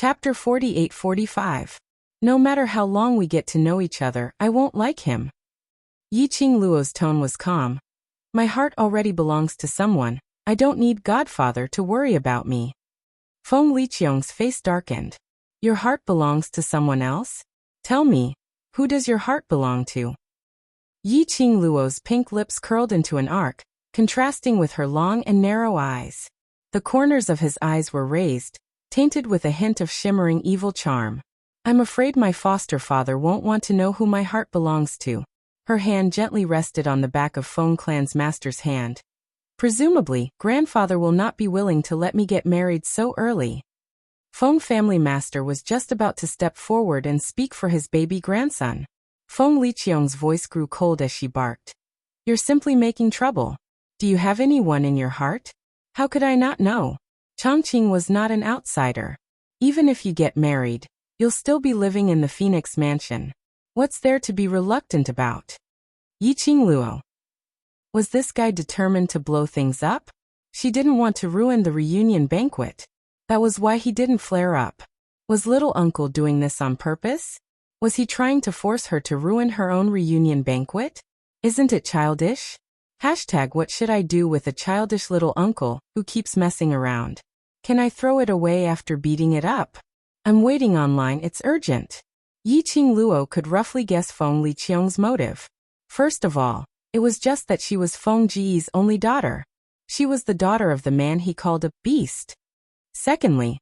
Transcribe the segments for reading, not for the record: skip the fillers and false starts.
Chapter 48-45. No matter how long we get to know each other, I won't like him. Yiqing Luo's tone was calm. My heart already belongs to someone. I don't need Godfather to worry about me. Feng Liqiang's face darkened. Your heart belongs to someone else? Tell me, who does your heart belong to? Yiqing Luo's pink lips curled into an arc, contrasting with her long and narrow eyes. The corners of his eyes were raised, tainted with a hint of shimmering evil charm. I'm afraid my foster father won't want to know who my heart belongs to. Her hand gently rested on the back of Feng Clan's master's hand. Presumably, grandfather will not be willing to let me get married so early. Feng family master was just about to step forward and speak for his baby grandson. Feng Liqiang's voice grew cold as she barked. You're simply making trouble. Do you have anyone in your heart? How could I not know? Changqing was not an outsider. Even if you get married, you'll still be living in the Phoenix Mansion. What's there to be reluctant about? Yiqing Luo. Was this guy determined to blow things up? She didn't want to ruin the reunion banquet. That was why he didn't flare up. Was little uncle doing this on purpose? Was he trying to force her to ruin her own reunion banquet? Isn't it childish? What should I do with a childish little uncle who keeps messing around? Can I throw it away after beating it up? I'm waiting online, it's urgent. Yiqing Luo could roughly guess Feng Liqiang's motive. First of all, it was just that she was Feng Ji's only daughter. She was the daughter of the man he called a beast. Secondly,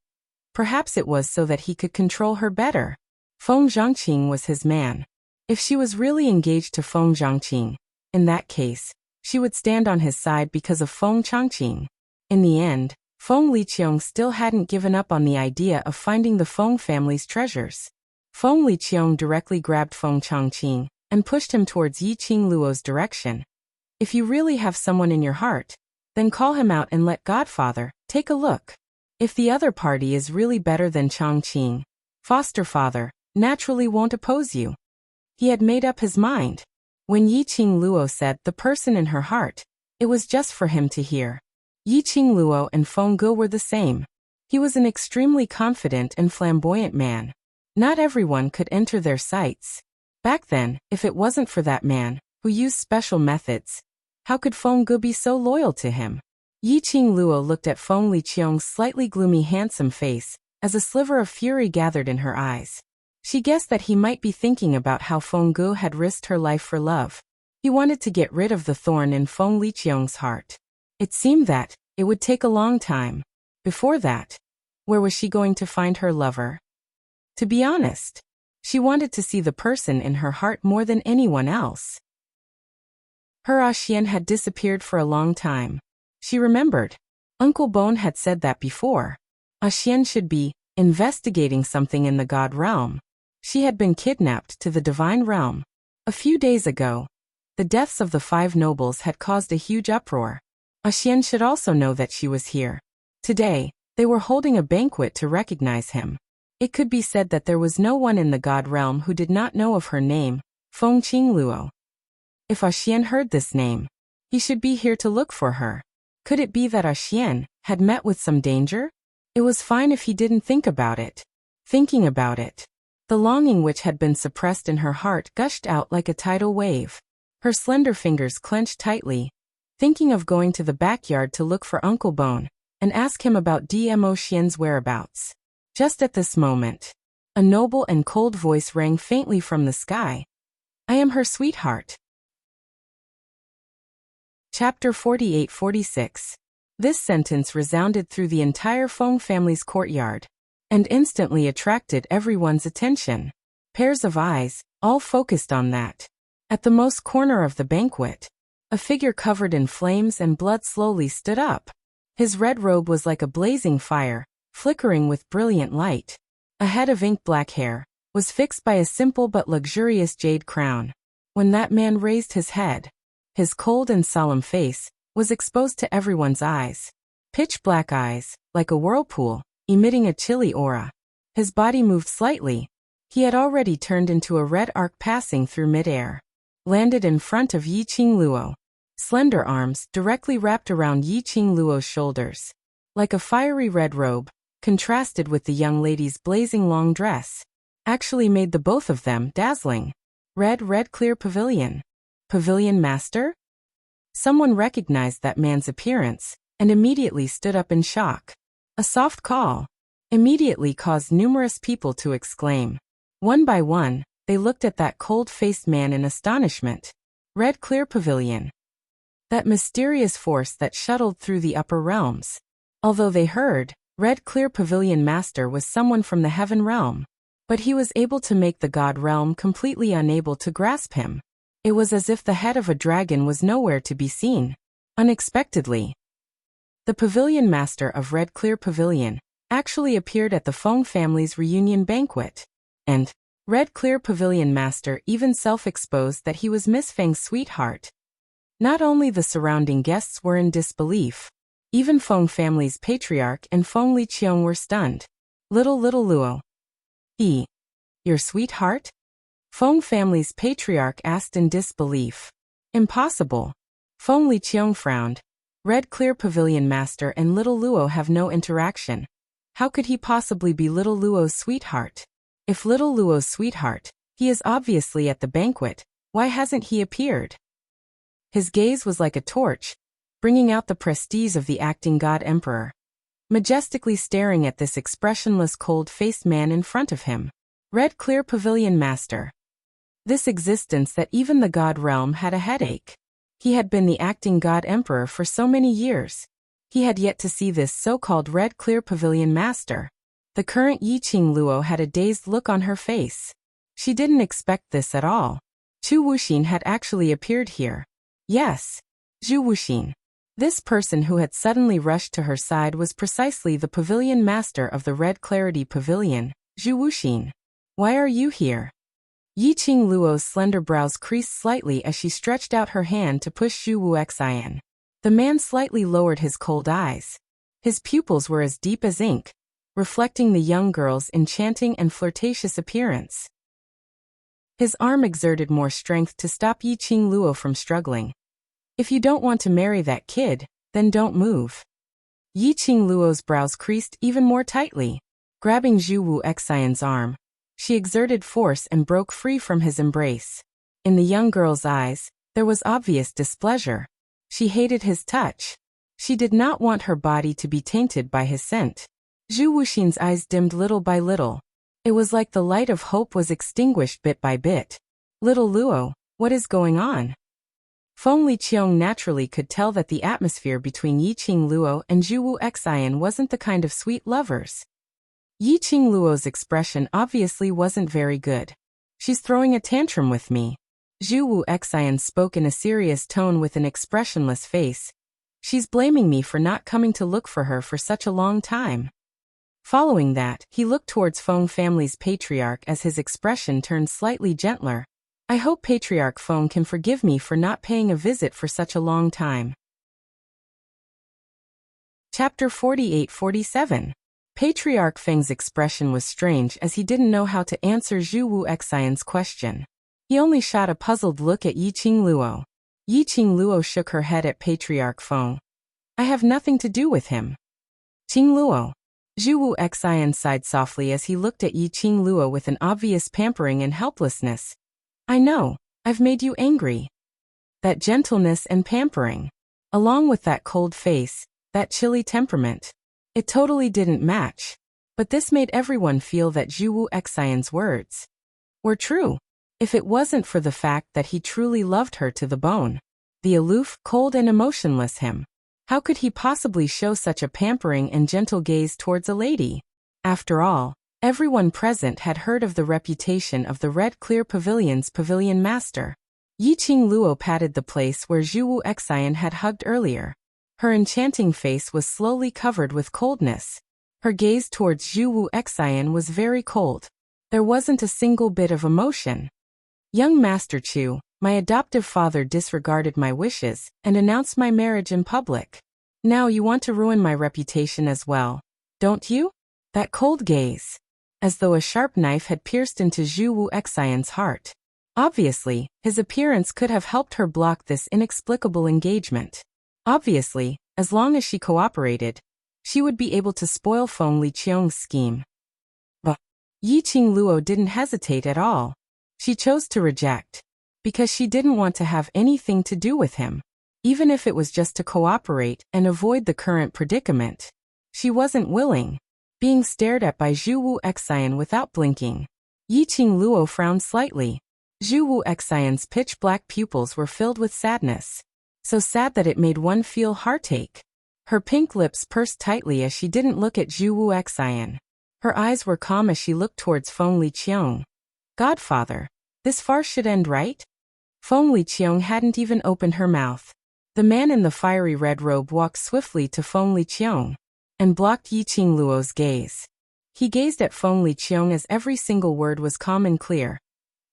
perhaps it was so that he could control her better. Feng Zhangqing was his man. If she was really engaged to Feng Zhangqing, in that case, she would stand on his side because of Feng Changqing. In the end, Feng Liqiang still hadn't given up on the idea of finding the Feng family's treasures. Feng Liqiang directly grabbed Feng Changqing and pushed him towards Yiqing Luo's direction. If you really have someone in your heart, then call him out and let Godfather take a look. If the other party is really better than Changqing, foster father naturally won't oppose you. He had made up his mind. When Yiqing Luo said the person in her heart, it was just for him to hear. Yiqing Luo and Feng Ge were the same. He was an extremely confident and flamboyant man. Not everyone could enter their sights. Back then, if it wasn't for that man, who used special methods, how could Feng Ge be so loyal to him? Yiqing Luo looked at Feng Liqiang's slightly gloomy handsome face, as a sliver of fury gathered in her eyes. She guessed that he might be thinking about how Feng Ge had risked her life for love. He wanted to get rid of the thorn in Feng Liqiang's heart. It seemed that it would take a long time. Before that, where was she going to find her lover? To be honest, she wanted to see the person in her heart more than anyone else. Her Axian had disappeared for a long time. She remembered. Uncle Bone had said that before. Axian should be investigating something in the God realm. She had been kidnapped to the divine realm. A few days ago, the deaths of the 5 nobles had caused a huge uproar. Axian should also know that she was here. Today, they were holding a banquet to recognize him. It could be said that there was no one in the God realm who did not know of her name, Feng Qing Luo. If Axian heard this name, he should be here to look for her. Could it be that Axian had met with some danger? It was fine if he didn't think about it. Thinking about it, the longing which had been suppressed in her heart gushed out like a tidal wave. Her slender fingers clenched tightly, thinking of going to the backyard to look for Uncle Bone and ask him about Dmo Xian's whereabouts. Just at this moment, a noble and cold voice rang faintly from the sky. I am her sweetheart. Chapter 48-46. This sentence resounded through the entire Feng family's courtyard, and instantly attracted everyone's attention. Pairs of eyes, all focused on that. At the most corner of the banquet, a figure covered in flames and blood slowly stood up. His red robe was like a blazing fire, flickering with brilliant light. A head of ink-black hair was fixed by a simple but luxurious jade crown. When that man raised his head, his cold and solemn face was exposed to everyone's eyes. Pitch-black eyes, like a whirlpool, emitting a chilly aura. His body moved slightly. He had already turned into a red arc passing through mid-air. Landed in front of Yiqing Luo. Slender arms directly wrapped around Yiqing Luo's shoulders. Like a fiery red robe, contrasted with the young lady's blazing long dress, actually made the both of them dazzling. Red clear pavilion. Pavilion master? Someone recognized that man's appearance and immediately stood up in shock. A soft call immediately caused numerous people to exclaim. One by one, they looked at that cold-faced man in astonishment. Red clear pavilion. That mysterious force that shuttled through the upper realms. Although they heard, Red clear pavilion master was someone from the heaven realm, but he was able to make the god realm completely unable to grasp him. It was as if the head of a dragon was nowhere to be seen. Unexpectedly, the pavilion master of Red Clear Pavilion actually appeared at the Feng family's reunion banquet. And Red Clear Pavilion master even self-exposed that he was Miss Feng's sweetheart. Not only the surrounding guests were in disbelief, even Feng family's patriarch and Feng Liqiong were stunned. Little Luo. Your sweetheart? Feng family's patriarch asked in disbelief. Impossible. Feng Liqiong frowned. Red Clear Pavilion master and little Luo have no interaction. How could he possibly be little Luo's sweetheart? If little Luo's sweetheart, he is obviously at the banquet, why hasn't he appeared? His gaze was like a torch, bringing out the prestige of the acting god emperor. Majestically staring at this expressionless cold-faced man in front of him. Red Clear Pavilion master. This existence that even the god realm had a headache. He had been the acting god emperor for so many years. He had yet to see this so-called Red Clear Pavilion master. The current Yiqing Luo had a dazed look on her face. She didn't expect this at all. Zhu Wuxin had actually appeared here. Yes, Zhu Wuxin. This person who had suddenly rushed to her side was precisely the pavilion master of the Red Clarity Pavilion, Zhu Wuxin. Why are you here? Yiqing Luo's slender brows creased slightly as she stretched out her hand to push Zhu Wuxian. The man slightly lowered his cold eyes. His pupils were as deep as ink, reflecting the young girl's enchanting and flirtatious appearance. His arm exerted more strength to stop Yiqing Luo from struggling. If you don't want to marry that kid, then don't move. Yiqing Luo's brows creased even more tightly. Grabbing Zhu Wuxian's arm, she exerted force and broke free from his embrace. In the young girl's eyes, there was obvious displeasure. She hated his touch. She did not want her body to be tainted by his scent. Zhu Wuxin's eyes dimmed little by little. It was like the light of hope was extinguished bit by bit. Little Luo, what is going on? Feng Liqiong naturally could tell that the atmosphere between Yiqing Luo and Zhu Wuxian wasn't the kind of sweet lovers. Yiqing Luo's expression obviously wasn't very good. She's throwing a tantrum with me. Zhu Wuxian spoke in a serious tone with an expressionless face. She's blaming me for not coming to look for her for such a long time. Following that, he looked towards Feng family's patriarch as his expression turned slightly gentler. I hope Patriarch Feng can forgive me for not paying a visit for such a long time. Chapter 48-47. Patriarch Feng's expression was strange as he didn't know how to answer Zhu Wuxian's question. He only shot a puzzled look at Yiqing Luo. Yiqing Luo shook her head at Patriarch Feng. I have nothing to do with him. Qing Luo. Zhu Wuxian sighed softly as he looked at Yiqing Luo with an obvious pampering and helplessness. I know, I've made you angry. That gentleness and pampering, along with that cold face, that chilly temperament, it totally didn't match. But this made everyone feel that Zhu Wuxian's words were true. If it wasn't for the fact that he truly loved her to the bone, the aloof, cold and emotionless him, how could he possibly show such a pampering and gentle gaze towards a lady? After all, everyone present had heard of the reputation of the Red Clear Pavilion's pavilion master. Yiqing Luo patted the place where Zhu Wuxian had hugged earlier. Her enchanting face was slowly covered with coldness. Her gaze towards Zhu Wuxian was very cold. There wasn't a single bit of emotion. Young Master Chu, my adoptive father disregarded my wishes and announced my marriage in public. Now you want to ruin my reputation as well, don't you? That cold gaze, as though a sharp knife had pierced into Zhu Wuxian's heart. Obviously, his appearance could have helped her block this inexplicable engagement. Obviously, as long as she cooperated, she would be able to spoil Feng Liqiang's scheme. But Yi Qingluo didn't hesitate at all. She chose to reject, because she didn't want to have anything to do with him. Even if it was just to cooperate and avoid the current predicament. She wasn't willing. Being stared at by Zhu Wu Xian without blinking. Yi Qingluo frowned slightly. Zhu Wu Xian's pitch-black pupils were filled with sadness. So sad that it made one feel heartache. Her pink lips pursed tightly as she didn't look at Zhu Wu Xian. Her eyes were calm as she looked towards Feng Liqiang. Godfather, this farce should end, right? Feng Liqiang hadn't even opened her mouth. The man in the fiery red robe walked swiftly to Feng Liqiang and blocked Yi Qingluo's gaze. He gazed at Feng Liqiang as every single word was calm and clear.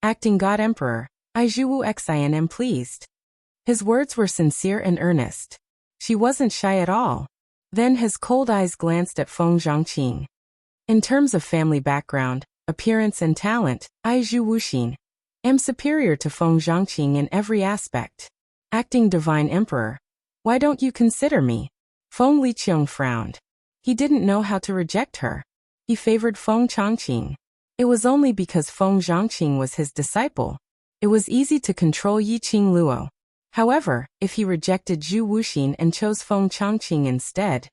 Acting God Emperor, I Zhu Wu Xian am pleased. His words were sincere and earnest. She wasn't shy at all. Then his cold eyes glanced at Feng Zhangqing. In terms of family background, appearance and talent, I Zhu Wuxin am superior to Feng Zhangqing in every aspect. Acting Divine Emperor, why don't you consider me? Feng Liqiang frowned. He didn't know how to reject her. He favored Feng Changqing. It was only because Feng Zhangqing was his disciple. It was easy to control Yi Qingluo. However, if he rejected Zhu Wuxin and chose Feng Changqing instead,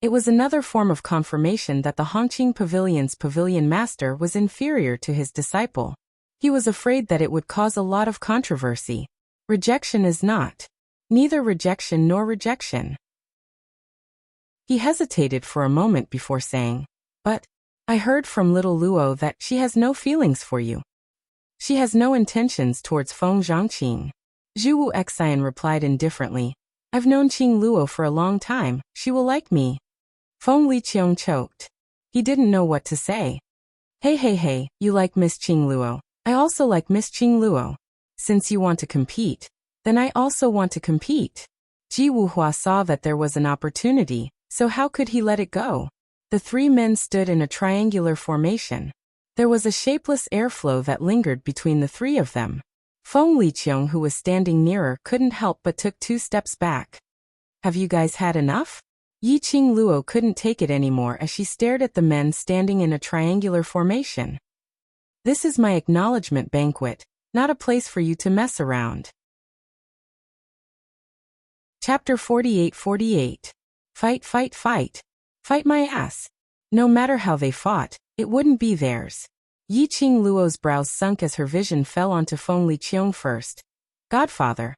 it was another form of confirmation that the Hongqing Pavilion's pavilion master was inferior to his disciple. He was afraid that it would cause a lot of controversy. Rejection is not. Neither rejection nor rejection. He hesitated for a moment before saying, but I heard from little Luo that she has no feelings for you. She has no intentions towards Feng Zhangqing. Zhu Wu Xian replied indifferently, I've known Qingluo for a long time, she will like me. Feng Liqiang choked. He didn't know what to say. Hey, you like Miss Qingluo. I also like Miss Qingluo. Since you want to compete, then I also want to compete. Ji Wuhua saw that there was an opportunity, so how could he let it go? The three men stood in a triangular formation. There was a shapeless airflow that lingered between the three of them. Feng Liqiang, who was standing nearer, couldn't help but took 2 steps back. Have you guys had enough? Yi Qingluo couldn't take it anymore as she stared at the men standing in a triangular formation. This is my acknowledgement banquet, not a place for you to mess around. Chapter 48. Fight. Fight my ass. No matter how they fought, it wouldn't be theirs. Yi Qingluo's brows sunk as her vision fell onto Feng Liqiang first. Godfather,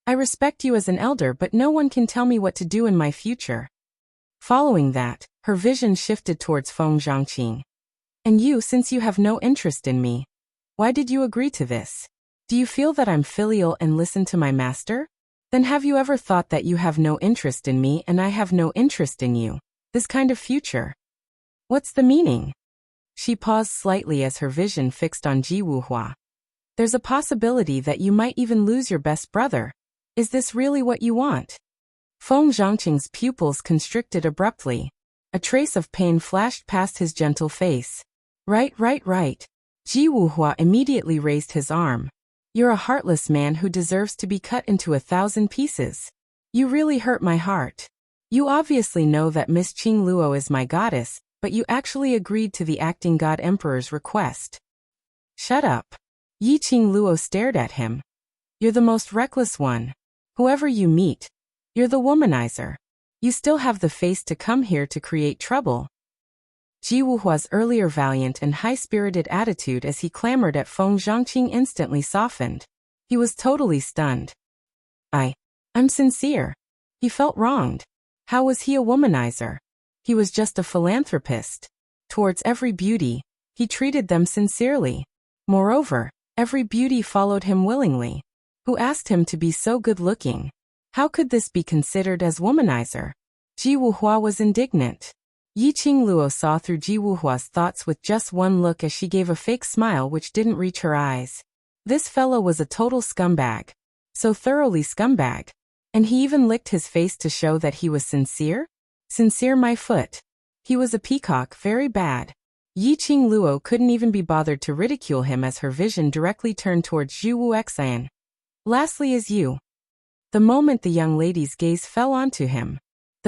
I respect you as an elder, but no one can tell me what to do in my future. Following that, her vision shifted towards Feng Zhangqing. And you, since you have no interest in me, why did you agree to this? Do you feel that I'm filial and listen to my master? Then have you ever thought that you have no interest in me and I have no interest in you? This kind of future. What's the meaning? She paused slightly as her vision fixed on Ji Wuhua. There's a possibility that you might even lose your best brother. Is this really what you want? Feng Zhangqing's pupils constricted abruptly. A trace of pain flashed past his gentle face. Right. Ji Wuhua immediately raised his arm. You're a heartless man who deserves to be cut into 1,000 pieces. You really hurt my heart. You obviously know that Miss Qingluo is my goddess, but you actually agreed to the acting god emperor's request. Shut up. Yi Qingluo stared at him. You're the most reckless one. Whoever you meet, you're the womanizer. You still have the face to come here to create trouble. Ji Wuhua's earlier valiant and high-spirited attitude as he clamored at Feng Zhangqing instantly softened. He was totally stunned. I'm sincere. He felt wronged. How was he a womanizer? He was just a philanthropist. Towards every beauty, he treated them sincerely. Moreover, every beauty followed him willingly. Who asked him to be so good-looking? How could this be considered as womanizer? Ji Wuhua was indignant. Yi Qingluo saw through Ji Wuhua's thoughts with just one look as she gave a fake smile which didn't reach her eyes. This fellow was a total scumbag. So thoroughly scumbag. And he even licked his face to show that he was sincere? Sincere my foot. He was a peacock, very bad. Yi Qingluo couldn't even be bothered to ridicule him as her vision directly turned towards Zhu Wu Xian. Lastly is you. The moment the young lady's gaze fell onto him,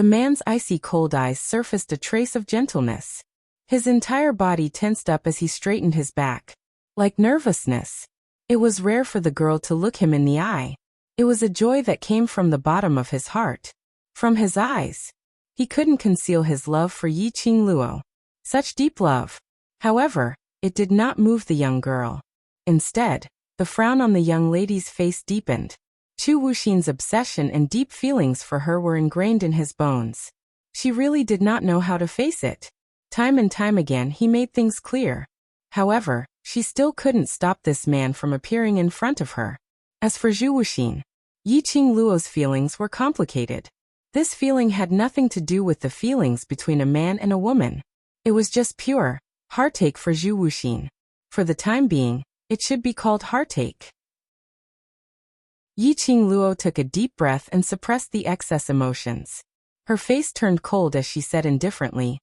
The man's icy cold eyes surfaced a trace of gentleness. His entire body tensed up as he straightened his back. Like nervousness. It was rare for the girl to look him in the eye. It was a joy that came from the bottom of his heart. From his eyes. He couldn't conceal his love for Yiqing Luo. Such deep love. However, it did not move the young girl. Instead, the frown on the young lady's face deepened. Chu Wuxin's obsession and deep feelings for her were ingrained in his bones. She really did not know how to face it. Time and time again he made things clear. However, she still couldn't stop this man from appearing in front of her. As for Zhu Wuxin, Yiqing Luo's feelings were complicated. This feeling had nothing to do with the feelings between a man and a woman. It was just pure heartache for Zhu Wuxin. For the time being, it should be called heartache. Yiqing Luo took a deep breath and suppressed the excess emotions. Her face turned cold as she said indifferently,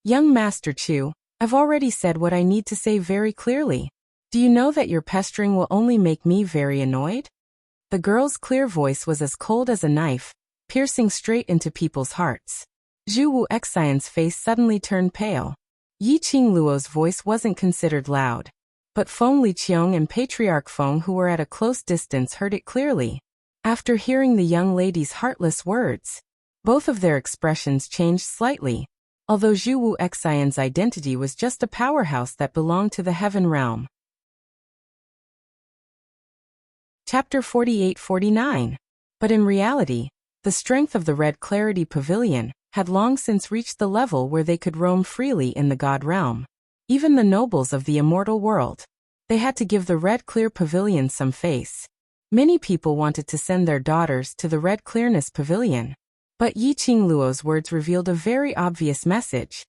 "Young Master Chu, I've already said what I need to say very clearly. Do you know that your pestering will only make me very annoyed?" The girl's clear voice was as cold as a knife, piercing straight into people's hearts. Zhu Wu Xian's face suddenly turned pale. Yiqing Luo's voice wasn't considered loud. But Feng Liqiang and Patriarch Feng, who were at a close distance, heard it clearly. After hearing the young lady's heartless words, both of their expressions changed slightly. Although Zhu Wu Xian's identity was just a powerhouse that belonged to the heaven realm. Chapter 48-49. But in reality, the strength of the Red Clarity Pavilion had long since reached the level where they could roam freely in the God realm. Even the nobles of the immortal world. They had to give the Red Clear Pavilion some face. Many people wanted to send their daughters to the Red Clearness Pavilion. But Yiqing Luo's words revealed a very obvious message.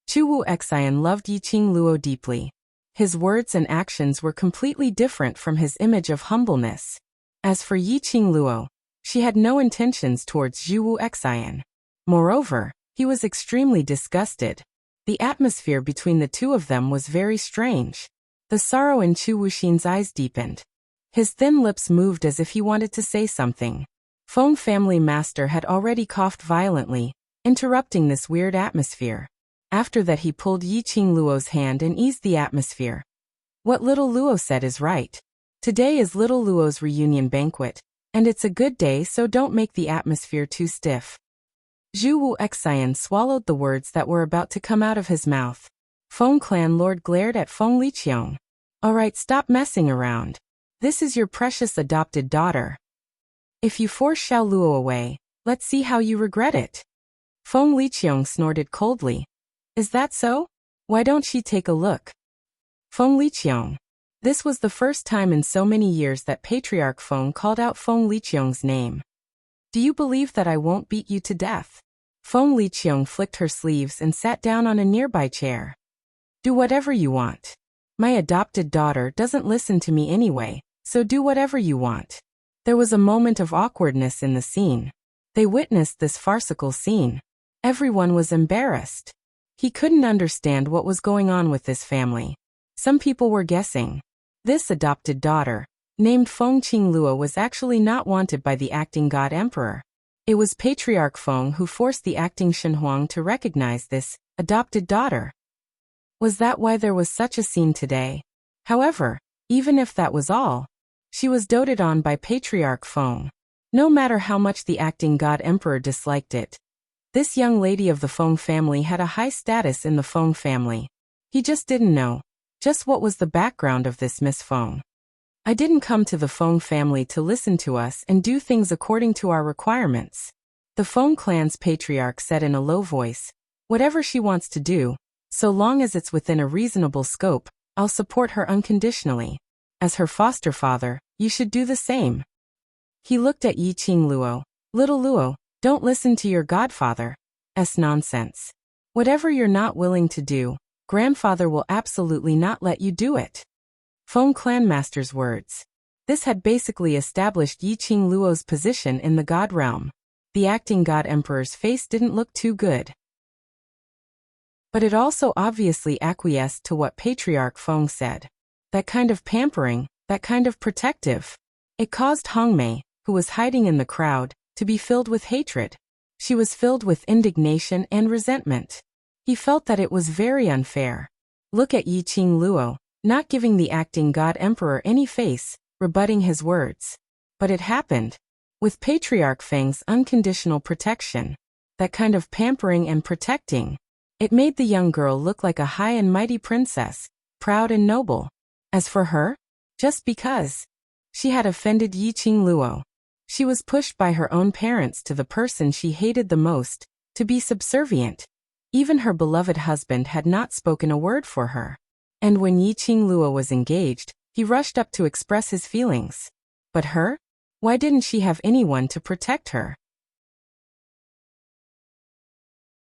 Chu Wu Xian loved Yiqing Luo deeply. His words and actions were completely different from his image of humbleness. As for Yiqing Luo, she had no intentions towards Zhu Wu Xian. Moreover, he was extremely disgusted. The atmosphere between the two of them was very strange. The sorrow in Chu Wuxin's eyes deepened. His thin lips moved as if he wanted to say something. Feng family master had already coughed violently, interrupting this weird atmosphere. After that he pulled Yiqing Luo's hand and eased the atmosphere. What little Luo said is right. Today is little Luo's reunion banquet, and it's a good day, so don't make the atmosphere too stiff. Zhu Wu Xian swallowed the words that were about to come out of his mouth. Feng Clan Lord glared at Feng Liqiang. "Alright, stop messing around. This is your precious adopted daughter. If you force Xiao Luo away, let's see how you regret it." Feng Liqiang snorted coldly. "Is that so? Why don't she take a look?" Feng Liqiang. This was the first time in so many years that Patriarch Feng called out Feng Liqiang's name. "Do you believe that I won't beat you to death?" Feng Liqiang flicked her sleeves and sat down on a nearby chair. "Do whatever you want. My adopted daughter doesn't listen to me anyway, so do whatever you want." There was a moment of awkwardness in the scene. They witnessed this farcical scene. Everyone was embarrassed. He couldn't understand what was going on with this family. Some people were guessing. This adopted daughter, named Feng Qingluo, was actually not wanted by the acting God Emperor. It was Patriarch Feng who forced the acting Shenhuang to recognize this adopted daughter. Was that why there was such a scene today? However, even if that was all, she was doted on by Patriarch Feng. No matter how much the acting God Emperor disliked it, this young lady of the Feng family had a high status in the Feng family. He just didn't know just what was the background of this Miss Feng. "I didn't come to the Feng family to listen to us and do things according to our requirements," the Feng clan's patriarch said in a low voice. "Whatever she wants to do, so long as it's within a reasonable scope, I'll support her unconditionally. As her foster father, you should do the same." He looked at Yiqing Luo. "Little Luo, don't listen to your godfather's nonsense. Whatever you're not willing to do, grandfather will absolutely not let you do it." Feng Clanmaster's words. This had basically established Yiqing Luo's position in the God realm. The acting God Emperor's face didn't look too good. But it also obviously acquiesced to what Patriarch Feng said. That kind of pampering, that kind of protective. It caused Hongmei, who was hiding in the crowd, to be filled with hatred. She was filled with indignation and resentment. He felt that it was very unfair. Look at Yiqing Luo, not giving the acting god emperor any face, rebutting his words. But it happened. With Patriarch Feng's unconditional protection, that kind of pampering and protecting, it made the young girl look like a high and mighty princess, proud and noble. As for her, just because she had offended Yiqing Luo, she was pushed by her own parents to the person she hated the most, to be subservient. Even her beloved husband had not spoken a word for her. And when Yiqing Luo was engaged, he rushed up to express his feelings. But her? Why didn't she have anyone to protect her?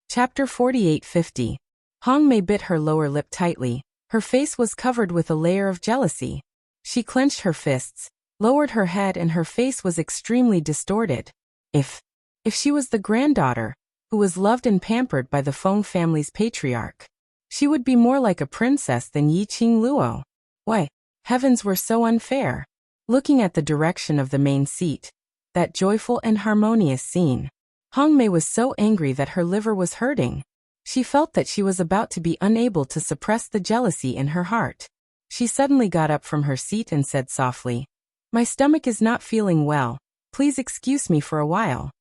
Chapter 48-50. Hong Mei bit her lower lip tightly. Her face was covered with a layer of jealousy. She clenched her fists, lowered her head, and her face was extremely distorted. If she was the granddaughter, who was loved and pampered by the Feng family's patriarch, she would be more like a princess than Yiqing Luo. Why, heavens were so unfair. Looking at the direction of the main seat, that joyful and harmonious scene, Hong Mei was so angry that her liver was hurting. She felt that she was about to be unable to suppress the jealousy in her heart. She suddenly got up from her seat and said softly, "My stomach is not feeling well. Please excuse me for a while."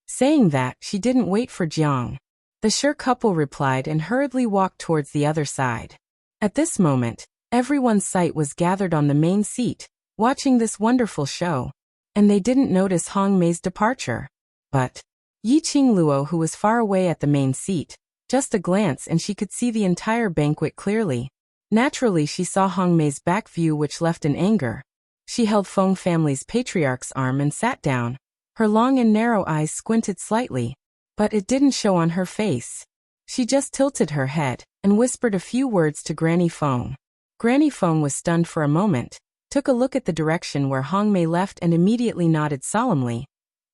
Saying that, she didn't wait for Jiang. The sure couple replied and hurriedly walked towards the other side. At this moment, everyone's sight was gathered on the main seat, watching this wonderful show, and they didn't notice Hong Mei's departure. But Yiqing Luo, who was far away at the main seat, just a glance and she could see the entire banquet clearly. Naturally, she saw Hong Mei's back view, which left in anger. She held Feng family's patriarch's arm and sat down. Her long and narrow eyes squinted slightly, but it didn't show on her face. She just tilted her head and whispered a few words to Granny Feng. Granny Feng was stunned for a moment, took a look at the direction where Hong Mei left and immediately nodded solemnly.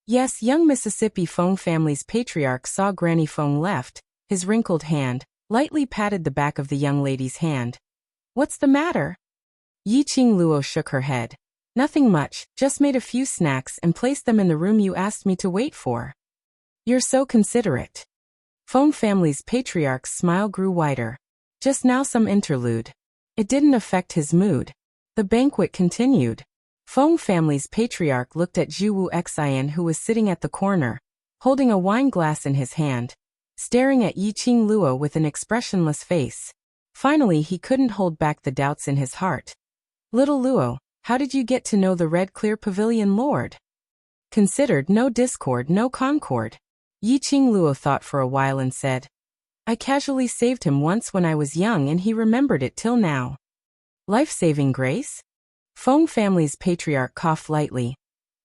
Yes, young Mississippi Feng family's patriarch saw Granny Feng left. His wrinkled hand lightly patted the back of the young lady's hand. "What's the matter?" Yiqing Luo shook her head. "Nothing much, just made a few snacks and placed them in the room you asked me to wait for." "You're so considerate." Feng family's patriarch's smile grew wider. Just now some interlude. It didn't affect his mood. The banquet continued. Feng family's patriarch looked at Zhu Wu Xian, who was sitting at the corner, holding a wine glass in his hand, staring at Yiqing Luo with an expressionless face. Finally, he couldn't hold back the doubts in his heart. "Little Luo, how did you get to know the Red Clear Pavilion Lord?" Considered no discord, no concord. Yiqing Luo thought for a while and said, "I casually saved him once when I was young and he remembered it till now." "Life-saving grace?" Feng family's patriarch coughed lightly.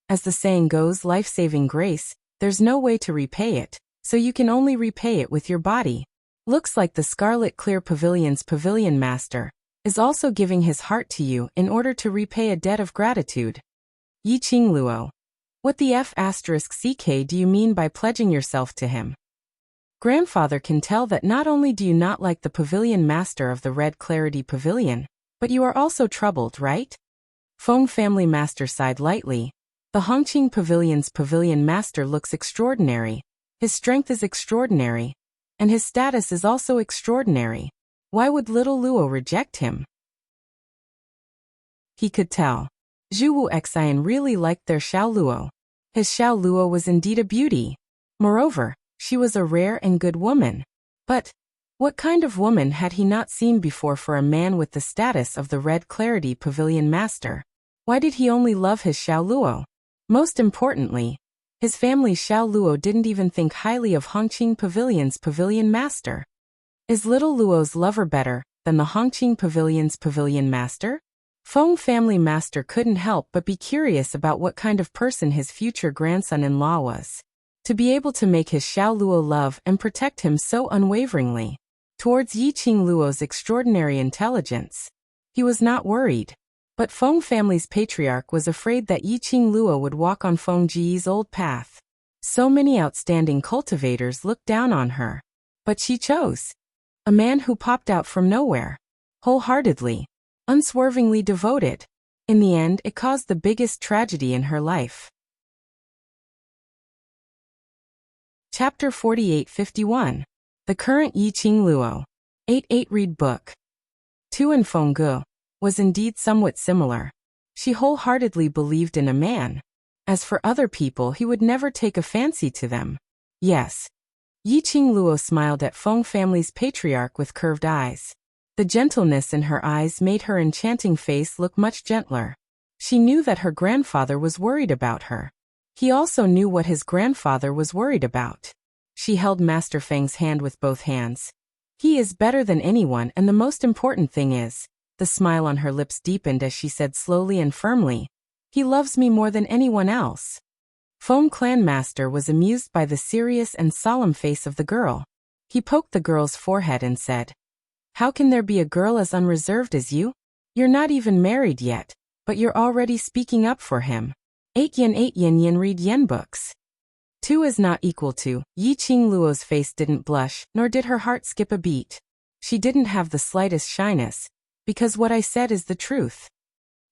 "As the saying goes, life-saving grace, there's no way to repay it, so you can only repay it with your body. Looks like the Scarlet Clear Pavilion's pavilion master is also giving his heart to you in order to repay a debt of gratitude." Yiqing Luo. "What the F***ck do you mean by pledging yourself to him?" "Grandfather can tell that not only do you not like the pavilion master of the Red Clarity Pavilion, but you are also troubled, right?" Feng family master sighed lightly. "The Hongqing Pavilion's pavilion master looks extraordinary. His strength is extraordinary. And his status is also extraordinary. Why would little Luo reject him?" He could tell. Zhu Wu Xian really liked their Xiao Luo. His Xiao Luo was indeed a beauty. Moreover, she was a rare and good woman. But what kind of woman had he not seen before for a man with the status of the Red Clarity Pavilion master? Why did he only love his Xiao Luo? Most importantly, his family's Xiao Luo didn't even think highly of Hongqing Pavilion's pavilion master. Is little Luo's lover better than the Hongqing Pavilion's pavilion master? Feng family master couldn't help but be curious about what kind of person his future grandson-in-law was. To be able to make his Xiao Luo love and protect him so unwaveringly. Towards Yiqing Luo's extraordinary intelligence, he was not worried. But Feng family's patriarch was afraid that Yiqing Luo would walk on Feng Ji's old path. So many outstanding cultivators looked down on her. But she chose a man who popped out from nowhere. Wholeheartedly, unswervingly devoted. In the end, it caused the biggest tragedy in her life. Chapter 4851. The Current Yiqing Luo. 8-8 Read Book. Tu and Feng Ge was indeed somewhat similar. She wholeheartedly believed in a man. As for other people, he would never take a fancy to them. Yes. Yiqing Luo smiled at Feng family's patriarch with curved eyes. The gentleness in her eyes made her enchanting face look much gentler. She knew that her grandfather was worried about her. He also knew what his grandfather was worried about. She held Master Feng's hand with both hands. He is better than anyone, and the most important thing is, the smile on her lips deepened as she said slowly and firmly, he loves me more than anyone else. Feng Clan Master was amused by the serious and solemn face of the girl. He poked the girl's forehead and said, how can there be a girl as unreserved as you? You're not even married yet, but you're already speaking up for him. 8 yen read yen books. 2 is not equal to. Yiqing Luo's face didn't blush, nor did her heart skip a beat. She didn't have the slightest shyness, because what I said is the truth.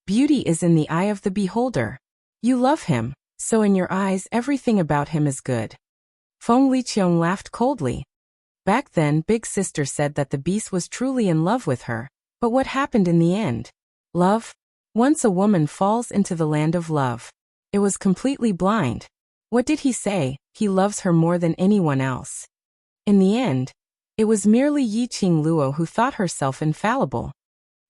Beauty is in the eye of the beholder. You love him, so in your eyes everything about him is good. Feng Liqiong laughed coldly. Back then, Big Sister said that the beast was truly in love with her, but what happened in the end? Love? Once a woman falls into the land of love, it was completely blind. What did he say? He loves her more than anyone else. In the end, it was merely Yiqing Luo who thought herself infallible.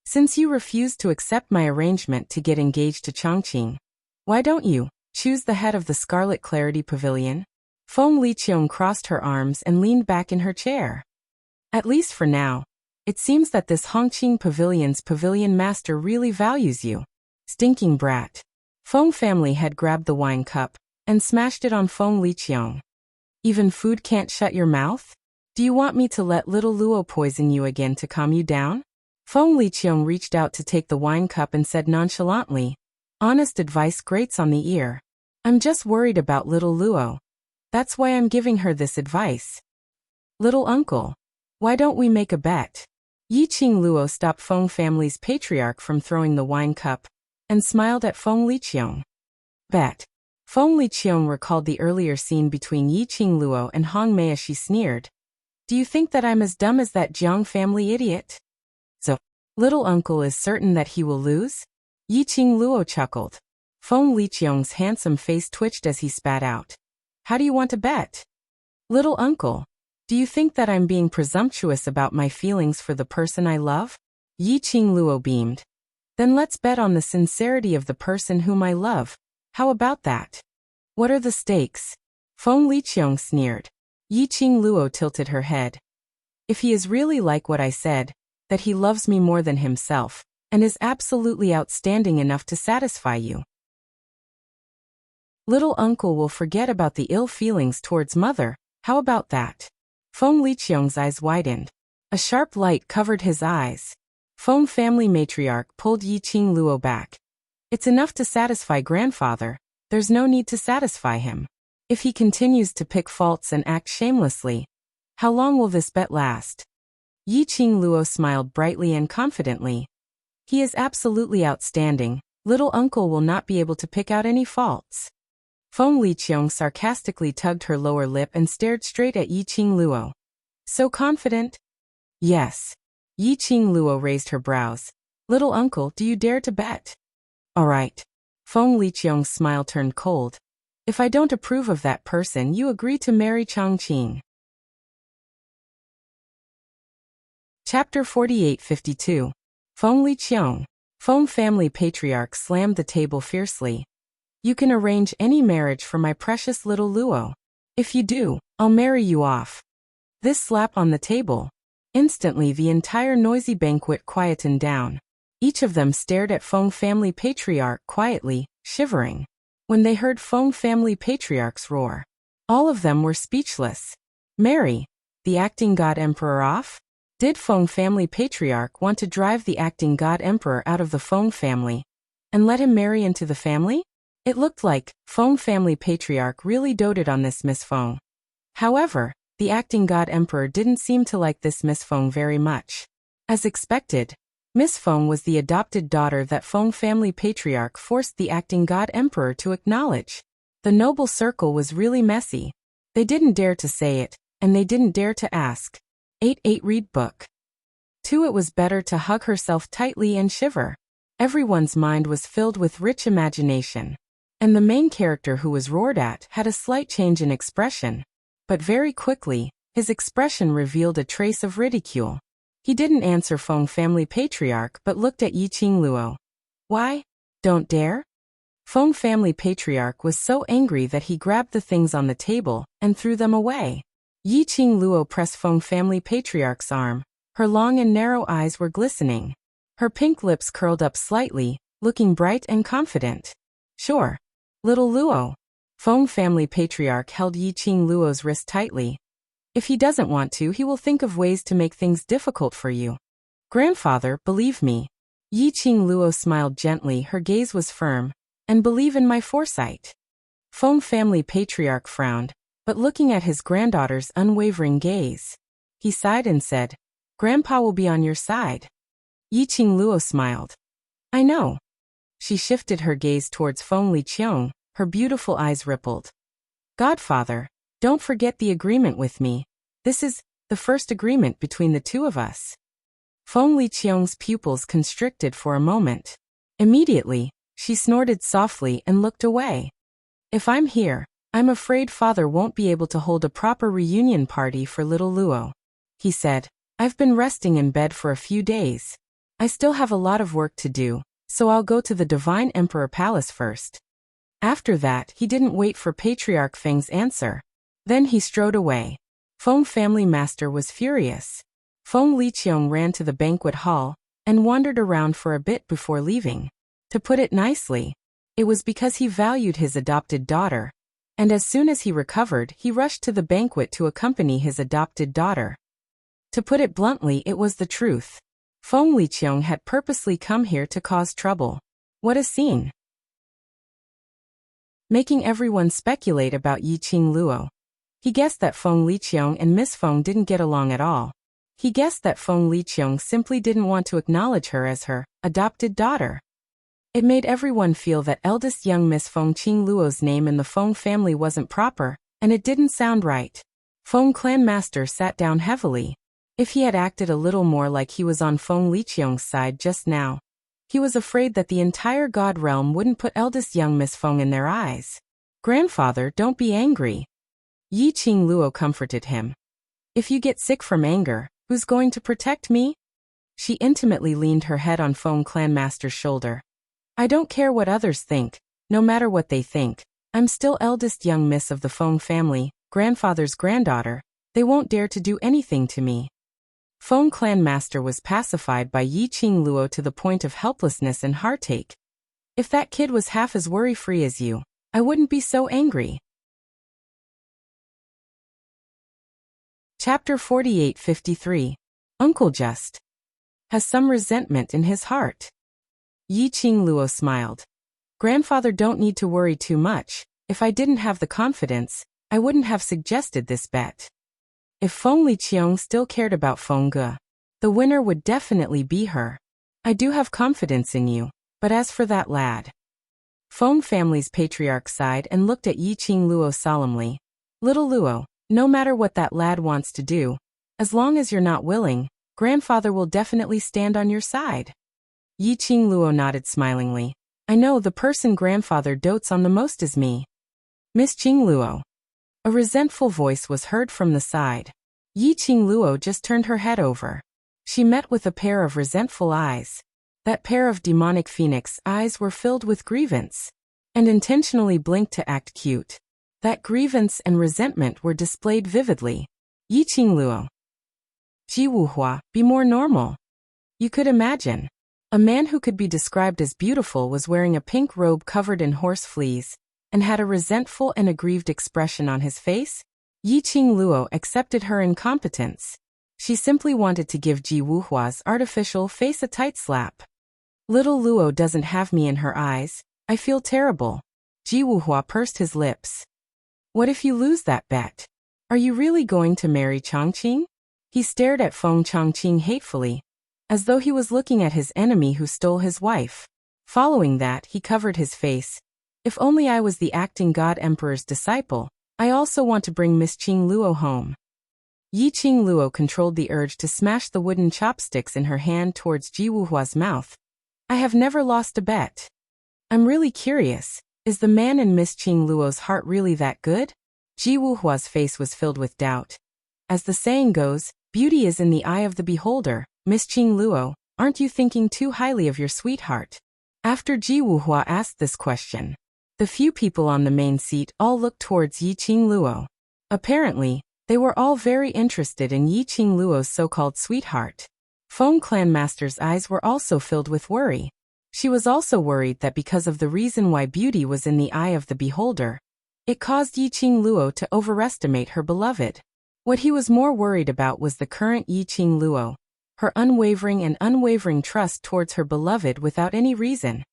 Since you refused to accept my arrangement to get engaged to Chongqing, why don't you choose the head of the Scarlet Clarity Pavilion? Feng Liqiong crossed her arms and leaned back in her chair. At least for now, it seems that this Hongqing Pavilion's pavilion master really values you. Stinking brat. Feng family had grabbed the wine cup and smashed it on Feng Liqiong. Even food can't shut your mouth? Do you want me to let little Luo poison you again to calm you down? Feng Liqiong reached out to take the wine cup and said nonchalantly, honest advice grates on the ear. I'm just worried about little Luo. That's why I'm giving her this advice. Little uncle, why don't we make a bet? Yiqing Luo stopped Feng family's patriarch from throwing the wine cup and smiled at Feng Liqiong. Bet. Feng Liqiong recalled the earlier scene between Yiqing Luo and Hong Mei as she sneered. Do you think that I'm as dumb as that Jiang family idiot? So, little uncle is certain that he will lose? Yiqing Luo chuckled. Feng Liqiong's handsome face twitched as he spat out. How do you want to bet? Little uncle, do you think that I'm being presumptuous about my feelings for the person I love? Yiqing Luo beamed. Then let's bet on the sincerity of the person whom I love. How about that? What are the stakes? Feng Liqiong sneered. Yiqing Luo tilted her head. If he is really like what I said, that he loves me more than himself, and is absolutely outstanding enough to satisfy you, little uncle will forget about the ill feelings towards mother. How about that? Feng Liqiong's eyes widened. A sharp light covered his eyes. Feng family matriarch pulled Yiqing Luo back. It's enough to satisfy grandfather. There's no need to satisfy him. If he continues to pick faults and act shamelessly, how long will this bet last? Yiqing Luo smiled brightly and confidently. He is absolutely outstanding. Little uncle will not be able to pick out any faults. Feng Liqiong sarcastically tugged her lower lip and stared straight at Yiqing Luo. So confident? Yes. Yiqing Luo raised her brows. Little uncle, do you dare to bet? All right. Feng Liqiong's smile turned cold. If I don't approve of that person, you agree to marry Chongqing. Chapter 4852. Feng Liqiong. Feng family patriarch slammed the table fiercely. You can arrange any marriage for my precious little Luo. If you do, I'll marry you off. This slap on the table. Instantly the entire noisy banquet quietened down. Each of them stared at Feng family patriarch quietly, shivering. When they heard Feng family patriarch's roar, all of them were speechless. Marry the acting god emperor off? Did Feng family patriarch want to drive the acting god emperor out of the Feng family and let him marry into the family? It looked like Feng family patriarch really doted on this Miss Feng. However, the acting god emperor didn't seem to like this Miss Feng very much. As expected, Miss Feng was the adopted daughter that Feng family patriarch forced the acting god emperor to acknowledge. The noble circle was really messy. They didn't dare to say it, and they didn't dare to ask. 8. Read book. 2. It was better to hug herself tightly and shiver. Everyone's mind was filled with rich imagination. And the main character who was roared at had a slight change in expression. But very quickly, his expression revealed a trace of ridicule. He didn't answer Feng family patriarch but looked at Yiqing Luo. Why? Don't dare? Feng family patriarch was so angry that he grabbed the things on the table and threw them away. Yiqing Luo pressed Feng family patriarch's arm. Her long and narrow eyes were glistening. Her pink lips curled up slightly, looking bright and confident. Sure. Little Luo. Feng family patriarch held Yiqing Luo's wrist tightly. If he doesn't want to, he will think of ways to make things difficult for you. Grandfather, believe me. Yiqing Luo smiled gently, her gaze was firm. And believe in my foresight. Feng family patriarch frowned, but looking at his granddaughter's unwavering gaze, he sighed and said, Grandpa will be on your side. Yiqing Luo smiled. I know. She shifted her gaze towards Feng Liqiang, her beautiful eyes rippled. Godfather, don't forget the agreement with me. This is the first agreement between the two of us. Feng Liqiang's pupils constricted for a moment. Immediately, she snorted softly and looked away. If I'm here, I'm afraid father won't be able to hold a proper reunion party for little Luo. He said, I've been resting in bed for a few days. I still have a lot of work to do, so I'll go to the Divine Emperor Palace first. After that, he didn't wait for Patriarch Feng's answer. Then he strode away. Feng family master was furious. Feng Liqiang ran to the banquet hall and wandered around for a bit before leaving. To put it nicely, it was because he valued his adopted daughter, and as soon as he recovered, he rushed to the banquet to accompany his adopted daughter. To put it bluntly, it was the truth. Feng Liqiang had purposely come here to cause trouble. What a scene! Making everyone speculate about Yiqing Luo. He guessed that Feng Liqiang and Miss Feng didn't get along at all. He guessed that Feng Liqiang simply didn't want to acknowledge her as her adopted daughter. It made everyone feel that eldest young Miss Feng Qing Luo's name in the Feng family wasn't proper, and it didn't sound right. Feng clan master sat down heavily. If he had acted a little more like he was on Feng Liqiang's side just now, he was afraid that the entire God realm wouldn't put eldest young Miss Feng in their eyes. Grandfather, don't be angry. Yiqing Luo comforted him. If you get sick from anger, who's going to protect me? She intimately leaned her head on Feng clan master's shoulder. I don't care what others think, no matter what they think. I'm still eldest young miss of the Feng family, grandfather's granddaughter. They won't dare to do anything to me. Feng clan master was pacified by Yiqing Luo to the point of helplessness and heartache. If that kid was half as worry-free as you, I wouldn't be so angry. Chapter 48-53. Uncle just has some resentment in his heart. Yiqing Luo smiled. Grandfather, don't need to worry too much. If I didn't have the confidence, I wouldn't have suggested this bet. If Feng Liqiang still cared about Feng Ge, the winner would definitely be her. I do have confidence in you, but as for that lad. Feng family's patriarch sighed and looked at Yiqing Luo solemnly. Little Luo, no matter what that lad wants to do, as long as you're not willing, grandfather will definitely stand on your side. Yiqing Luo nodded smilingly. I know the person grandfather dotes on the most is me. Miss Qing Luo. A resentful voice was heard from the side. Yiqing Luo just turned her head over. She met with a pair of resentful eyes. That pair of demonic phoenix eyes were filled with grievance, and intentionally blinked to act cute. That grievance and resentment were displayed vividly. Yiqing Luo. Ji Wuhua, be more normal. You could imagine. A man who could be described as beautiful was wearing a pink robe covered in horse fleas, and had a resentful and aggrieved expression on his face. Yiqing Luo accepted her incompetence. She simply wanted to give Ji Wuhua's artificial face a tight slap. Little Luo doesn't have me in her eyes. I feel terrible. Ji Wuhua pursed his lips. What if you lose that bet? Are you really going to marry Changqing? He stared at Feng Changqing hatefully, as though he was looking at his enemy who stole his wife. Following that, he covered his face. If only I was the acting God Emperor's disciple, I also want to bring Miss Qing Luo home. Yi Qing Luo controlled the urge to smash the wooden chopsticks in her hand towards Ji Wuhua's mouth. I have never lost a bet. I'm really curious, is the man in Miss Qing Luo's heart really that good? Ji Wuhua's face was filled with doubt. As the saying goes, beauty is in the eye of the beholder. Miss Qing Luo, aren't you thinking too highly of your sweetheart? After Ji Wuhua asked this question, the few people on the main seat all looked towards Yi Qing Luo. Apparently, they were all very interested in Yi Qing Luo's so-called sweetheart. Feng Clan Master's eyes were also filled with worry. She was also worried that because of the reason why beauty was in the eye of the beholder, it caused Yi Qing Luo to overestimate her beloved. What he was more worried about was the current Yi Qing Luo, her unwavering trust towards her beloved without any reason.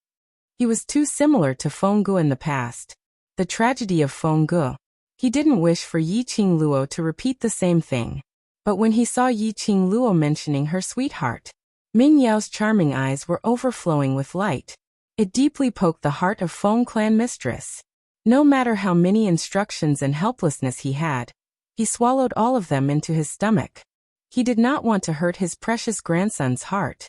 He was too similar to Feng Gu in the past. The tragedy of Feng Gu. He didn't wish for Yi Qing Luo to repeat the same thing. But when he saw Yi Qing Luo mentioning her sweetheart, Ming Yao's charming eyes were overflowing with light. It deeply poked the heart of Feng Clan mistress. No matter how many instructions and helplessness he had, he swallowed all of them into his stomach. He did not want to hurt his precious grandson's heart.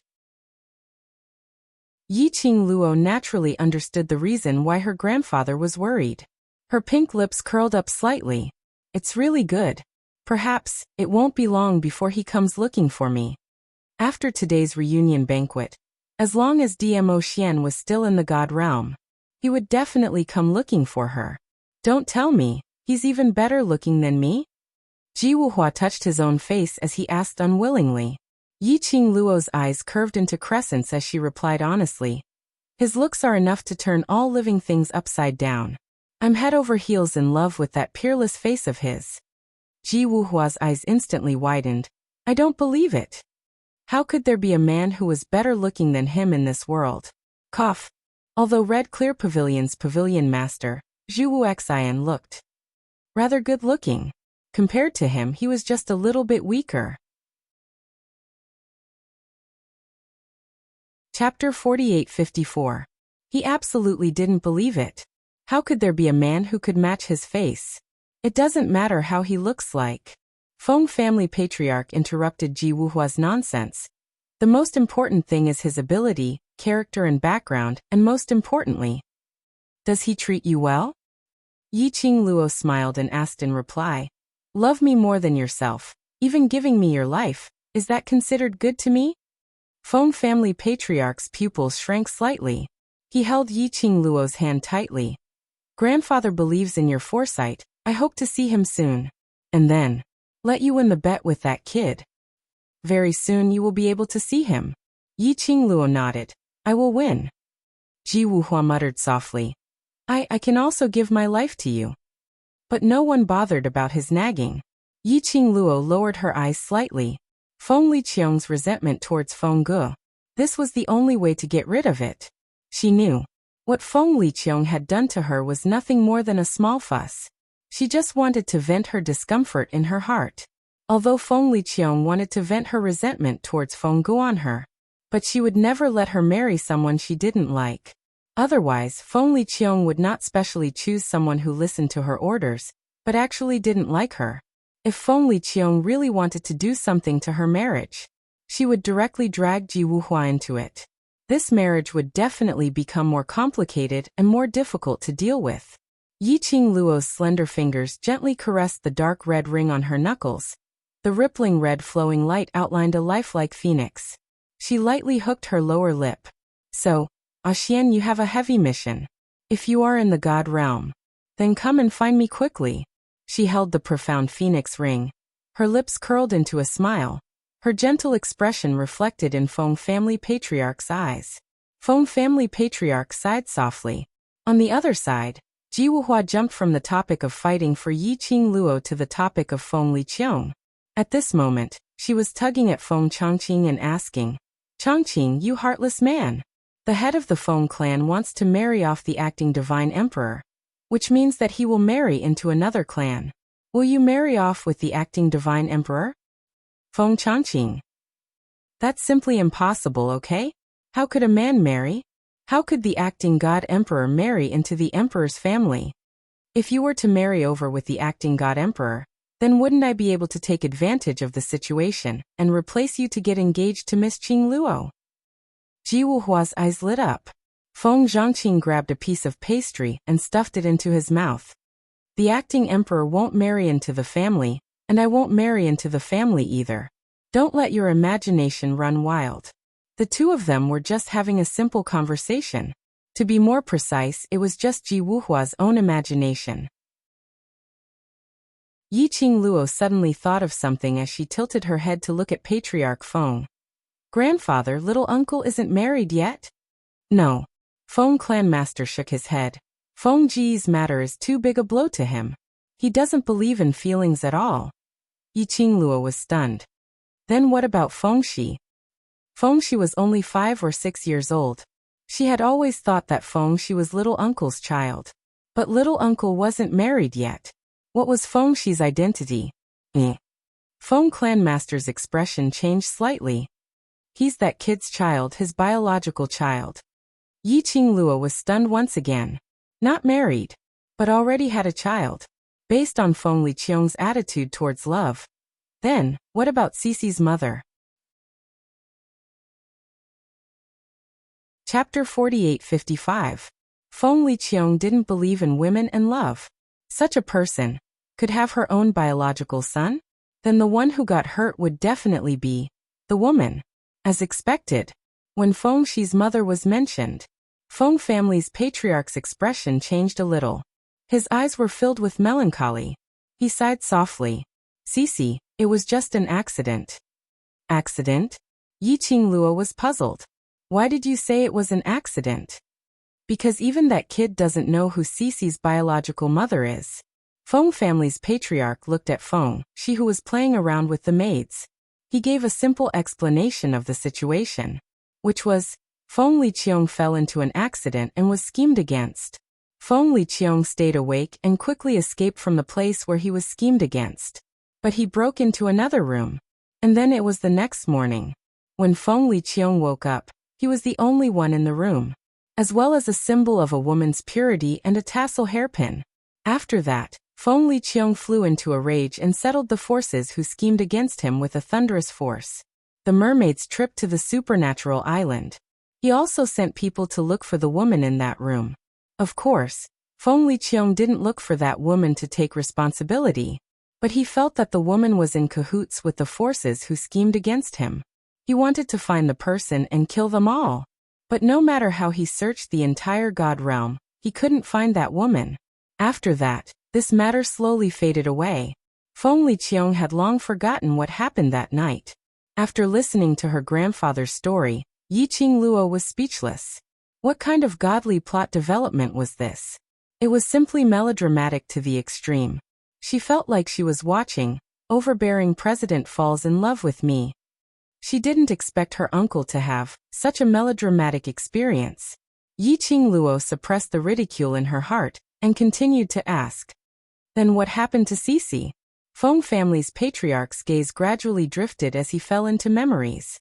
Yi Qing Luo naturally understood the reason why her grandfather was worried. Her pink lips curled up slightly. It's really good. Perhaps it won't be long before he comes looking for me. After today's reunion banquet, as long as Dmo Xian was still in the God realm, he would definitely come looking for her. Don't tell me, he's even better looking than me? Ji Wuhua touched his own face as he asked unwillingly. Yi Qing Luo's eyes curved into crescents as she replied honestly. His looks are enough to turn all living things upside down. I'm head over heels in love with that peerless face of his. Ji Wuhua's eyes instantly widened. I don't believe it. How could there be a man who was better looking than him in this world? Cough. Although Red Clear Pavilion's pavilion master, Zhu Wuxian looked rather good looking. Compared to him, he was just a little bit weaker. Chapter 48-54. He absolutely didn't believe it. How could there be a man who could match his face? It doesn't matter how he looks like. Feng family patriarch interrupted Ji Wuhua's nonsense. The most important thing is his ability, character and background, and most importantly, does he treat you well? Yi Qing Luo smiled and asked in reply, love me more than yourself, even giving me your life, is that considered good to me? Feng family patriarch's pupils shrank slightly. He held Yi Qing Luo's hand tightly. Grandfather believes in your foresight. I hope to see him soon. And then, let you win the bet with that kid. Very soon you will be able to see him. Yi Qing Luo nodded. I will win. Ji Wuhua muttered softly. I can also give my life to you. But no one bothered about his nagging. Yi Qing Luo lowered her eyes slightly. Feng Liqiang's resentment towards Feng Gu. This was the only way to get rid of it. She knew. What Feng Liqiang had done to her was nothing more than a small fuss. She just wanted to vent her discomfort in her heart. Although Feng Liqiang wanted to vent her resentment towards Feng Gu on her. But she would never let her marry someone she didn't like. Otherwise, Feng Liqiang would not specially choose someone who listened to her orders, but actually didn't like her. If Feng Liqiang really wanted to do something to her marriage, she would directly drag Ji Wuhua into it. This marriage would definitely become more complicated and more difficult to deal with. Yi Qing Luo's slender fingers gently caressed the dark red ring on her knuckles. The rippling red flowing light outlined a lifelike phoenix. She lightly hooked her lower lip. So, Xian, you have a heavy mission. If you are in the God realm, then come and find me quickly. She held the profound phoenix ring. Her lips curled into a smile. Her gentle expression reflected in Feng family patriarch's eyes. Feng family patriarch sighed softly. On the other side, Ji Wuhua jumped from the topic of fighting for Yi Qing Luo to the topic of Feng Liqiang. At this moment, she was tugging at Feng Changqing and asking, Changqing, you heartless man. The head of the Feng clan wants to marry off the acting divine emperor, which means that he will marry into another clan. Will you marry off with the acting divine emperor? Feng Changqing. That's simply impossible, okay? How could a man marry? How could the acting god emperor marry into the emperor's family? If you were to marry over with the acting god emperor, then wouldn't I be able to take advantage of the situation and replace you to get engaged to Miss Qing Luo? Ji Wuhua's eyes lit up. Feng Zhangqing grabbed a piece of pastry and stuffed it into his mouth. The acting emperor won't marry into the family, and I won't marry into the family either. Don't let your imagination run wild. The two of them were just having a simple conversation. To be more precise, it was just Ji Wuhua's own imagination. Yi Qingluo suddenly thought of something as she tilted her head to look at Patriarch Feng. Grandfather, little uncle isn't married yet? No. Feng Clanmaster shook his head. Feng Ji's matter is too big a blow to him. He doesn't believe in feelings at all. Yi Qingluo was stunned. Then what about Feng Shi? Feng Shi was only 5 or 6 years old. She had always thought that Feng Shi was little uncle's child. But little uncle wasn't married yet. What was Feng Shi's identity? Feng Clanmaster's expression changed slightly. He's that kid's child, his biological child. Yi Qingluo was stunned once again. Not married, but already had a child. Based on Feng Liqiang's attitude towards love. Then, what about Cici's mother? Chapter 48-55. Feng Liqiang didn't believe in women and love. Such a person could have her own biological son? Then the one who got hurt would definitely be the woman. As expected, when Feng Shi's mother was mentioned, Feng family's patriarch's expression changed a little. His eyes were filled with melancholy. He sighed softly. Cici, it was just an accident. Accident? Yi Qingluo was puzzled. Why did you say it was an accident? Because even that kid doesn't know who Cici's biological mother is. Feng family's patriarch looked at Feng Shi, who was playing around with the maids. He gave a simple explanation of the situation, which was, Feng Liqiang fell into an accident and was schemed against. Feng Liqiang stayed awake and quickly escaped from the place where he was schemed against. But he broke into another room. And then it was the next morning. When Feng Liqiang woke up, he was the only one in the room, as well as a symbol of a woman's purity and a tassel hairpin. After that, Feng Liqiang flew into a rage and settled the forces who schemed against him with a thunderous force. The mermaid's trip to the supernatural island. He also sent people to look for the woman in that room. Of course, Feng Liqiang didn't look for that woman to take responsibility, but he felt that the woman was in cahoots with the forces who schemed against him. He wanted to find the person and kill them all. But no matter how he searched the entire god realm, he couldn't find that woman. After that, this matter slowly faded away. Feng Liqiang had long forgotten what happened that night. After listening to her grandfather's story, Yi Qingluo was speechless. What kind of godly plot development was this? It was simply melodramatic to the extreme. She felt like she was watching, overbearing president falls in love with me. She didn't expect her uncle to have such a melodramatic experience. Yi Qingluo suppressed the ridicule in her heart and continued to ask. Then what happened to Cici? Feng family's patriarch's gaze gradually drifted as he fell into memories.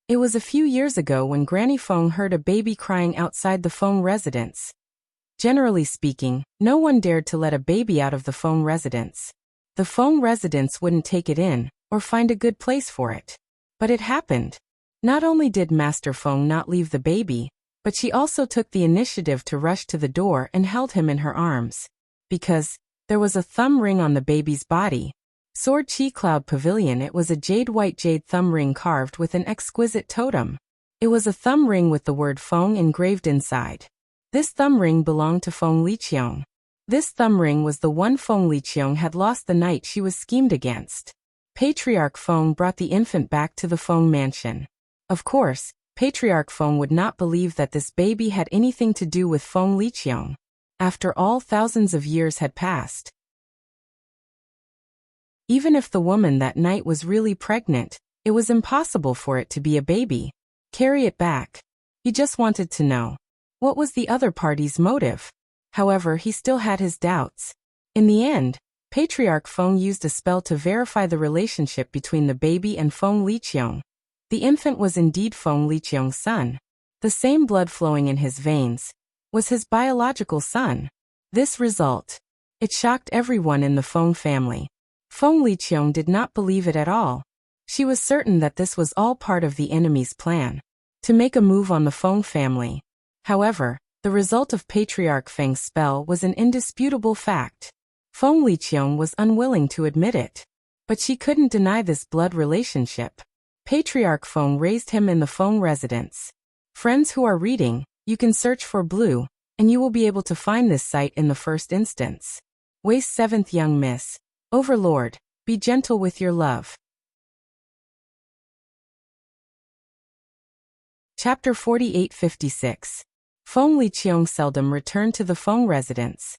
It was a few years ago when Granny Feng heard a baby crying outside the Feng residence. Generally speaking, no one dared to let a baby out of the Feng residence. The Feng residence wouldn't take it in, or find a good place for it. But it happened. Not only did Master Feng not leave the baby, but she also took the initiative to rush to the door and held him in her arms. Because there was a thumb ring on the baby's body. Sword Chi Cloud Pavilion. It was a jade thumb ring carved with an exquisite totem. It was a thumb ring with the word Feng engraved inside. This thumb ring belonged to Feng Liqiang. This thumb ring was the one Feng Liqiang had lost the night she was schemed against. Patriarch Feng brought the infant back to the Feng mansion. Of course, Patriarch Feng would not believe that this baby had anything to do with Feng Liqiang. After all, thousands of years had passed. Even if the woman that night was really pregnant, it was impossible for it to be a baby. Carry it back. He just wanted to know. What was the other party's motive? However, he still had his doubts. In the end, Patriarch Feng used a spell to verify the relationship between the baby and Feng Liqiang. The infant was indeed Feng Liqiang's son. The same blood flowing in his veins was his biological son. This result It shocked everyone in the Feng family. Feng Liqiang did not believe it at all. She was certain that this was all part of the enemy's plan to make a move on the Feng family. However, the result of Patriarch Feng's spell was an indisputable fact. Feng Liqiang was unwilling to admit it. But she couldn't deny this blood relationship. Patriarch Feng raised him in the Feng residence. Friends who are reading, you can search for Blue, and you will be able to find this site in the first instance. Waste 7th Young Miss. Overlord, be gentle with your love. Chapter 4856. Feng Liqiang seldom returned to the Feng residence.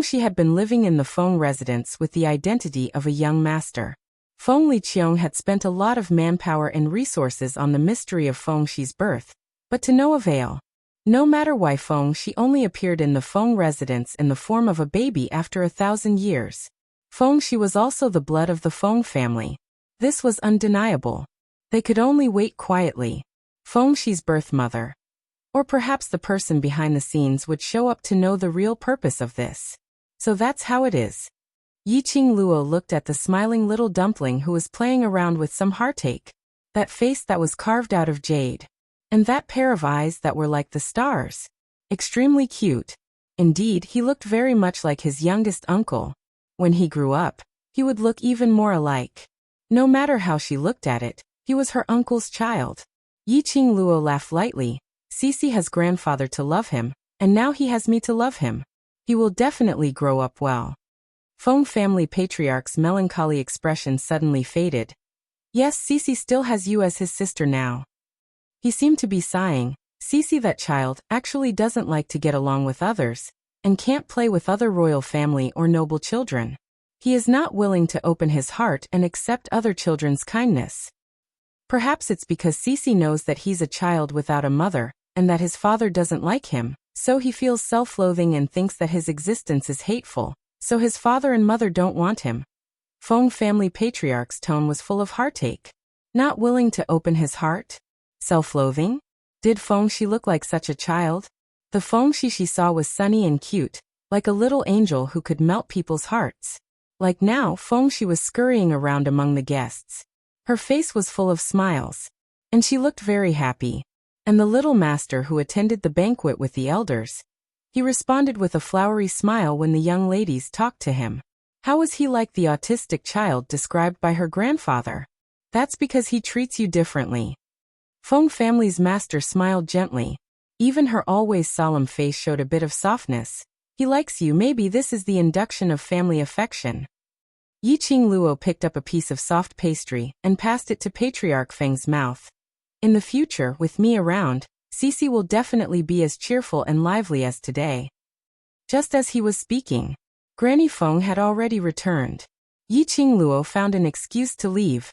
She had been living in the Feng residence with the identity of a young master. Feng Liqiang had spent a lot of manpower and resources on the mystery of Fengshi's birth, but to no avail. No matter why Fengshi only appeared in the Feng residence in the form of a baby after 1,000 years. Fengshi was also the blood of the Feng family. This was undeniable. They could only wait quietly. Fengshi's birth mother, or perhaps the person behind the scenes, would show up to know the real purpose of this. So that's how it is. Yiqing Luo looked at the smiling little dumpling who was playing around with some heartache. That face that was carved out of jade. And that pair of eyes that were like the stars. Extremely cute. Indeed, he looked very much like his youngest uncle. When he grew up, he would look even more alike. No matter how she looked at it, he was her uncle's child. Yiqing Luo laughed lightly. Cici has grandfather to love him, and now he has me to love him. He will definitely grow up well. Feng family patriarch's melancholy expression suddenly faded. Yes, Cici still has you as his sister now. He seemed to be sighing. Cici, that child, actually doesn't like to get along with others, and can't play with other royal family or noble children. He is not willing to open his heart and accept other children's kindness. Perhaps it's because Cici knows that he's a child without a mother, and that his father doesn't like him, so he feels self-loathing and thinks that his existence is hateful, so his father and mother don't want him. Feng family patriarch's tone was full of heartache. Not willing to open his heart? Self-loathing? Did Fengshi look like such a child? The Fengshi she saw was sunny and cute, like a little angel who could melt people's hearts. Like now, Fengshi was scurrying around among the guests. Her face was full of smiles, and she looked very happy. And the little master who attended the banquet with the elders, he responded with a flowery smile when the young ladies talked to him. How was he like the autistic child described by her grandfather? That's because he treats you differently. Feng family's master smiled gently. Even her always solemn face showed a bit of softness. He likes you. Maybe this is the induction of family affection. Yiqing Luo picked up a piece of soft pastry and passed it to Patriarch Feng's mouth. In the future, with me around, Cici will definitely be as cheerful and lively as today. Just as he was speaking, Granny Feng had already returned. Yiqing Luo found an excuse to leave.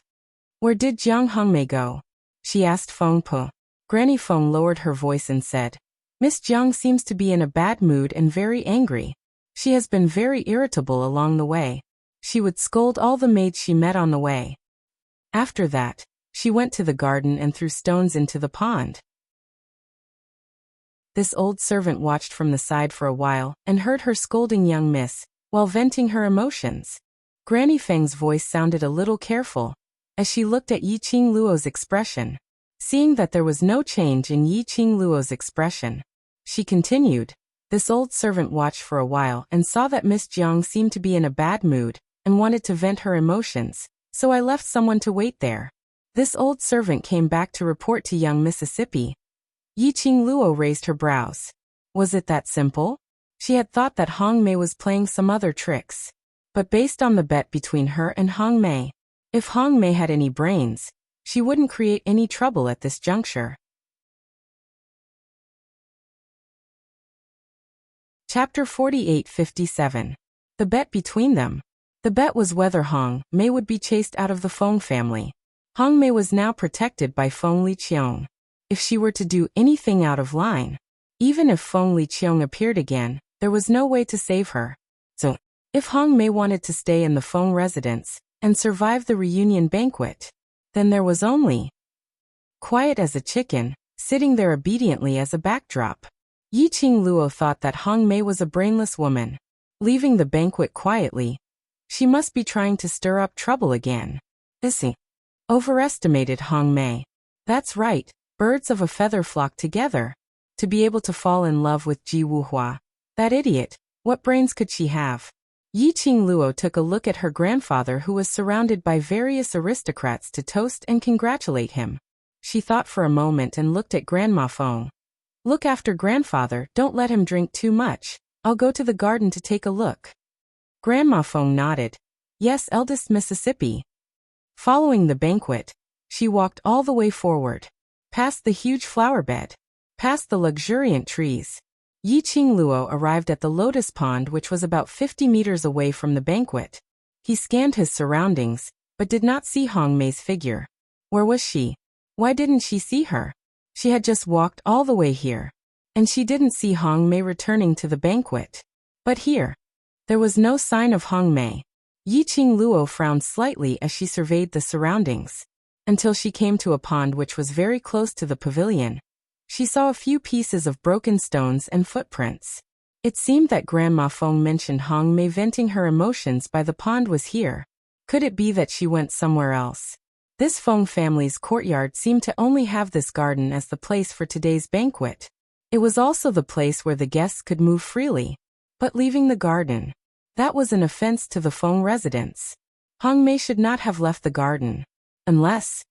Where did Jiang Hongmei go? She asked Feng Po. Granny Feng lowered her voice and said, Miss Jiang seems to be in a bad mood and very angry. She has been very irritable along the way. She would scold all the maids she met on the way. After that, she went to the garden and threw stones into the pond. This old servant watched from the side for a while and heard her scolding young miss, while venting her emotions. Granny Feng's voice sounded a little careful, as she looked at Yiqing Luo's expression. Seeing that there was no change in Yiqing Luo's expression, she continued. This old servant watched for a while and saw that Miss Jiang seemed to be in a bad mood and wanted to vent her emotions, so I left someone to wait there. This old servant came back to report to young Mississippi. Yiqing Luo raised her brows. Was it that simple? She had thought that Hong Mei was playing some other tricks. But based on the bet between her and Hong Mei, if Hong Mei had any brains, she wouldn't create any trouble at this juncture. Chapter 4857. The bet between them. The bet was whether Hong Mei would be chased out of the Feng family. Hong Mei was now protected by Feng Liqiang. If she were to do anything out of line, even if Feng Liqiang appeared again, there was no way to save her. So, if Hong Mei wanted to stay in the Feng residence and survive the reunion banquet, then there was only quiet as a chicken, sitting there obediently as a backdrop. Yiqing Luo thought that Hong Mei was a brainless woman. leaving the banquet quietly. She must be trying to stir up trouble again. Issy overestimated Hong Mei. That's right, birds of a feather flock together. To be able to fall in love with Ji Wuhua. That idiot, what brains could she have? Yi Qingluo took a look at her grandfather, who was surrounded by various aristocrats to toast and congratulate him. She thought for a moment and looked at Grandma Feng. Look after grandfather, don't let him drink too much. I'll go to the garden to take a look. Grandma Feng nodded. Yes, eldest Mississippi. Following the banquet, she walked all the way forward, past the huge flower bed, past the luxuriant trees. Yi Qingluo arrived at the lotus pond, which was about 50 meters away from the banquet. He scanned his surroundings, but did not see Hong Mei's figure. Where was she? Why didn't she see her? She had just walked all the way here, and she didn't see Hong Mei returning to the banquet. But here, there was no sign of Hong Mei. Yi Qingluo frowned slightly as she surveyed the surroundings, until she came to a pond which was very close to the pavilion. She saw a few pieces of broken stones and footprints. It seemed that Grandma Feng mentioned Hong Mei venting her emotions by the pond was here. Could it be that she went somewhere else? This Feng family's courtyard seemed to only have this garden as the place for today's banquet. It was also the place where the guests could move freely. But leaving the garden, that was an offense to the Feng residents. Hong Mei should not have left the garden. Unless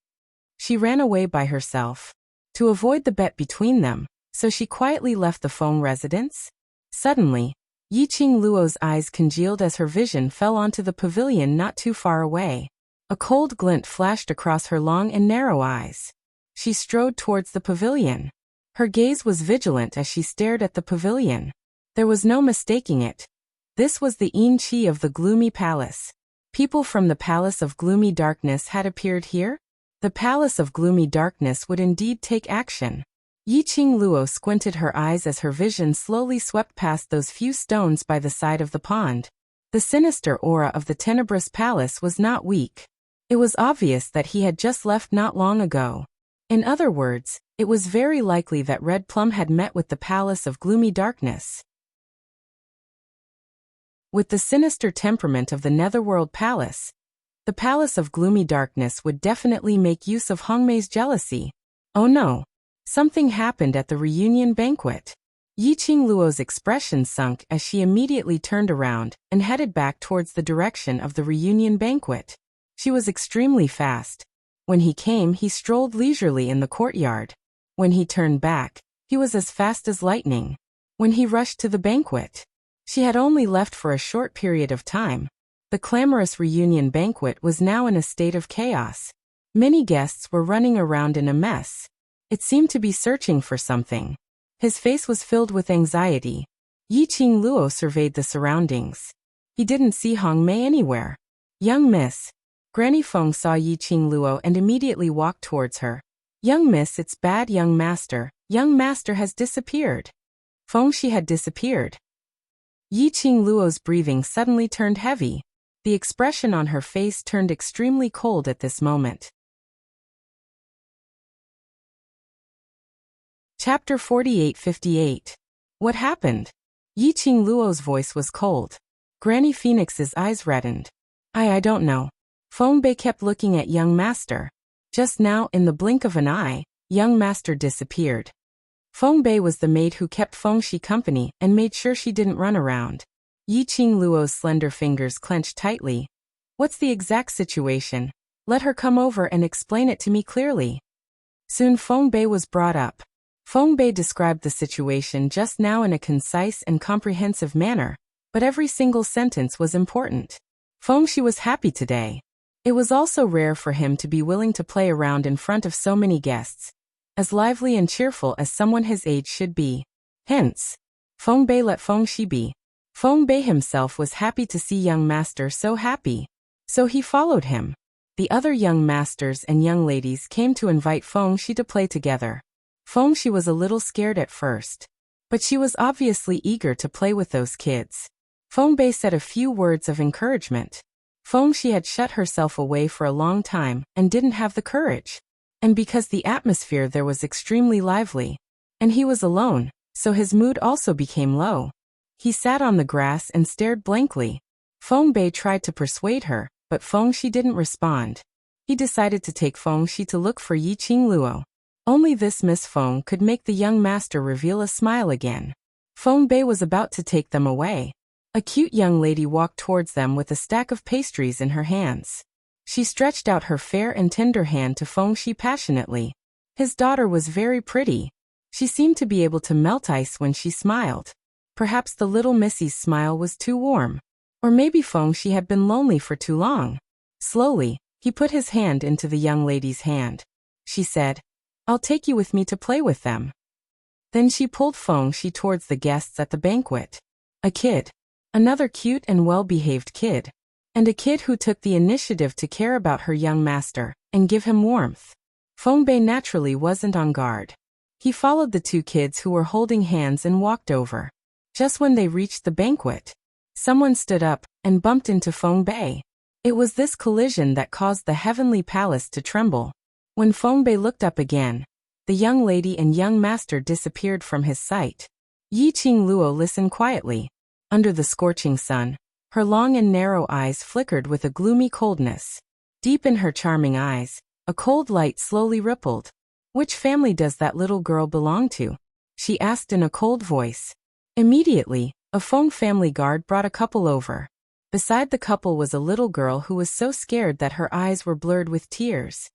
she ran away by herself. To avoid the bet between them, so she quietly left the Feng residence? Suddenly, Yi Qingluo's eyes congealed as her vision fell onto the pavilion not too far away. A cold glint flashed across her long and narrow eyes. She strode towards the pavilion. Her gaze was vigilant as she stared at the pavilion. There was no mistaking it. This was the Yin Qi of the Gloomy Palace. People from the Palace of Gloomy Darkness had appeared here? The Palace of Gloomy Darkness would indeed take action. Yi Qingluo squinted her eyes as her vision slowly swept past those few stones by the side of the pond. The sinister aura of the Tenebrous Palace was not weak. It was obvious that he had just left not long ago. In other words, it was very likely that Red Plum had met with the Palace of Gloomy Darkness. With the sinister temperament of the Netherworld Palace, the Palace of Gloomy Darkness would definitely make use of Hong Mei's jealousy. Oh no! Something happened at the reunion banquet. Yi Qingluo's expression sunk as she immediately turned around and headed back towards the direction of the reunion banquet. She was extremely fast. When he came, he strolled leisurely in the courtyard. When he turned back, he was as fast as lightning. When he rushed to the banquet, she had only left for a short period of time. The clamorous reunion banquet was now in a state of chaos. Many guests were running around in a mess. It seemed to be searching for something. His face was filled with anxiety. Yi Qingluo surveyed the surroundings. He didn't see Hong Mei anywhere. Young miss. Granny Feng saw Yi Qingluo and immediately walked towards her. Young miss, it's bad, young master. Young master has disappeared. Feng, she had disappeared. Yi Qingluo's breathing suddenly turned heavy. The expression on her face turned extremely cold at this moment. Chapter 48-58. What happened? Yi Qingluo's voice was cold. Granny Phoenix's eyes reddened. I don't know. Feng Bei kept looking at young master. Just now, in the blink of an eye, young master disappeared. Feng Bei was the maid who kept Feng Shi company and made sure she didn't run around. Yi Qingluo's slender fingers clenched tightly. What's the exact situation? Let her come over and explain it to me clearly. Soon Feng Bei was brought up. Feng Bei described the situation just now in a concise and comprehensive manner, but every single sentence was important. Feng Shi was happy today. It was also rare for him to be willing to play around in front of so many guests, as lively and cheerful as someone his age should be. Hence, Feng Bei let Feng Shi be. Feng Bei himself was happy to see young master so happy, so he followed him. The other young masters and young ladies came to invite Feng Shi to play together. Feng Shi was a little scared at first, but she was obviously eager to play with those kids. Feng Bei said a few words of encouragement. Feng Shi had shut herself away for a long time and didn't have the courage. And because the atmosphere there was extremely lively, and he was alone, so his mood also became low. He sat on the grass and stared blankly. Feng Bei tried to persuade her, but Feng Shi didn't respond. He decided to take Feng Shi to look for Yiqing Luo. Only this Miss Feng could make the young master reveal a smile again. Feng Bei was about to take them away. A cute young lady walked towards them with a stack of pastries in her hands. She stretched out her fair and tender hand to Feng Shi passionately. His daughter was very pretty. She seemed to be able to melt ice when she smiled. Perhaps the little missy's smile was too warm. Or maybe Feng Shi had been lonely for too long. Slowly, he put his hand into the young lady's hand. She said, "I'll take you with me to play with them." Then she pulled Feng Shi towards the guests at the banquet. A kid. Another cute and well-behaved kid. And a kid who took the initiative to care about her young master and give him warmth. Feng Bei naturally wasn't on guard. He followed the two kids who were holding hands and walked over. Just when they reached the banquet, someone stood up and bumped into Feng Bei. It was this collision that caused the heavenly palace to tremble. When Feng Bei looked up again, the young lady and young master disappeared from his sight. Yiqing Luo listened quietly. Under the scorching sun, her long and narrow eyes flickered with a gloomy coldness. Deep in her charming eyes, a cold light slowly rippled. "Which family does that little girl belong to?" she asked in a cold voice. Immediately, a Feng family guard brought a couple over. Beside the couple was a little girl who was so scared that her eyes were blurred with tears.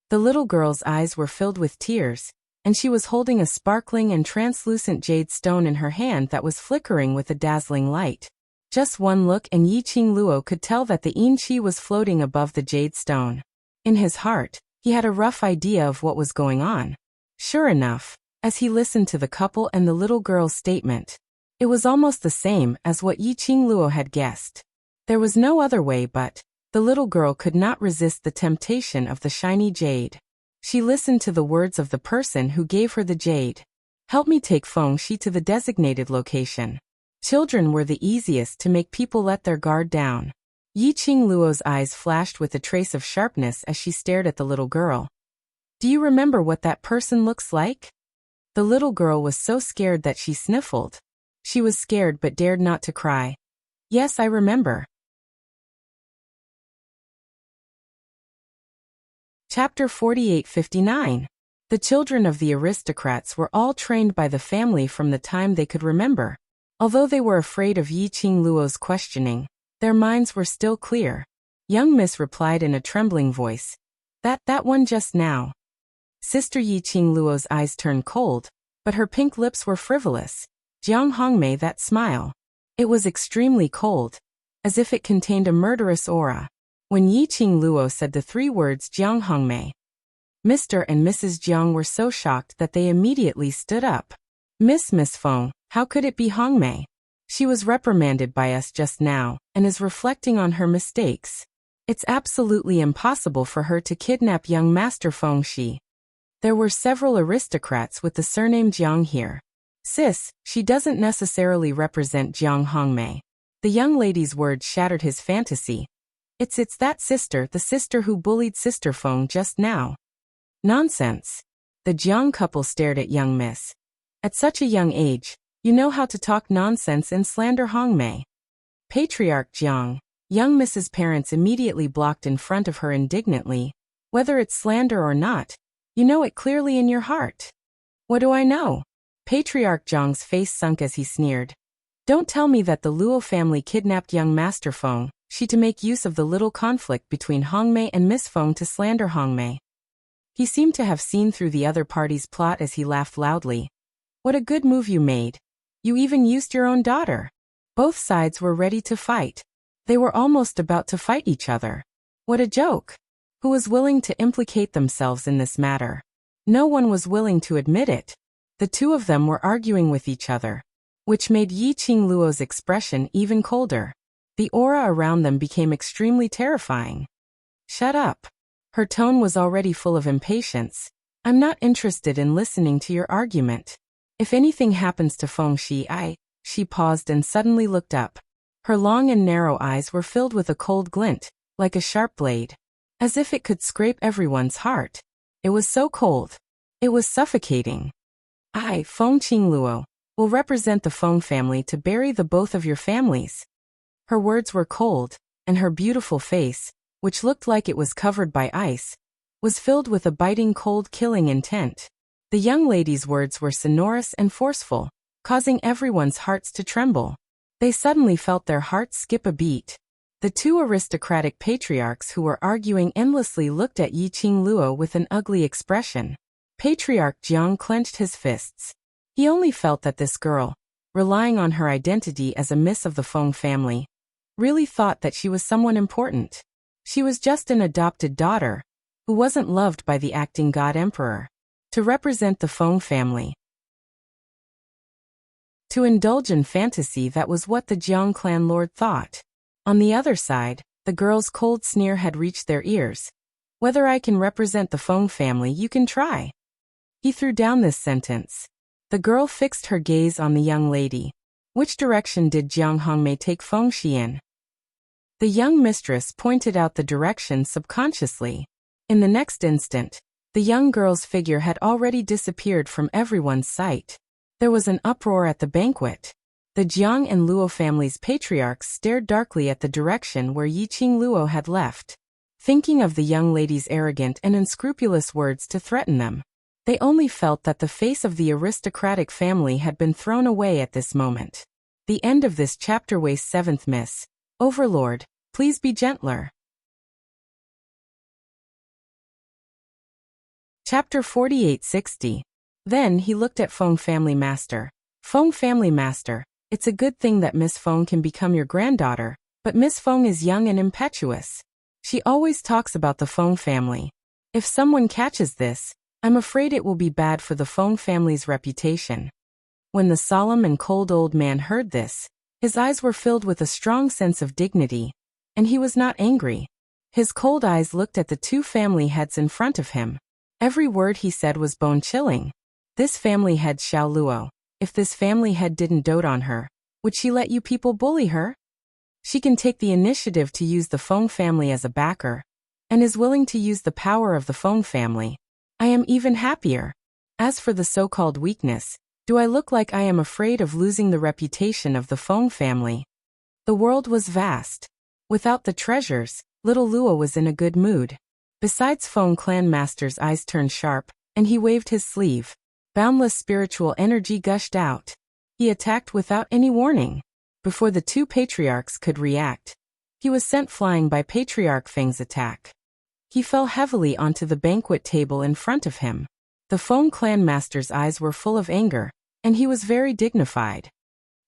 The little girl's eyes were filled with tears, and she was holding a sparkling and translucent jade stone in her hand that was flickering with a dazzling light. Just one look and Yiqing Luo could tell that the yin qi was floating above the jade stone. In his heart, he had a rough idea of what was going on. Sure enough, as he listened to the couple and the little girl's statement, it was almost the same as what Yiqing Luo had guessed. There was no other way but the little girl could not resist the temptation of the shiny jade. She listened to the words of the person who gave her the jade. "Help me take Feng Shi to the designated location." Children were the easiest to make people let their guard down. Yiqing Luo's eyes flashed with a trace of sharpness as she stared at the little girl. "Do you remember what that person looks like?" The little girl was so scared that she sniffled. She was scared but dared not to cry. "Yes, I remember." Chapter 48-59. The children of the aristocrats were all trained by the family from the time they could remember. Although they were afraid of Yiqing Luo's questioning, their minds were still clear. Young Miss replied in a trembling voice, That one just now." Sister Yiqing Luo's eyes turned cold, but her pink lips were frivolous. Jiang Hongmei, that smile. It was extremely cold, as if it contained a murderous aura. When Yiqing Luo said the three words Jiang Hongmei, Mr. and Mrs. Jiang were so shocked that they immediately stood up. Miss Feng, how could it be Hongmei? She was reprimanded by us just now, and is reflecting on her mistakes. It's absolutely impossible for her to kidnap young Master Feng Shi. There were several aristocrats with the surname Jiang here. Sis, she doesn't necessarily represent Jiang Hongmei. The young lady's words shattered his fantasy. It's that sister, the sister who bullied Sister Feng just now. Nonsense. The Jiang couple stared at young Miss. At such a young age, you know how to talk nonsense and slander Hongmei. Patriarch Jiang. Young Miss's parents immediately blocked in front of her indignantly. Whether it's slander or not, you know it clearly in your heart. What do I know? Patriarch Jiang's face sunk as he sneered. Don't tell me that the Luo family kidnapped young Master Feng Shi to make use of the little conflict between Hongmei and Miss Feng to slander Hongmei. He seemed to have seen through the other party's plot as he laughed loudly. What a good move you made. You even used your own daughter. Both sides were ready to fight. They were almost about to fight each other. What a joke. Who was willing to implicate themselves in this matter? No one was willing to admit it. The two of them were arguing with each other, which made Yiqing Luo's expression even colder. The aura around them became extremely terrifying. Shut up. Her tone was already full of impatience. I'm not interested in listening to your argument. If anything happens to Feng Shi, She paused and suddenly looked up. Her long and narrow eyes were filled with a cold glint, like a sharp blade, as if it could scrape everyone's heart. It was so cold. It was suffocating. Feng Qingluo. will represent the Feng family to bury the both of your families." Her words were cold, and her beautiful face, which looked like it was covered by ice, was filled with a biting cold killing intent. The young lady's words were sonorous and forceful, causing everyone's hearts to tremble. They suddenly felt their hearts skip a beat. The two aristocratic patriarchs who were arguing endlessly looked at Yi Qingluo with an ugly expression. Patriarch Jiang clenched his fists. He only felt that this girl, relying on her identity as a miss of the Feng family, really thought that she was someone important. She was just an adopted daughter, who wasn't loved by the acting god emperor. To represent the Feng family, to indulge in fantasy, that was what the Jiang clan lord thought. On the other side, the girl's cold sneer had reached their ears. "Whether I can represent the Feng family, you can try." He threw down this sentence. The girl fixed her gaze on the young lady. Which direction did Jiang Hongmei take Feng Shi in? The young mistress pointed out the direction subconsciously. In the next instant, the young girl's figure had already disappeared from everyone's sight. There was an uproar at the banquet. The Jiang and Luo families' patriarchs stared darkly at the direction where Yi Qingluo had left, thinking of the young lady's arrogant and unscrupulous words to threaten them. They only felt that the face of the aristocratic family had been thrown away at this moment. The end of this chapter. Waste 7th Miss. Overlord, please be gentler. Chapter 4860. Then he looked at Feng family master. "Feng family master, it's a good thing that Miss Feng can become your granddaughter, but Miss Feng is young and impetuous. She always talks about the Feng family. If someone catches this, I'm afraid it will be bad for the Feng family's reputation." When the solemn and cold old man heard this, his eyes were filled with a strong sense of dignity, and he was not angry. His cold eyes looked at the two family heads in front of him. Every word he said was bone-chilling. This family head Xiao Luo, if this family head didn't dote on her, would she let you people bully her? She can take the initiative to use the Feng family as a backer, and is willing to use the power of the Feng family. I am even happier. As for the so-called weakness, do I look like I am afraid of losing the reputation of the Feng family? The world was vast. Without the treasures, little Luo was in a good mood. Besides, Feng clan master's eyes turned sharp, and he waved his sleeve. Boundless spiritual energy gushed out. He attacked without any warning. Before the two patriarchs could react, he was sent flying by Patriarch Feng's attack. He fell heavily onto the banquet table in front of him. The Feng clan master's eyes were full of anger, and he was very dignified.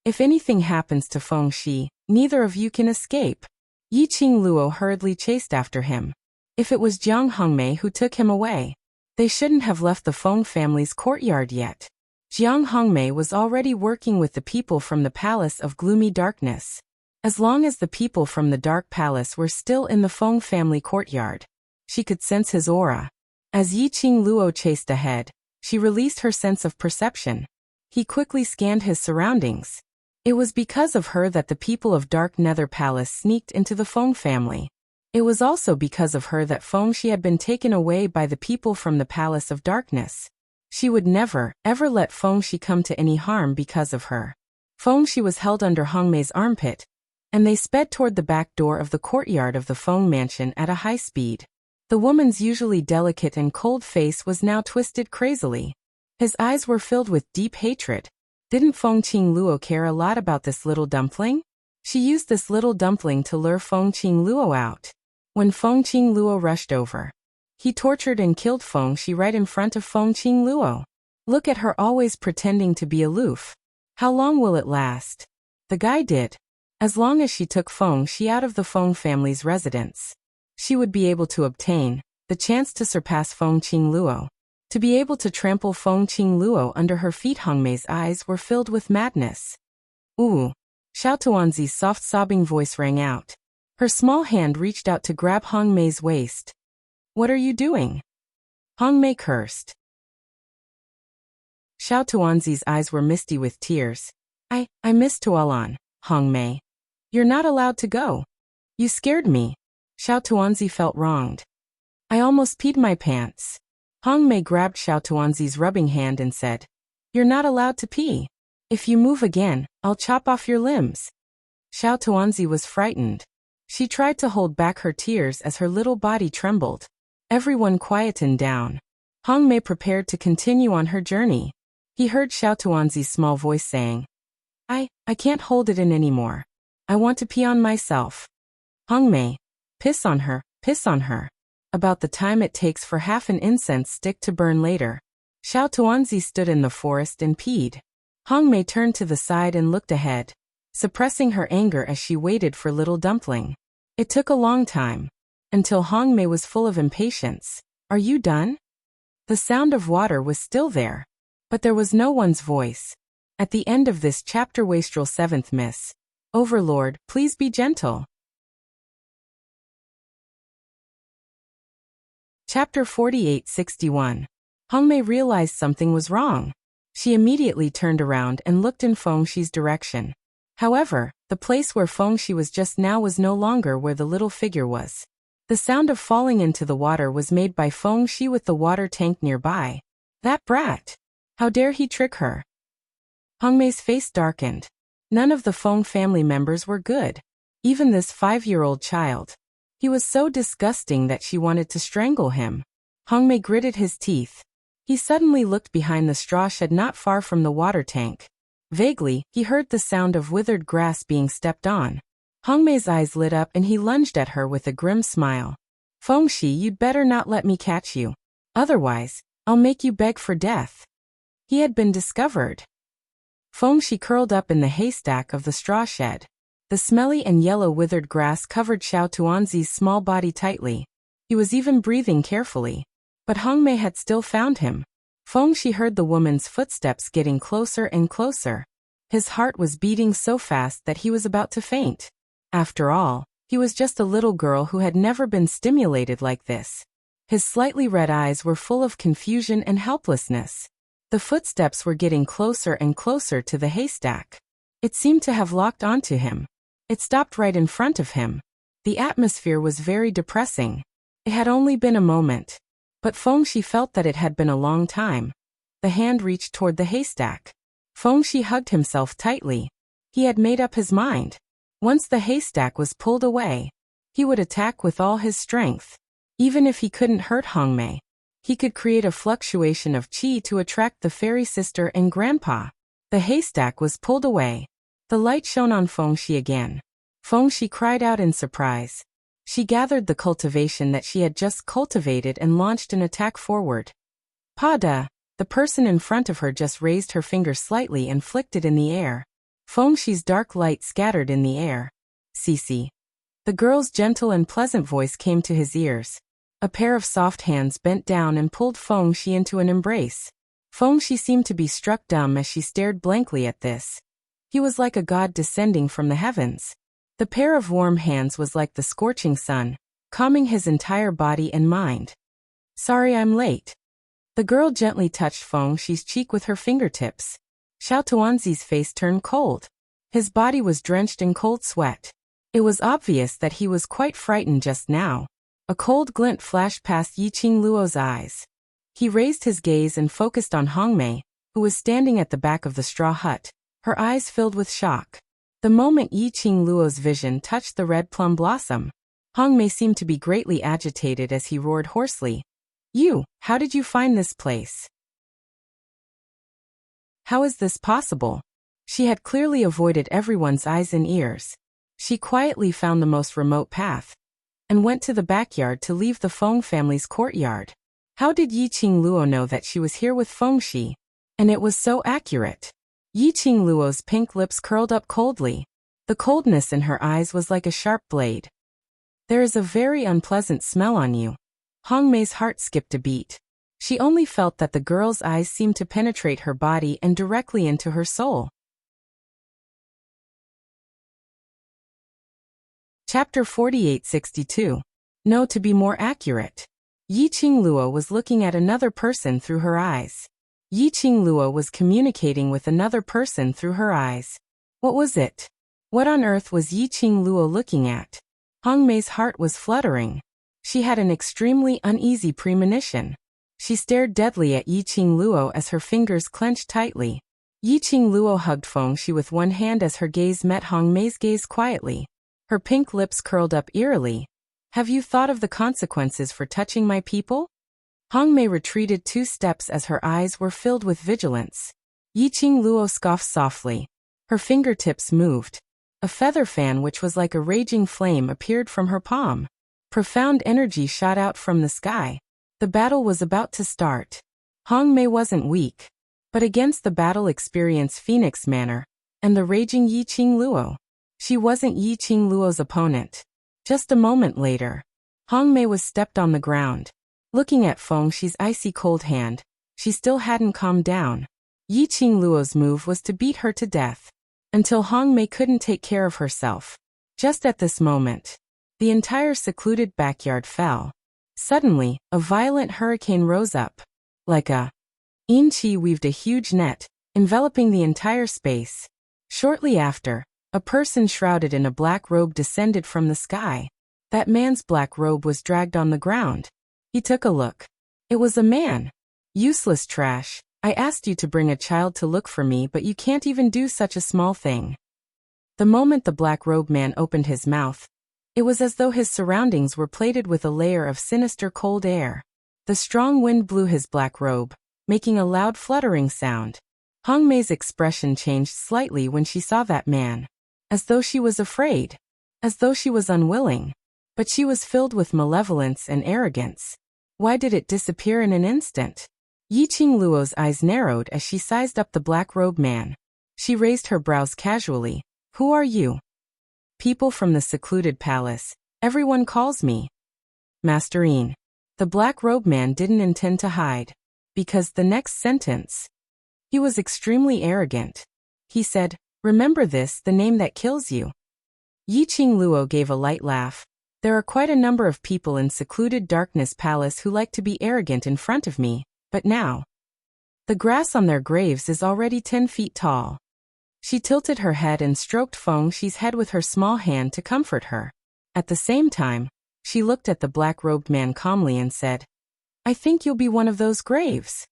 "If anything happens to Feng Shi, neither of you can escape." Yi Qingluo hurriedly chased after him. If it was Jiang Hongmei who took him away, they shouldn't have left the Feng family's courtyard yet. Jiang Hongmei was already working with the people from the Palace of Gloomy Darkness. As long as the people from the Dark Palace were still in the Feng family courtyard, she could sense his aura. As Yi Qingluo chased ahead, she released her sense of perception. He quickly scanned his surroundings. It was because of her that the people of Dark Nether Palace sneaked into the Feng family. It was also because of her that Feng Shi had been taken away by the people from the Palace of Darkness. She would never, ever let Feng Shi come to any harm because of her. Feng Shi was held under Hongmei's armpit, and they sped toward the back door of the courtyard of the Feng mansion at a high speed. The woman's usually delicate and cold face was now twisted crazily. His eyes were filled with deep hatred. Didn't Feng Qingluo care a lot about this little dumpling? She used this little dumpling to lure Feng Qingluo out. When Feng Qingluo rushed over, he tortured and killed Feng Shi right in front of Feng Qingluo. Look at her always pretending to be aloof. How long will it last? The guy did. As long as she took Feng Shi out of the Feng family's residence, she would be able to obtain the chance to surpass Feng Qingluo. To be able to trample Feng Qingluo under her feet. Hongmei's eyes were filled with madness. Ooh! Xiao Tuanzi's soft sobbing voice rang out. Her small hand reached out to grab Hongmei's waist. What are you doing? Hongmei cursed. Xiao Tuanzi's eyes were misty with tears. I miss Tualan, Hongmei. You're not allowed to go. You scared me. Xiao Tuanzi felt wronged. I almost peed my pants. Hongmei grabbed Xiao Tuanzi's rubbing hand and said, You're not allowed to pee. If you move again, I'll chop off your limbs. Xiao Tuanzi was frightened. She tried to hold back her tears as her little body trembled. Everyone quietened down. Hong Mei prepared to continue on her journey. He heard Xiao Tuanzi's small voice saying, I can't hold it in anymore. I want to pee on myself. Hong Mei, piss on her, piss on her. About the time it takes for half an incense stick to burn later. Xiao Tuanzi stood in the forest and peed. Hong Mei turned to the side and looked ahead, suppressing her anger as she waited for little Dumpling. It took a long time, until Hong Mei was full of impatience. Are you done? The sound of water was still there, but there was no one's voice. At the end of this chapter, Wastrel 7th Miss. Overlord, please be gentle. Chapter 4861. Hong Mei realized something was wrong. She immediately turned around and looked in Fengxi's direction. However, the place where Fengxi was just now was no longer where the little figure was. The sound of falling into the water was made by Fengxi with the water tank nearby. That brat! How dare he trick her? Hong Mei's face darkened. None of the Feng family members were good. Even this 5-year-old child. He was so disgusting that she wanted to strangle him. Hong Mei gritted his teeth. He suddenly looked behind the straw shed not far from the water tank. Vaguely, he heard the sound of withered grass being stepped on. Hong Mei's eyes lit up and he lunged at her with a grim smile. Fengxi, you'd better not let me catch you. Otherwise, I'll make you beg for death. He had been discovered. Fengxi curled up in the haystack of the straw shed. The smelly and yellow withered grass covered Xiao Tuanzi's small body tightly. He was even breathing carefully. But Hong Mei had still found him. Fengxi heard the woman's footsteps getting closer and closer. His heart was beating so fast that he was about to faint. After all, he was just a little girl who had never been stimulated like this. His slightly red eyes were full of confusion and helplessness. The footsteps were getting closer and closer to the haystack. It seemed to have locked onto him. It stopped right in front of him. The atmosphere was very depressing. It had only been a moment. But Fengxi felt that it had been a long time. The hand reached toward the haystack. Fengxi hugged himself tightly. He had made up his mind. Once the haystack was pulled away, he would attack with all his strength. Even if he couldn't hurt Hong Mei, he could create a fluctuation of qi to attract the fairy sister and grandpa. The haystack was pulled away. The light shone on Fengxi again. Fengxi cried out in surprise. She gathered the cultivation that she had just cultivated and launched an attack forward. Pada! The person in front of her just raised her finger slightly and flicked it in the air. Fengxi's dark light scattered in the air. Cici. The girl's gentle and pleasant voice came to his ears. A pair of soft hands bent down and pulled Fengxi into an embrace. Fengxi seemed to be struck dumb as she stared blankly at this. He was like a god descending from the heavens. The pair of warm hands was like the scorching sun, calming his entire body and mind. Sorry I'm late. The girl gently touched Fengxi's cheek with her fingertips. Xiao Tuanzi's face turned cold. His body was drenched in cold sweat. It was obvious that he was quite frightened just now. A cold glint flashed past Yiqing Luo's eyes. He raised his gaze and focused on Hong Mei, who was standing at the back of the straw hut, her eyes filled with shock. The moment Yiqing Luo's vision touched the red plum blossom, Hong Mei seemed to be greatly agitated as he roared hoarsely. How did you find this place? How is this possible? She had clearly avoided everyone's eyes and ears. She quietly found the most remote path and went to the backyard to leave the Feng family's courtyard. How did Yiqing Luo know that she was here with Fengxi? And it was so accurate. Yiqing Luo's pink lips curled up coldly. The coldness in her eyes was like a sharp blade. There is a very unpleasant smell on you. Hong Mei's heart skipped a beat. She only felt that the girl's eyes seemed to penetrate her body and directly into her soul. Chapter 4862. No, to be more accurate. Yiqing Luo was looking at another person through her eyes. Yiqing Luo was communicating with another person through her eyes. What was it? What on earth was Yiqing Luo looking at? Hong Mei's heart was fluttering. She had an extremely uneasy premonition. She stared deadly at Yiqing Luo as her fingers clenched tightly. Yiqing Luo hugged Feng Shi with one hand as her gaze met Hong Mei's gaze quietly. Her pink lips curled up eerily. Have you thought of the consequences for touching my people? Hong Mei retreated 2 steps as her eyes were filled with vigilance. Yiqing Luo scoffed softly. Her fingertips moved. A feather fan which was like a raging flame appeared from her palm. Profound energy shot out from the sky. The battle was about to start. Hong Mei wasn't weak. But against the battle-experienced Phoenix Manor and the raging Yiqing Luo, she wasn't Yiqing Luo's opponent. Just a moment later, Hong Mei was stepped on the ground. Looking at Feng Shi's icy cold hand, she still hadn't calmed down. Yiqing Luo's move was to beat her to death, until Hong Mei couldn't take care of herself. Just at this moment, the entire secluded backyard fell. Suddenly, a violent hurricane rose up. Like a Yin Qi weaved a huge net, enveloping the entire space. Shortly after, a person shrouded in a black robe descended from the sky. That man's black robe was dragged on the ground. He took a look. It was a man. Useless trash. I asked you to bring a child to look for me, but you can't even do such a small thing. The moment the black robe man opened his mouth, it was as though his surroundings were plated with a layer of sinister cold air. The strong wind blew his black robe, making a loud fluttering sound. Hong Mei's expression changed slightly when she saw that man. As though she was afraid. As though she was unwilling. But she was filled with malevolence and arrogance. Why did it disappear in an instant? Yiqing Luo's eyes narrowed as she sized up the black-robed man. She raised her brows casually. Who are you? People from the secluded palace. Everyone calls me Masterine. The black-robed man didn't intend to hide. Because the next sentence, he was extremely arrogant. He said, remember this, the name that kills you. Yiqing Luo gave a light laugh. There are quite a number of people in secluded darkness palace who like to be arrogant in front of me, but now, the grass on their graves is already 10 feet tall. She tilted her head and stroked Feng Shi's head with her small hand to comfort her. At the same time, she looked at the black-robed man calmly and said, I think you'll be one of those graves.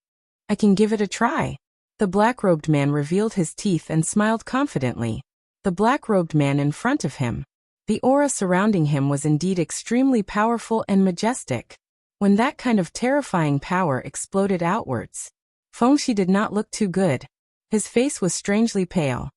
I can give it a try. The black-robed man revealed his teeth and smiled confidently. The black-robed man in front of him. The aura surrounding him was indeed extremely powerful and majestic. When that kind of terrifying power exploded outwards, Feng Shi did not look too good. His face was strangely pale.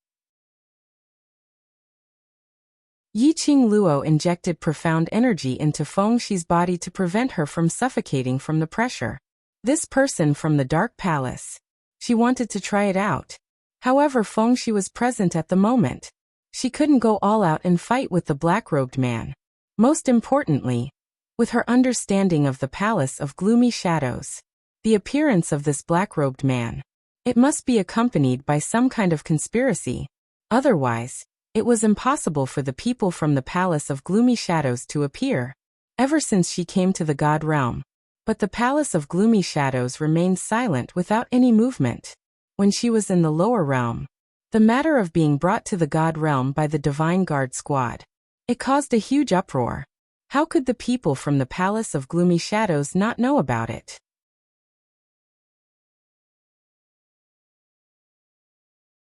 Yiqing Luo injected profound energy into Feng Shi's body to prevent her from suffocating from the pressure. This person from the Dark Palace. She wanted to try it out. However, Feng Shi was present at the moment. She couldn't go all out and fight with the black-robed man. Most importantly, with her understanding of the Palace of Gloomy Shadows. The appearance of this black-robed man. It must be accompanied by some kind of conspiracy. Otherwise, it was impossible for the people from the Palace of Gloomy Shadows to appear. Ever since she came to the God Realm. But the Palace of Gloomy Shadows remained silent without any movement. When she was in the lower realm, the matter of being brought to the God Realm by the Divine Guard Squad, it caused a huge uproar. How could the people from the Palace of Gloomy Shadows not know about it?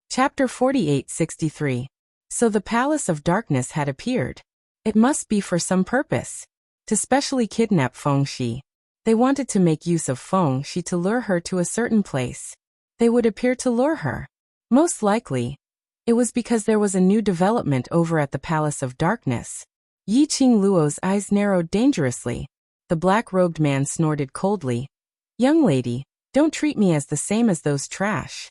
Chapter 48-63. So the Palace of Darkness had appeared. It must be for some purpose. To specially kidnap Feng Shi. They wanted to make use of Feng Shi to lure her to a certain place. They would appear to lure her. Most likely, it was because there was a new development over at the Palace of Darkness. Yiqing Luo's eyes narrowed dangerously. The black-robed man snorted coldly. Young lady, don't treat me as the same as those trash.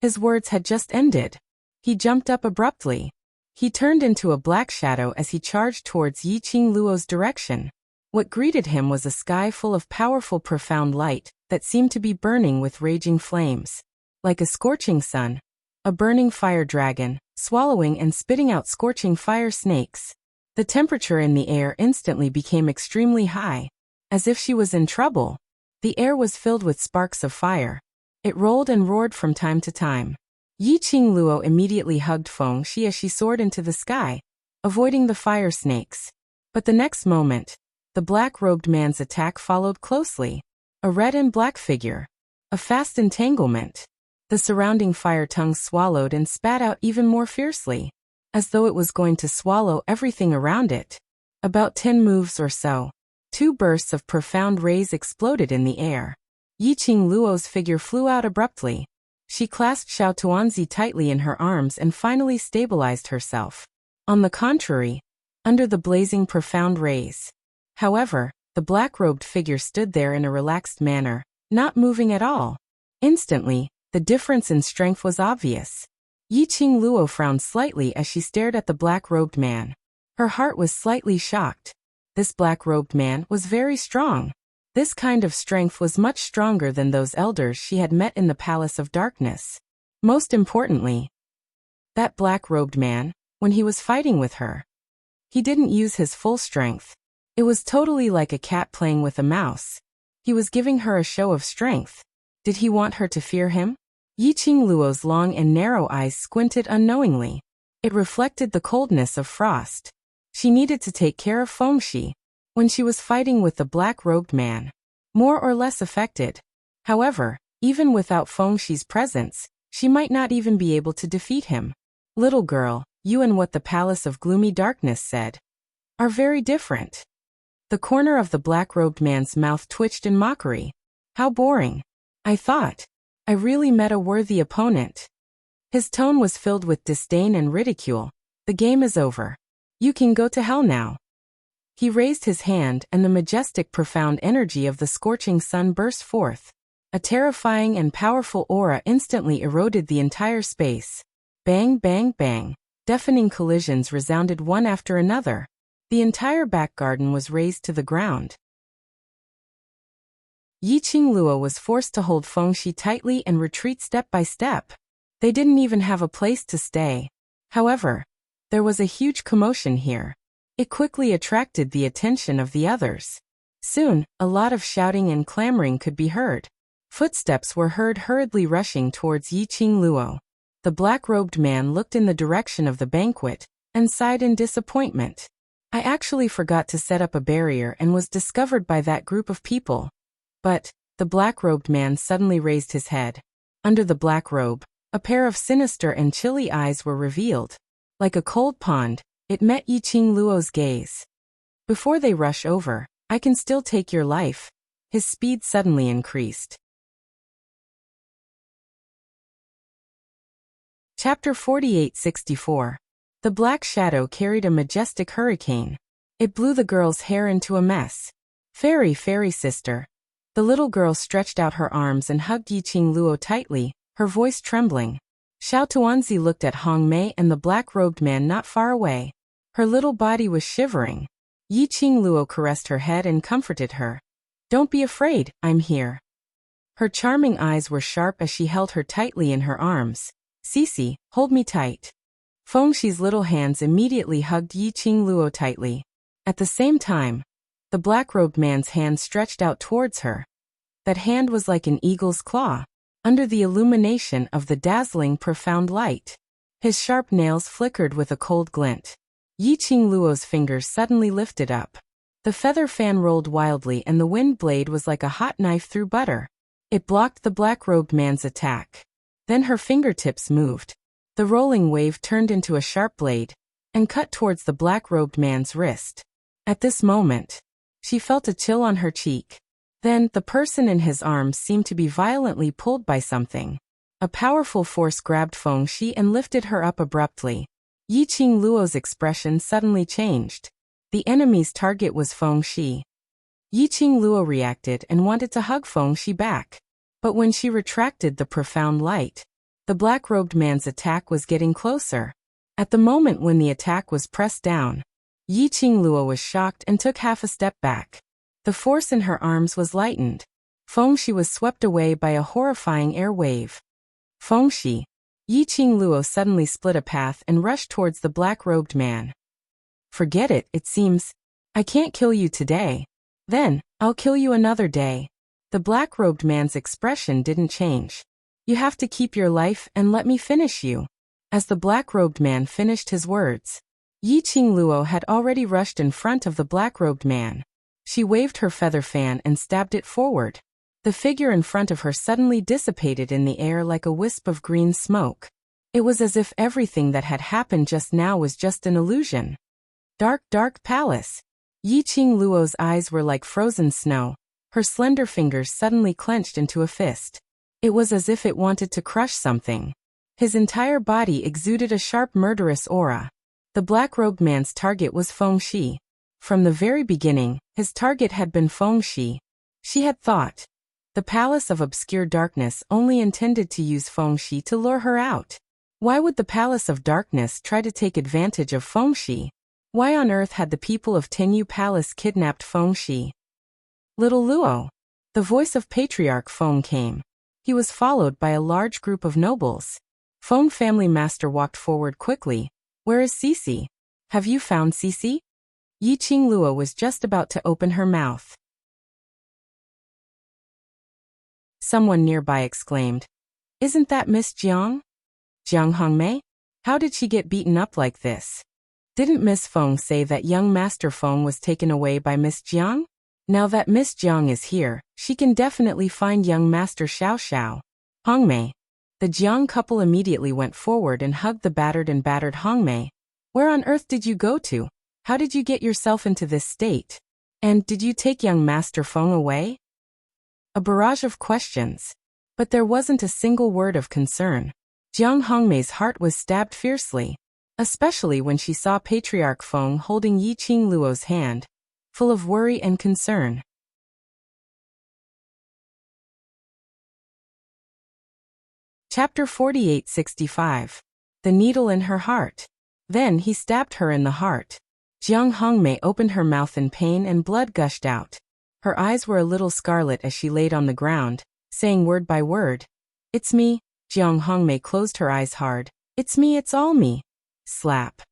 His words had just ended. He jumped up abruptly. He turned into a black shadow as he charged towards Yiqing Luo's direction. What greeted him was a sky full of powerful profound light that seemed to be burning with raging flames. Like a scorching sun, a burning fire dragon, swallowing and spitting out scorching fire snakes. The temperature in the air instantly became extremely high. As if she was in trouble. The air was filled with sparks of fire. It rolled and roared from time to time. Yiqing Luo immediately hugged Feng Shi as she soared into the sky, avoiding the fire snakes. But the next moment, the black-robed man's attack followed closely. A red and black figure. A fast entanglement. The surrounding fire tongue swallowed and spat out even more fiercely, as though it was going to swallow everything around it. About 10 moves or so, 2 bursts of profound rays exploded in the air. Yiqing Luo's figure flew out abruptly. She clasped Xiao Tuanzi tightly in her arms and finally stabilized herself. On the contrary, under the blazing profound rays. However, the black-robed figure stood there in a relaxed manner, not moving at all. Instantly, the difference in strength was obvious. Yiqing Luo frowned slightly as she stared at the black-robed man. Her heart was slightly shocked. This black-robed man was very strong. This kind of strength was much stronger than those elders she had met in the Palace of Darkness. Most importantly, that black-robed man, when he was fighting with her, he didn't use his full strength. It was totally like a cat playing with a mouse. He was giving her a show of strength. Did he want her to fear him? Yiqing Luo's long and narrow eyes squinted unknowingly. It reflected the coldness of frost. She needed to take care of Fengxi when she was fighting with the black-robed man. More or less affected. However, even without Fengxi's presence, she might not even be able to defeat him. Little girl, you and what the Palace of Gloomy Darkness said are very different. The corner of the black-robed man's mouth twitched in mockery. How boring. I thought I really met a worthy opponent. His tone was filled with disdain and ridicule. The game is over. You can go to hell now. He raised his hand and the majestic profound energy of the scorching sun burst forth. A terrifying and powerful aura instantly eroded the entire space. Bang, bang, bang. Deafening collisions resounded one after another. The entire back garden was razed to the ground. Yiqing Luo was forced to hold Fengxi tightly and retreat step by step. They didn't even have a place to stay. However, there was a huge commotion here. It quickly attracted the attention of the others. Soon, a lot of shouting and clamoring could be heard. Footsteps were heard hurriedly rushing towards Yiqing Luo. The black-robed man looked in the direction of the banquet and sighed in disappointment. I actually forgot to set up a barrier and was discovered by that group of people. But the black-robed man suddenly raised his head. Under the black robe, a pair of sinister and chilly eyes were revealed. Like a cold pond, it met Yiqing Luo's gaze. Before they rush over, I can still take your life. His speed suddenly increased. Chapter 4864. The black shadow carried a majestic hurricane. It blew the girl's hair into a mess. Fairy, fairy sister. The little girl stretched out her arms and hugged Yiqing Luo tightly, her voice trembling. Xiao Tuanzi looked at Hong Mei and the black-robed man not far away. Her little body was shivering. Yiqing Luo caressed her head and comforted her. Don't be afraid, I'm here. Her charming eyes were sharp as she held her tightly in her arms. Sisi, hold me tight. Fengxi's little hands immediately hugged Yiqing Luo tightly. At the same time, the black-robed man's hand stretched out towards her. That hand was like an eagle's claw, under the illumination of the dazzling profound light. His sharp nails flickered with a cold glint. Yiqing Luo's fingers suddenly lifted up. The feather fan rolled wildly and the wind blade was like a hot knife through butter. It blocked the black-robed man's attack. Then her fingertips moved. The rolling wave turned into a sharp blade and cut towards the black-robed man's wrist. At this moment, she felt a chill on her cheek. Then, the person in his arms seemed to be violently pulled by something. A powerful force grabbed Fengxi and lifted her up abruptly. Yiqing Luo's expression suddenly changed. The enemy's target was Fengxi. Yiqing Luo reacted and wanted to hug Fengxi back. But when she retracted the profound light, the black-robed man's attack was getting closer. At the moment when the attack was pressed down, Yiqing Luo was shocked and took half a step back. The force in her arms was lightened. Fengxi was swept away by a horrifying air wave. Fengxi. Yiqing Luo suddenly split a path and rushed towards the black-robed man. Forget it, it seems. I can't kill you today. Then, I'll kill you another day. The black-robed man's expression didn't change. You have to keep your life and let me finish you. As the black-robed man finished his words, Yiqing Luo had already rushed in front of the black-robed man. She waved her feather fan and stabbed it forward. The figure in front of her suddenly dissipated in the air like a wisp of green smoke. It was as if everything that had happened just now was just an illusion. Dark, dark palace. Yiqing Luo's eyes were like frozen snow. Her slender fingers suddenly clenched into a fist. It was as if it wanted to crush something. His entire body exuded a sharp murderous aura. The black-robed man's target was Feng Shi. From the very beginning, his target had been Feng Shi. She had thought. The Palace of Obscure Darkness only intended to use Feng Shi to lure her out. Why would the Palace of Darkness try to take advantage of Feng Shi? Why on earth had the people of Tenyu Palace kidnapped Feng Shi? Little Luo. The voice of Patriarch Feng came. He was followed by a large group of nobles. Feng family master walked forward quickly. Where is Cici? Have you found Cici? Yiqing Luo was just about to open her mouth. Someone nearby exclaimed. Isn't that Miss Jiang? Jiang Hongmei? How did she get beaten up like this? Didn't Miss Feng say that young Master Feng was taken away by Miss Jiang? Now that Miss Jiang is here, she can definitely find young Master Xiao Xiao. Hongmei. The Jiang couple immediately went forward and hugged the battered Hongmei. Where on earth did you go to? How did you get yourself into this state? And did you take young Master Feng away? A barrage of questions. But there wasn't a single word of concern. Jiang Hongmei's heart was stabbed fiercely, especially when she saw Patriarch Feng holding Yiqing Luo's hand, full of worry and concern. Chapter 4865. The Needle in Her Heart. Then he stabbed her in the heart. Jiang Hongmei opened her mouth in pain and blood gushed out. Her eyes were a little scarlet as she laid on the ground, saying word by word, "It's me." Jiang Hongmei closed her eyes hard. "It's me, it's all me." Slap.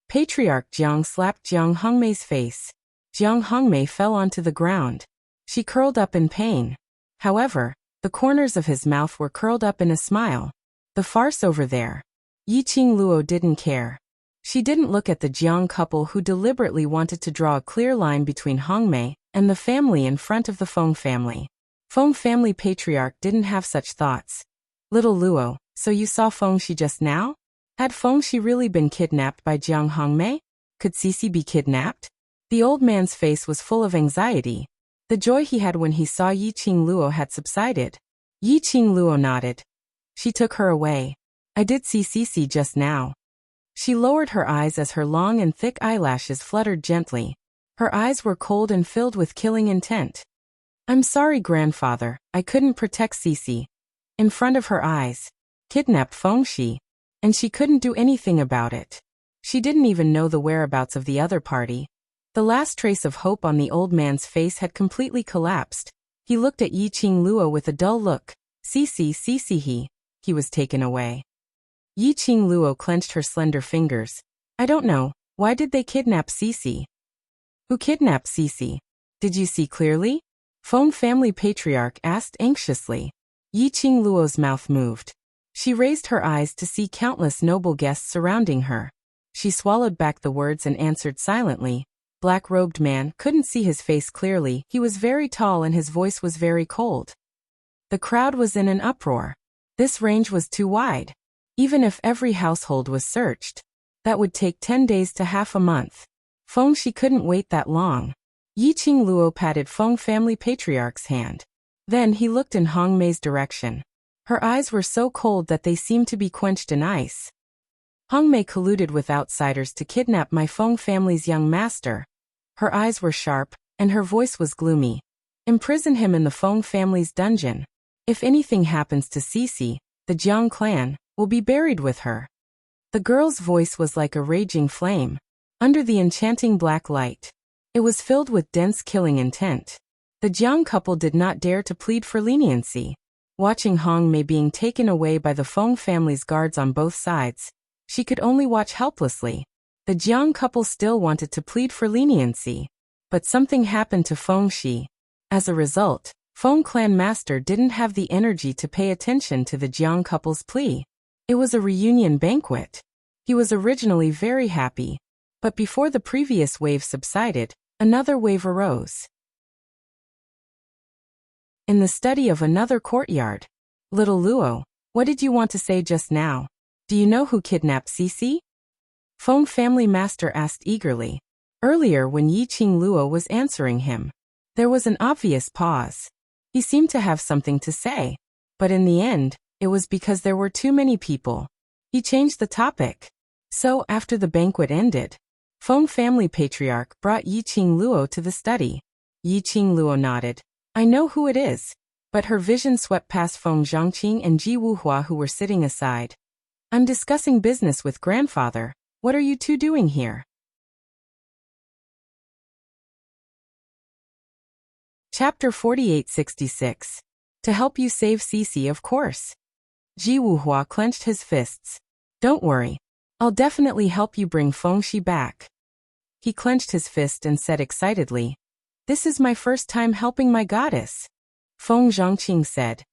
Patriarch Jiang slapped Jiang Hongmei's face. Jiang Hongmei fell onto the ground. She curled up in pain. However, the corners of his mouth were curled up in a smile. The farce over there. Yiqing Luo didn't care. She didn't look at the Jiang couple who deliberately wanted to draw a clear line between Hongmei and the family in front of the Feng family. Feng family patriarch didn't have such thoughts. Little Luo, so you saw Feng Shi just now? Had Feng Shi really been kidnapped by Jiang Hongmei? Could Cici be kidnapped? The old man's face was full of anxiety. The joy he had when he saw Yiqing Luo had subsided. Yiqing Luo nodded. She took her away. I did see Cici just now. She lowered her eyes as her long and thick eyelashes fluttered gently. Her eyes were cold and filled with killing intent. I'm sorry, grandfather, I couldn't protect Cici. In front of her eyes. Kidnapped Feng Shi. And she couldn't do anything about it. She didn't even know the whereabouts of the other party. The last trace of hope on the old man's face had completely collapsed. He looked at Yiqing Luo with a dull look. Cici, he was taken away. Yiqing Luo clenched her slender fingers. I don't know, why did they kidnap Cici? Who kidnapped Cici? Did you see clearly? Feng family patriarch asked anxiously. Yiqing Luo's mouth moved. She raised her eyes to see countless noble guests surrounding her. She swallowed back the words and answered silently. Black-robed man couldn't see his face clearly. He was very tall and his voice was very cold. The crowd was in an uproar. This range was too wide. Even if every household was searched, that would take 10 days to half a month. Feng Shi couldn't wait that long. Yiqing Luo patted Feng family patriarch's hand. Then he looked in Hongmei's direction. Her eyes were so cold that they seemed to be quenched in ice. Hongmei colluded with outsiders to kidnap my Feng family's young master. Her eyes were sharp, and her voice was gloomy. Imprison him in the Feng family's dungeon. If anything happens to Cici, the Jiang clan will be buried with her. The girl's voice was like a raging flame. Under the enchanting black light, it was filled with dense killing intent. The Jiang couple did not dare to plead for leniency. Watching Hongmei being taken away by the Feng family's guards on both sides, she could only watch helplessly. The Jiang couple still wanted to plead for leniency. But something happened to Feng Shi. As a result, Feng clan master didn't have the energy to pay attention to the Jiang couple's plea. It was a reunion banquet. He was originally very happy. But before the previous wave subsided, another wave arose. in the study of another courtyard. Little Luo, what did you want to say just now? Do you know who kidnapped Cici? Feng family master asked eagerly. Earlier when Yiqing Luo was answering him, there was an obvious pause. He seemed to have something to say, but in the end, it was because there were too many people. He changed the topic. So, after the banquet ended, Feng family patriarch brought Yiqing Luo to the study. Yiqing Luo nodded. I know who it is. But her vision swept past Feng Zhangqing and Ji Wuhua who were sitting aside. I'm discussing business with grandfather. What are you two doing here? Chapter 4866. To help you save Cici, of course. Ji Wuhua clenched his fists. Don't worry. I'll definitely help you bring Feng Shi back. He clenched his fist and said excitedly, This is my first time helping my goddess. Feng Zhangqing said.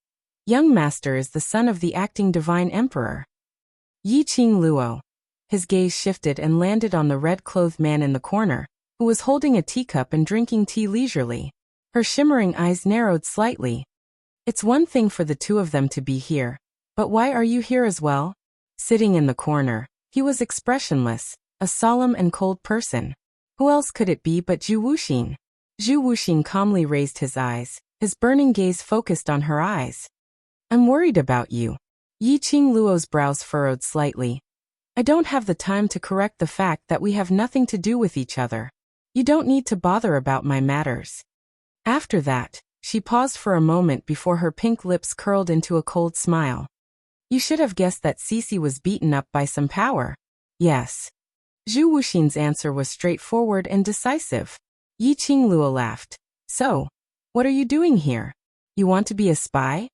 Young master is the son of the acting divine emperor. Yiqing Luo. His gaze shifted and landed on the red-clothed man in the corner, who was holding a teacup and drinking tea leisurely. Her shimmering eyes narrowed slightly. It's one thing for the two of them to be here, but why are you here as well? Sitting in the corner, he was expressionless, a solemn and cold person. Who else could it be but Zhu Wuxin? Zhu Wuxin calmly raised his eyes, his burning gaze focused on her eyes. I'm worried about you. Yiqing Luo's brows furrowed slightly. I don't have the time to correct the fact that we have nothing to do with each other. You don't need to bother about my matters. After that, she paused for a moment before her pink lips curled into a cold smile. You should have guessed that Cici was beaten up by some power. Yes. Zhu Wuxin's answer was straightforward and decisive. Yiqing Luo laughed. So, what are you doing here? You want to be a spy?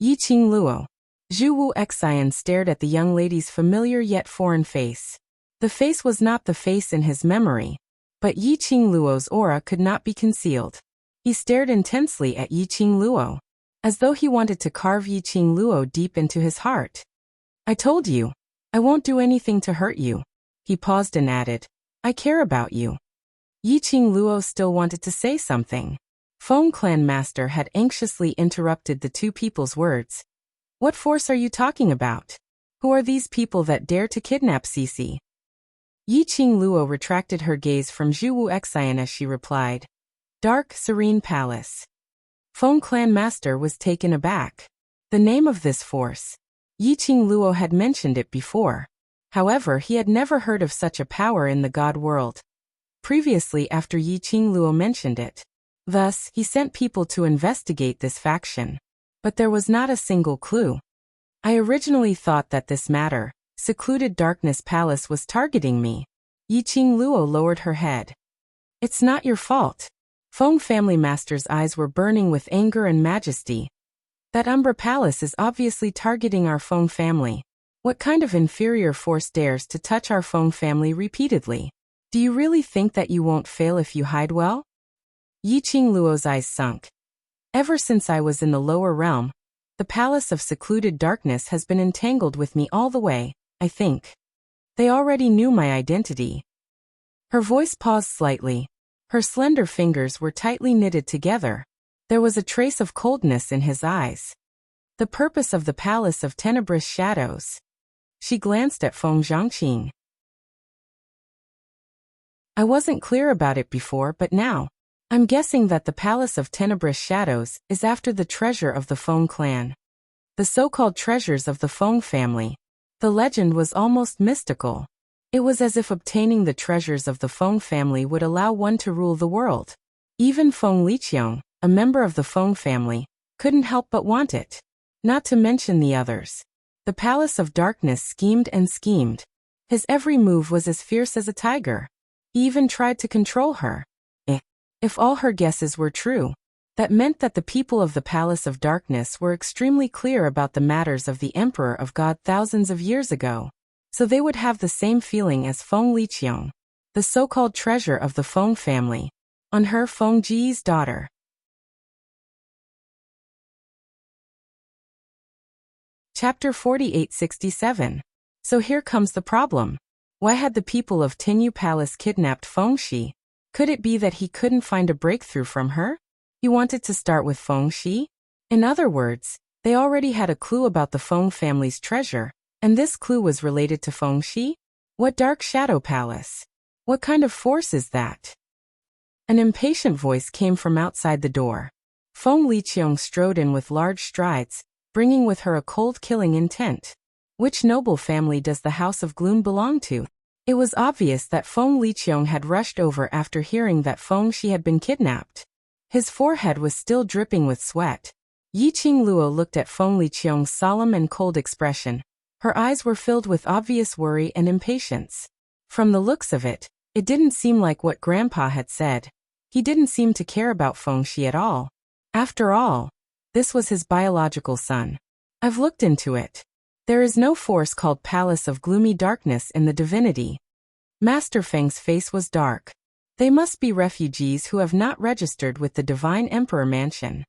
Yiqing Luo. Zhu Wu Xian stared at the young lady's familiar yet foreign face. The face was not the face in his memory, but Yiqing Luo's aura could not be concealed. He stared intensely at Yiqing Luo, as though he wanted to carve Yiqing Luo deep into his heart. I told you, I won't do anything to hurt you. He paused and added, I care about you. Yiqing Luo still wanted to say something. Feng Clan Master had anxiously interrupted the two people's words. What force are you talking about? Who are these people that dare to kidnap Cici? Yiqing Luo retracted her gaze from Zhu Wu Xian as she replied. Dark, serene palace. Feng Clan Master was taken aback. The name of this force. Yiqing Luo had mentioned it before. However, he had never heard of such a power in the god world. Previously after Yiqing Luo mentioned it. Thus, he sent people to investigate this faction. But there was not a single clue. I originally thought that this matter, secluded darkness palace was targeting me. Yiqing Luo lowered her head. It's not your fault. Feng family master's eyes were burning with anger and majesty. That Umbra Palace is obviously targeting our Feng family. What kind of inferior force dares to touch our Feng family repeatedly? Do you really think that you won't fail if you hide well? Yiqing Luo's eyes sunk. Ever since I was in the lower realm, the palace of secluded darkness has been entangled with me all the way, I think. They already knew my identity. Her voice paused slightly. Her slender fingers were tightly knitted together. There was a trace of coldness in his eyes. The purpose of the Palace of Tenebrous Shadows. She glanced at Feng Zhangqing. I wasn't clear about it before, but now, I'm guessing that the Palace of Tenebrous Shadows is after the treasure of the Feng clan. The so-called treasures of the Feng family. The legend was almost mystical. It was as if obtaining the treasures of the Feng family would allow one to rule the world. Even Feng Liqiang, a member of the Feng family, couldn't help but want it. Not to mention the others. The Palace of Darkness schemed and schemed. His every move was as fierce as a tiger. He even tried to control her. If all her guesses were true, that meant that the people of the Palace of Darkness were extremely clear about the matters of the Emperor of God thousands of years ago. So they would have the same feeling as Feng Liqiang, the so-called treasure of the Feng family, on her Feng Ji's daughter. Chapter 4867. So here comes the problem. Why had the people of Tinyu Palace kidnapped Feng Shi? Could it be that he couldn't find a breakthrough from her? He wanted to start with Feng Shi? In other words, they already had a clue about the Feng family's treasure, and this clue was related to Feng Shi? What dark shadow palace? What kind of force is that? An impatient voice came from outside the door. Feng Liqiang strode in with large strides, bringing with her a cold killing intent. Which noble family does the House of Gloom belong to? It was obvious that Feng Liqiang had rushed over after hearing that Feng Shi had been kidnapped. His forehead was still dripping with sweat. Yiqing Luo looked at Feng Liqiang's solemn and cold expression. Her eyes were filled with obvious worry and impatience. From the looks of it, it didn't seem like what Grandpa had said. He didn't seem to care about Feng Shi at all. After all, this was his biological son. I've looked into it. There is no force called Palace of Gloomy Darkness in the divinity. Master Feng's face was dark. They must be refugees who have not registered with the Divine Emperor Mansion.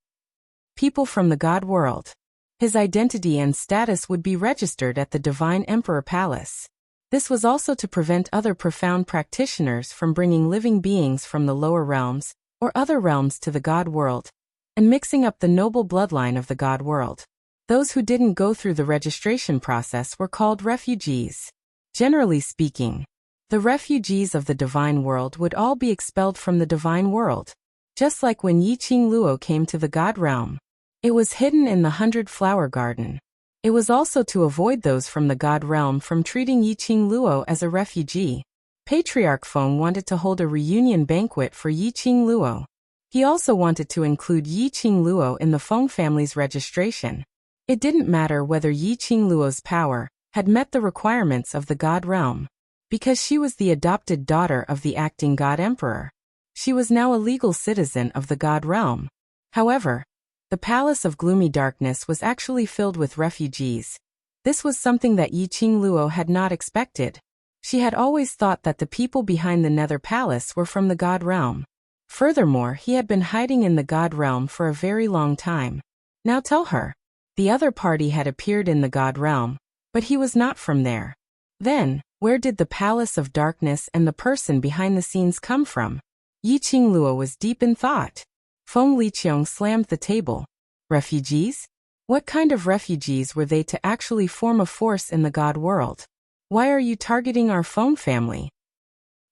People from the God world. His identity and status would be registered at the Divine Emperor Palace. This was also to prevent other profound practitioners from bringing living beings from the lower realms, or other realms to the God world, and mixing up the noble bloodline of the God world. Those who didn't go through the registration process were called refugees. Generally speaking, the refugees of the divine world would all be expelled from the divine world, just like when Yiqing Luo came to the God realm. It was hidden in the 100-flower garden. It was also to avoid those from the God realm from treating Yiqing Luo as a refugee. Patriarch Feng wanted to hold a reunion banquet for Yiqing Luo. He also wanted to include Yiqing Luo in the Feng family's registration. It didn't matter whether Yiqing Luo's power had met the requirements of the God realm, because she was the adopted daughter of the acting God Emperor. She was now a legal citizen of the God realm. However, the Palace of Gloomy Darkness was actually filled with refugees. This was something that Yiqing Luo had not expected. She had always thought that the people behind the Nether Palace were from the God realm. Furthermore, he had been hiding in the God realm for a very long time. Now tell her. The other party had appeared in the God realm, but he was not from there. Then, where did the Palace of Darkness and the person behind the scenes come from? Yiqing Luo was deep in thought. Feng Liqiang slammed the table. Refugees? What kind of refugees were they to actually form a force in the God world? Why are you targeting our Feng family?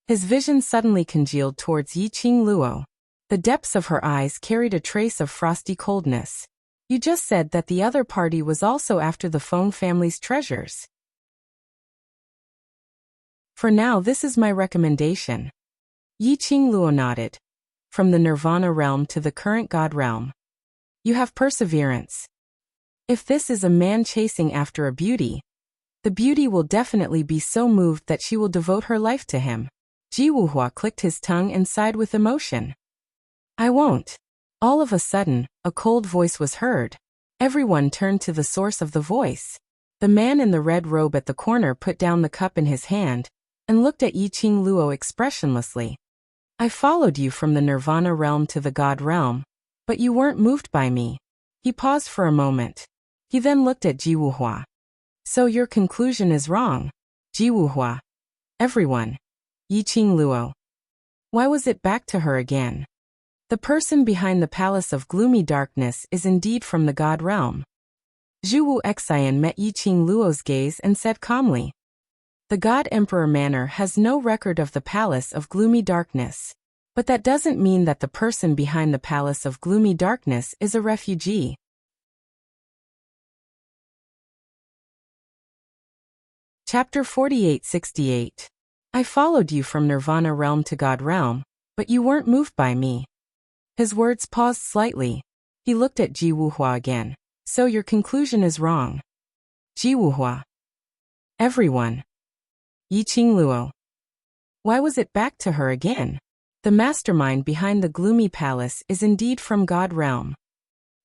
His vision suddenly congealed towards Yiqing Luo. The depths of her eyes carried a trace of frosty coldness. You just said that the other party was also after the Feng family's treasures. For now, this is my recommendation. Yiqing Luo nodded. From the Nirvana realm to the current God realm. You have perseverance. If this is a man chasing after a beauty, the beauty will definitely be so moved that she will devote her life to him. Ji Wuhua clicked his tongue and sighed with emotion. I won't. All of a sudden, a cold voice was heard. Everyone turned to the source of the voice. The man in the red robe at the corner put down the cup in his hand and looked at Yiqing Luo expressionlessly. I followed you from the Nirvana realm to the God realm, but you weren't moved by me. He paused for a moment. He then looked at Ji Wuhua. So your conclusion is wrong. Ji Wuhua. Everyone. Yiqing Luo. Why was it back to her again? The person behind the Palace of Gloomy Darkness is indeed from the God realm. Zhu Wu Xian met Yiqing Luo's gaze and said calmly. The God Emperor Manor has no record of the Palace of Gloomy Darkness. But that doesn't mean that the person behind the Palace of Gloomy Darkness is a refugee. Chapter 4868. I followed you from Nirvana realm to God realm, but you weren't moved by me. His words paused slightly. He looked at Ji Wuhua again. So your conclusion is wrong. Ji Wuhua. Everyone. Yiqing Luo. Why was it back to her again? The mastermind behind the gloomy palace is indeed from God realm.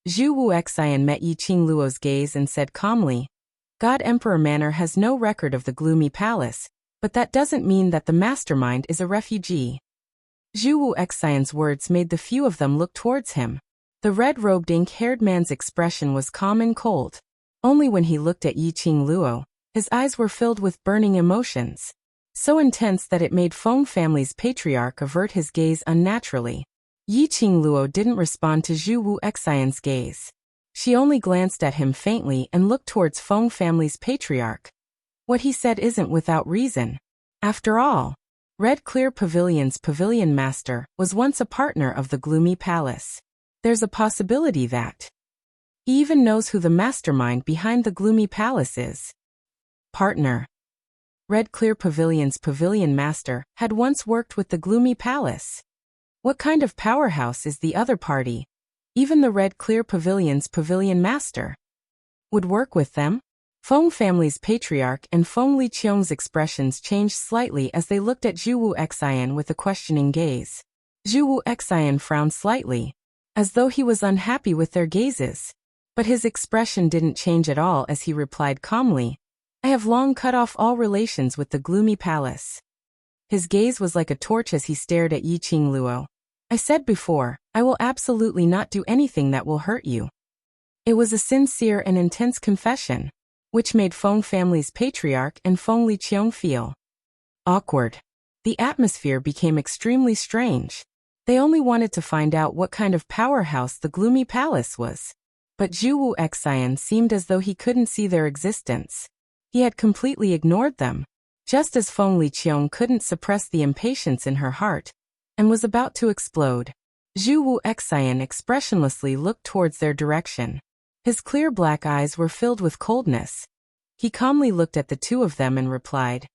Zhu Wu Xian met Yiqing Luo's gaze and said calmly, God Emperor Manor has no record of the gloomy palace, but that doesn't mean that the mastermind is a refugee. Zhu Wu Xian's words made the few of them look towards him. The red-robed ink-haired man's expression was calm and cold. Only when he looked at Yiqing Luo, his eyes were filled with burning emotions. So intense that it made Feng family's patriarch avert his gaze unnaturally. Yi Qingluo didn't respond to Zhu Wu Xian's gaze. She only glanced at him faintly and looked towards Feng family's patriarch. What he said isn't without reason. After all, Red Clear Pavilion's pavilion master was once a partner of the Gloomy Palace. There's a possibility that he even knows who the mastermind behind the Gloomy Palace is. Partner. Red Clear Pavilion's pavilion master had once worked with the Gloomy Palace. What kind of powerhouse is the other party? Even the Red Clear Pavilion's pavilion master would work with them? Feng family's patriarch and Feng Liqiang's expressions changed slightly as they looked at Zhu Wu Xian with a questioning gaze. Zhu Wu Xian frowned slightly, as though he was unhappy with their gazes. But his expression didn't change at all as he replied calmly, I have long cut off all relations with the Gloomy Palace. His gaze was like a torch as he stared at Yi Qingluo. I said before, I will absolutely not do anything that will hurt you. It was a sincere and intense confession, which made Feng family's patriarch and Feng Liqiang feel awkward. The atmosphere became extremely strange. They only wanted to find out what kind of powerhouse the Gloomy Palace was. But Zhu Wu Xian seemed as though he couldn't see their existence. He had completely ignored them, just as Feng Liqiang couldn't suppress the impatience in her heart, and was about to explode. Zhu Wu Xian expressionlessly looked towards their direction. His clear black eyes were filled with coldness. He calmly looked at the two of them and replied,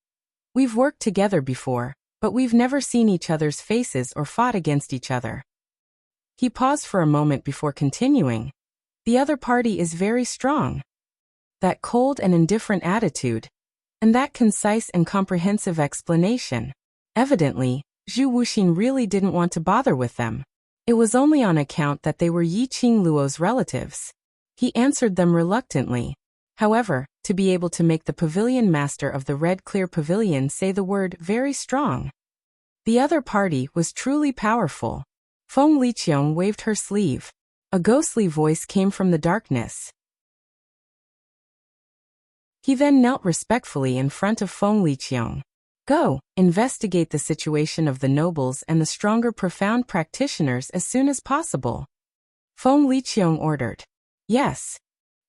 We've worked together before, but we've never seen each other's faces or fought against each other. He paused for a moment before continuing. The other party is very strong. That cold and indifferent attitude, and that concise and comprehensive explanation. Evidently, Zhu Wuxin really didn't want to bother with them. It was only on account that they were Yi Qingluo's relatives. He answered them reluctantly. However, to be able to make the pavilion master of the Red Clear Pavilion say the word very strong. The other party was truly powerful. Feng Liqiang waved her sleeve. A ghostly voice came from the darkness. He then knelt respectfully in front of Feng Liqiang. Go, investigate the situation of the nobles and the stronger profound practitioners as soon as possible. Feng Liqiang ordered. Yes.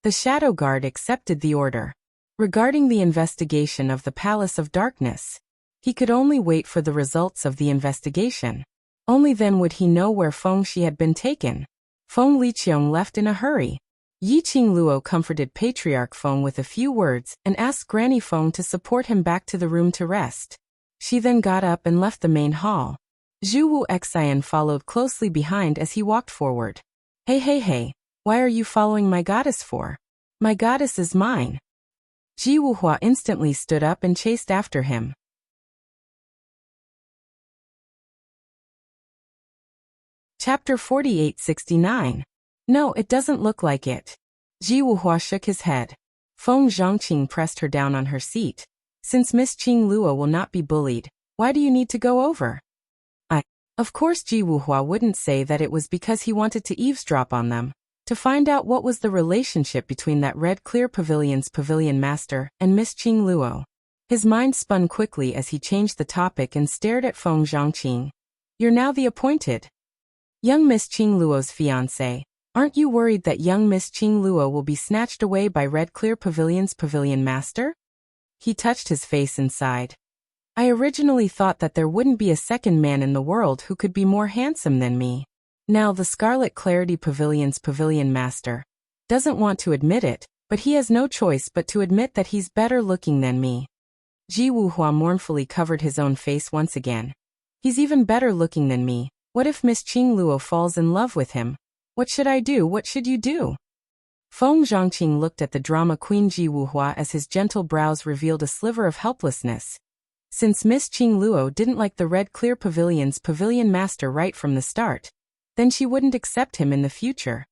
The Shadow Guard accepted the order. Regarding the investigation of the Palace of Darkness, he could only wait for the results of the investigation. Only then would he know where Feng Shi had been taken. Feng Liqiang left in a hurry. Yi Qingluo comforted Patriarch Feng with a few words and asked Granny Feng to support him back to the room to rest. She then got up and left the main hall. Zhu Wu Xian followed closely behind as he walked forward. Hey, why are you following my goddess for? My goddess is mine. Ji Wuhua instantly stood up and chased after him. Chapter 4869. No, it doesn't look like it. Ji Wuhua shook his head. Feng Zhongqing pressed her down on her seat. Since Miss Qingluo will not be bullied, why do you need to go over? Of course Ji Wuhua wouldn't say that it was because he wanted to eavesdrop on them, to find out what was the relationship between that Red Clear Pavilion's pavilion master and Miss Qingluo. His mind spun quickly as he changed the topic and stared at Feng Zhongqing. You're now the appointed young Miss Qingluo's fiancé. Aren't you worried that young Miss Qingluo will be snatched away by Red Clear Pavilion's pavilion master? He touched his face and sighed. I originally thought that there wouldn't be a second man in the world who could be more handsome than me. Now the Scarlet Clarity Pavilion's pavilion master doesn't want to admit it, but he has no choice but to admit that he's better looking than me. Ji Wuhua mournfully covered his own face once again. He's even better looking than me. What if Miss Qingluo falls in love with him? What should I do? What should you do? Feng Zhongqing looked at the drama queen Ji Wuhua as his gentle brows revealed a sliver of helplessness. Since Miss Qingluo didn't like the Red Clear Pavilion's pavilion master right from the start, then she wouldn't accept him in the future.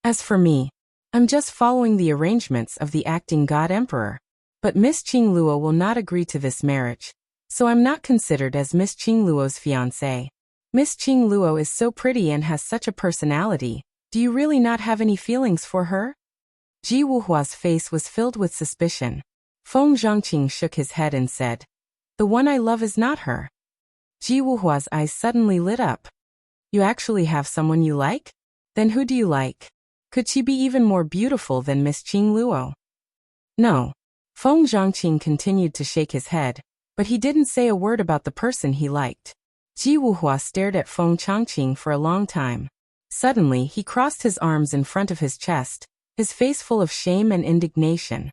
As for me, I'm just following the arrangements of the acting god emperor. But Miss Qingluo will not agree to this marriage, so I'm not considered as Miss Qingluo's fiancé. Miss Qingluo is so pretty and has such a personality. Do you really not have any feelings for her? Ji Wuhua's face was filled with suspicion. Feng Zhongqing shook his head and said, The one I love is not her. Ji Wuhua's eyes suddenly lit up. You actually have someone you like? Then who do you like? Could she be even more beautiful than Miss Qing Luo? No. Feng Zhangqing continued to shake his head, but he didn't say a word about the person he liked. Ji Wuhua stared at Feng Changqing for a long time. Suddenly, he crossed his arms in front of his chest, his face full of shame and indignation.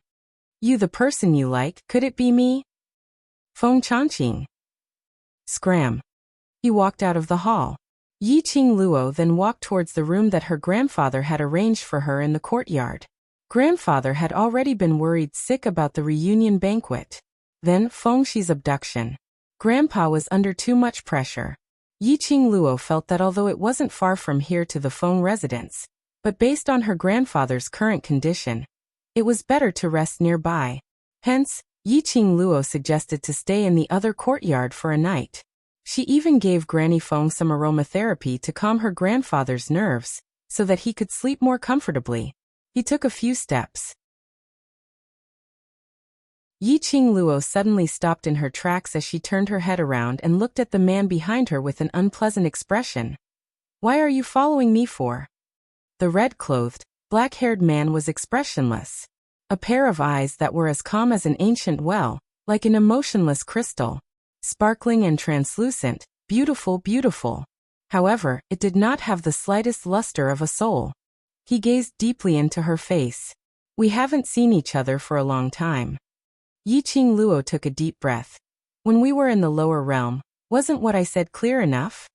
You the person you like, could it be me? Feng Changqing. Scram. He walked out of the hall. Yi Qing Luo then walked towards the room that her grandfather had arranged for her in the courtyard. Grandfather had already been worried sick about the reunion banquet. Then Feng Shi's abduction. Grandpa was under too much pressure. Yi Qing Luo felt that although it wasn't far from here to the Feng residence, but based on her grandfather's current condition, it was better to rest nearby. Hence, Yi Qing Luo suggested to stay in the other courtyard for a night. She even gave Granny Feng some aromatherapy to calm her grandfather's nerves, so that he could sleep more comfortably. He took a few steps. Yi Qing Luo suddenly stopped in her tracks as she turned her head around and looked at the man behind her with an unpleasant expression. Why are you following me for? The red-clothed, black-haired man was expressionless. A pair of eyes that were as calm as an ancient well, like an emotionless crystal. Sparkling and translucent, beautiful, beautiful. However, it did not have the slightest luster of a soul. He gazed deeply into her face. We haven't seen each other for a long time. Yi Qing Luo took a deep breath. When we were in the lower realm, wasn't what I said clear enough?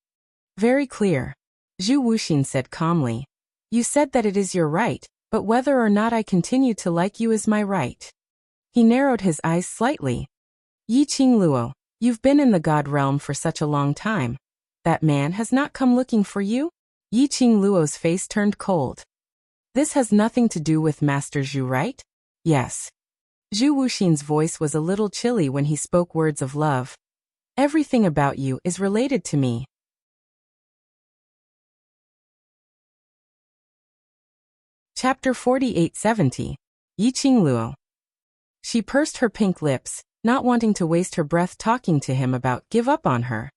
Very clear. Zhu Wuxin said calmly. You said that it is your right, but whether or not I continue to like you is my right. He narrowed his eyes slightly. Yi Qing Luo. You've been in the God realm for such a long time. That man has not come looking for you? Yi Qing Luo's face turned cold. This has nothing to do with Master Zhu, right? Yes. Zhu Wuxin's voice was a little chilly when he spoke words of love. Everything about you is related to me. Chapter 4870. Yi Qing Luo. She pursed her pink lips, not wanting to waste her breath talking to him about give up on her.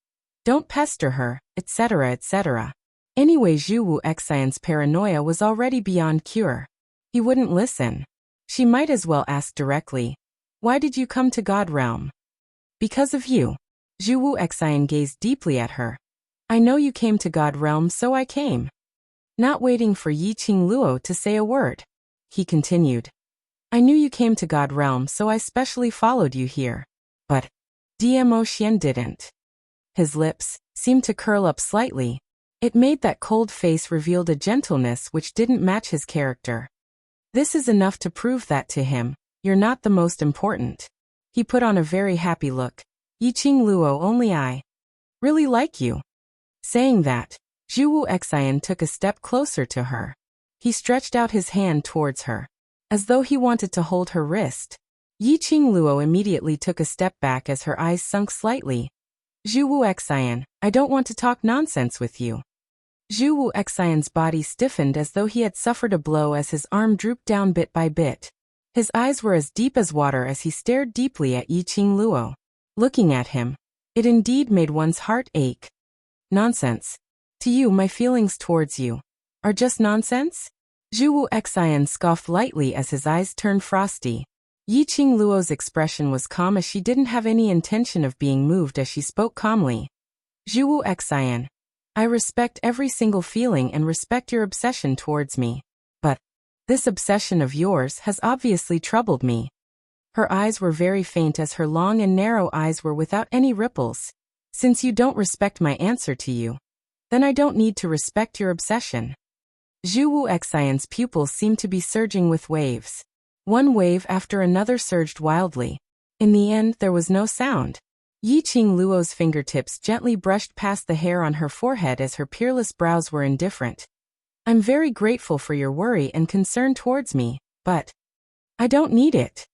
Don't pester her, etc., etc. Anyway, Zhu Wu Xian's paranoia was already beyond cure. He wouldn't listen. She might as well ask directly. Why did you come to God realm? Because of you. Zhu Wu Xian gazed deeply at her. I know you came to God realm, so I came. Not waiting for Yi Qing Luo to say a word, he continued. I knew you came to God realm, so I specially followed you here. But Dmo Xian didn't. His lips seemed to curl up slightly. It made that cold face revealed a gentleness which didn't match his character. This is enough to prove that to him, you're not the most important. He put on a very happy look. Yi Qing Luo, only I really like you. Saying that, Zhu Wu Xian took a step closer to her. He stretched out his hand towards her, as though he wanted to hold her wrist. Yi Qing Luo immediately took a step back as her eyes sunk slightly. Zhu Wu Xian, I don't want to talk nonsense with you. Zhu Wu Xian's body stiffened as though he had suffered a blow as his arm drooped down bit by bit. His eyes were as deep as water as he stared deeply at Yi Qing Luo. Looking at him, it indeed made one's heart ache. Nonsense. To you, my feelings towards you are just nonsense? Zhu Wu Xian scoffed lightly as his eyes turned frosty. Yi Qing Luo's expression was calm as she didn't have any intention of being moved as she spoke calmly. Zhu Wu Xian, I respect every single feeling and respect your obsession towards me. But this obsession of yours has obviously troubled me. Her eyes were very faint as her long and narrow eyes were without any ripples. Since you don't respect my answer to you, then I don't need to respect your obsession. Zhu Wu Xian's pupils seemed to be surging with waves. One wave after another surged wildly. In the end, there was no sound. Yi Qing Luo's fingertips gently brushed past the hair on her forehead as her peerless brows were indifferent. I'm very grateful for your worry and concern towards me, but I don't need it.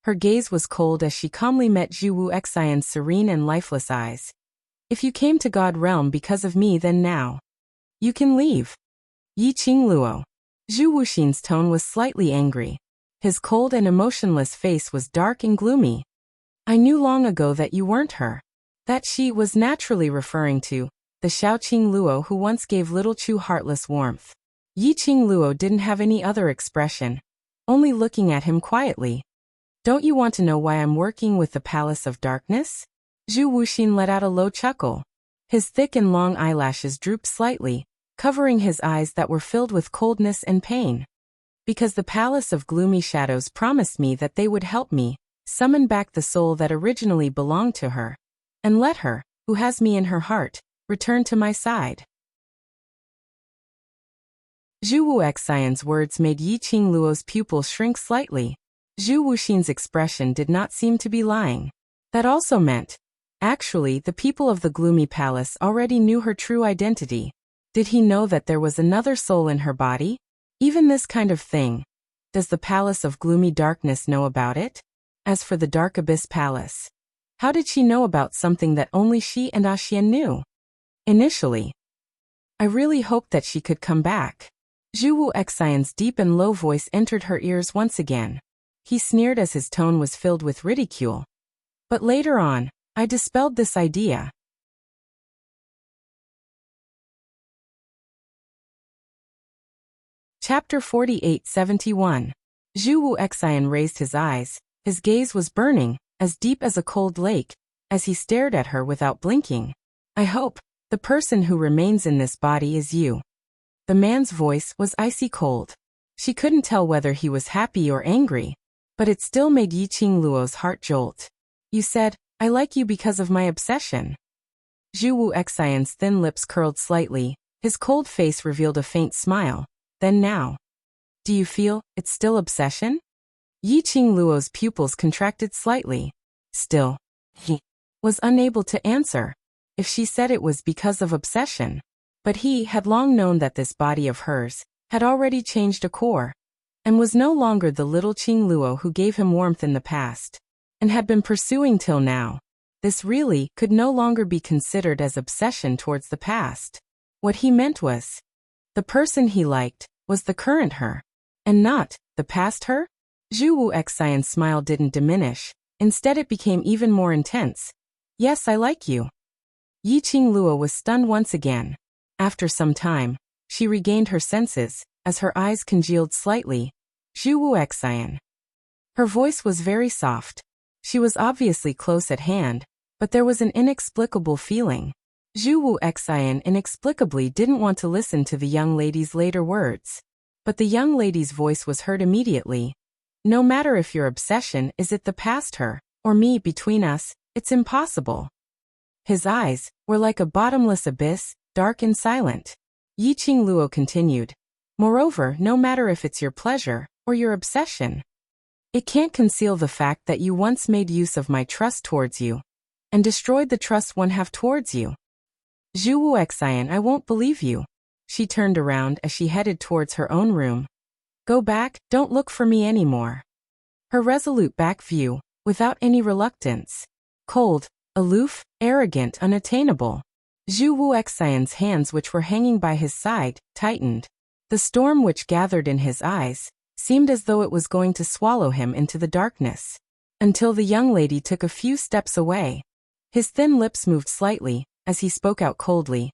Her gaze was cold as she calmly met Zhu Wu Xian's serene and lifeless eyes. If you came to God realm because of me, then now you can leave. Yi Qing Luo. Zhu Wuxin's tone was slightly angry. His cold and emotionless face was dark and gloomy. I knew long ago that you weren't her. That she was naturally referring to the Xiaoqing Luo who once gave little Chu heartless warmth. Yiqing Luo didn't have any other expression, only looking at him quietly. Don't you want to know why I'm working with the Palace of Darkness? Zhu Wuxin let out a low chuckle. His thick and long eyelashes drooped slightly, covering his eyes that were filled with coldness and pain. Because the Palace of Gloomy Shadows promised me that they would help me summon back the soul that originally belonged to her, and let her, who has me in her heart, return to my side. Zhu Wuxian's words made Yiqing Luo's pupils shrink slightly. Zhu Wuxin's expression did not seem to be lying. That also meant, actually, the people of the Gloomy Palace already knew her true identity. Did he know that there was another soul in her body? Even this kind of thing. Does the Palace of Gloomy Darkness know about it? As for the Dark Abyss Palace, how did she know about something that only she and Axian knew? Initially, I really hoped that she could come back. Zhu Wuxian's deep and low voice entered her ears once again. He sneered as his tone was filled with ridicule. But later on, I dispelled this idea. Chapter 48-71. Zhu Wuxian raised his eyes. His gaze was burning, as deep as a cold lake, as he stared at her without blinking. I hope the person who remains in this body is you. The man's voice was icy cold. She couldn't tell whether he was happy or angry, but it still made Yiqing Luo's heart jolt. You said, I like you because of my obsession. Zhu Wuxian's thin lips curled slightly, his cold face revealed a faint smile. Then now. Do you feel it's still obsession? Yiqing Luo's pupils contracted slightly. Still. He was unable to answer. If she said it was because of obsession. But he had long known that this body of hers had already changed a core, and was no longer the little Qing Luo who gave him warmth in the past, and had been pursuing till now. This really could no longer be considered as obsession towards the past. What he meant was, the person he liked was the current her, and not the past her? Zhu Wuxian's smile didn't diminish, instead it became even more intense. Yes, I like you. Yiqing Luo was stunned once again. After some time, she regained her senses, as her eyes congealed slightly. Zhu Wuxian. Her voice was very soft. She was obviously close at hand, but there was an inexplicable feeling. Zhu Wuxian inexplicably didn't want to listen to the young lady's later words. But the young lady's voice was heard immediately. No matter if your obsession is it the past her, or me between us, it's impossible. His eyes were like a bottomless abyss, dark and silent. Yiqing Luo continued. Moreover, no matter if it's your pleasure, or your obsession, it can't conceal the fact that you once made use of my trust towards you, and destroyed the trust one have towards you. Zhu Wuxian, I won't believe you. She turned around as she headed towards her own room. Go back, don't look for me anymore. Her resolute back view, without any reluctance. Cold, aloof, arrogant, unattainable. Zhu Wuxian's hands, which were hanging by his side, tightened. The storm which gathered in his eyes seemed as though it was going to swallow him into the darkness. Until the young lady took a few steps away. His thin lips moved slightly, as he spoke out coldly.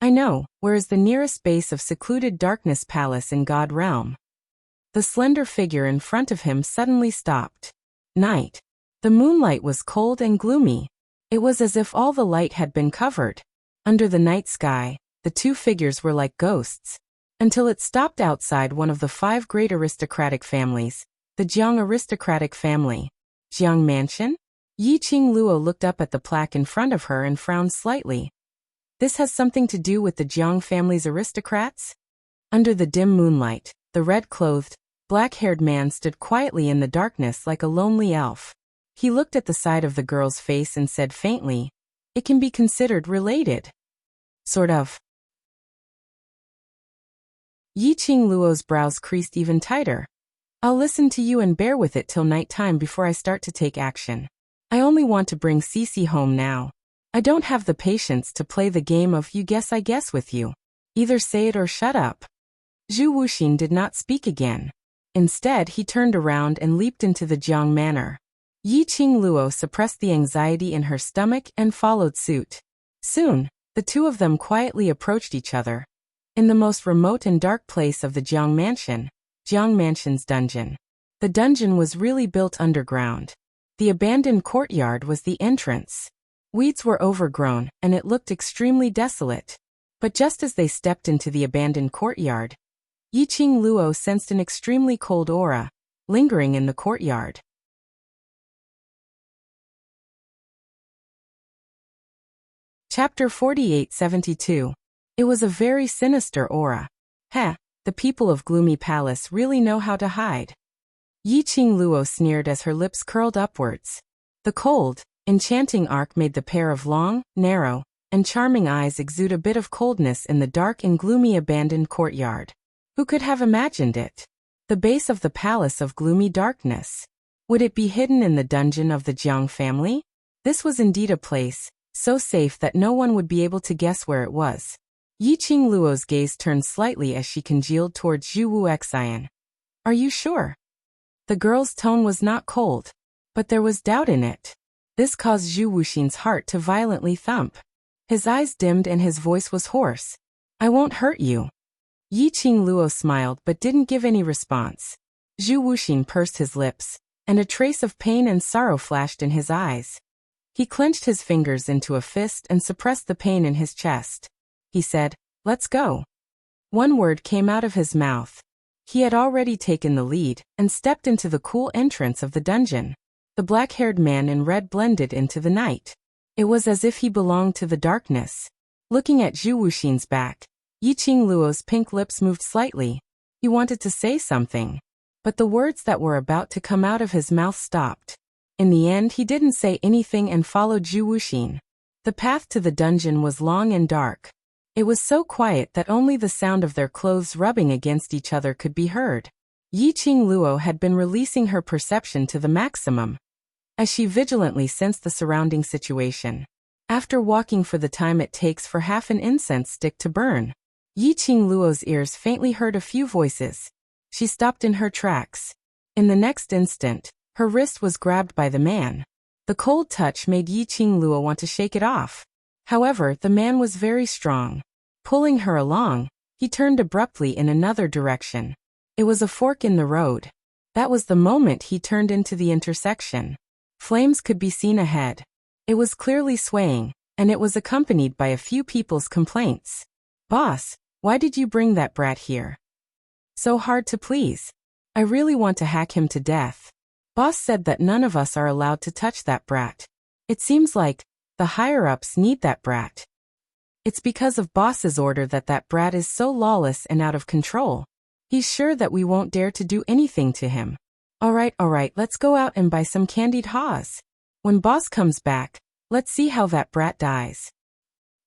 I know, where is the nearest base of secluded darkness palace in God realm? The slender figure in front of him suddenly stopped. Night. The moonlight was cold and gloomy. It was as if all the light had been covered. Under the night sky, the two figures were like ghosts. Until it stopped outside one of the 5 great aristocratic families, the Jiang aristocratic family. Jiang Mansion? Yiqing Luo looked up at the plaque in front of her and frowned slightly. This has something to do with the Jiang family's aristocrats? Under the dim moonlight, the red-clothed, black-haired man stood quietly in the darkness like a lonely elf. He looked at the side of the girl's face and said faintly, it can be considered related. Sort of. Yiqing Luo's brows creased even tighter. I'll listen to you and bear with it till nighttime before I start to take action. I only want to bring Cece home now. I don't have the patience to play the game of you guess I guess with you. Either say it or shut up. Zhu Wuxin did not speak again. Instead, he turned around and leaped into the Jiang manor. Yiqing Luo suppressed the anxiety in her stomach and followed suit. Soon, The two of them quietly approached each other. In the most remote and dark place of the Jiang Mansion's dungeon. The dungeon was really built underground. The abandoned courtyard was the entrance. Weeds were overgrown, and it looked extremely desolate. But just as they stepped into the abandoned courtyard, Yiqing Luo sensed an extremely cold aura, lingering in the courtyard. Chapter 4872. It was a very sinister aura. The people of Gloomy Palace really know how to hide. Yiqing Luo sneered as her lips curled upwards. The cold, enchanting arc made the pair of long, narrow, and charming eyes exude a bit of coldness in the dark and gloomy abandoned courtyard. Who could have imagined it? The base of the palace of gloomy darkness. Would it be hidden in the dungeon of the Jiang family? This was indeed a place, so safe that no one would be able to guess where it was. Yiqing Luo's gaze turned slightly as she congealed towards Zhu Wuxian. Are you sure? The girl's tone was not cold, but there was doubt in it. This caused Zhu Wuxian's heart to violently thump. His eyes dimmed and his voice was hoarse. I won't hurt you. Yiqing Luo smiled but didn't give any response. Zhu Wuxian pursed his lips, and a trace of pain and sorrow flashed in his eyes. He clenched his fingers into a fist and suppressed the pain in his chest. He said, "Let's go." One word came out of his mouth. He had already taken the lead and stepped into the cool entrance of the dungeon. The black-haired man in red blended into the night. It was as if he belonged to the darkness. Looking at Zhu Wuxian's back, Yiqing Luo's pink lips moved slightly. He wanted to say something, but the words that were about to come out of his mouth stopped. In the end, he didn't say anything and followed Zhu Wuxian. The path to the dungeon was long and dark. It was so quiet that only the sound of their clothes rubbing against each other could be heard. Yiqing Luo had been releasing her perception to the maximum, as she vigilantly sensed the surrounding situation. After walking for the time it takes for half an incense stick to burn, Yiqing Luo's ears faintly heard a few voices. She stopped in her tracks. In the next instant, her wrist was grabbed by the man. The cold touch made Yiqing Luo want to shake it off. However, the man was very strong. Pulling her along, he turned abruptly in another direction. It was a fork in the road. That was the moment he turned into the intersection. Flames could be seen ahead. It was clearly swaying, and it was accompanied by a few people's complaints. "Boss, why did you bring that brat here? So hard to please. I really want to hack him to death. Boss said that none of us are allowed to touch that brat. It seems like the higher-ups need that brat. It's because of boss's order that that brat is so lawless and out of control. He's sure that we won't dare to do anything to him. All right, let's go out and buy some candied haws. When boss comes back, let's see how that brat dies."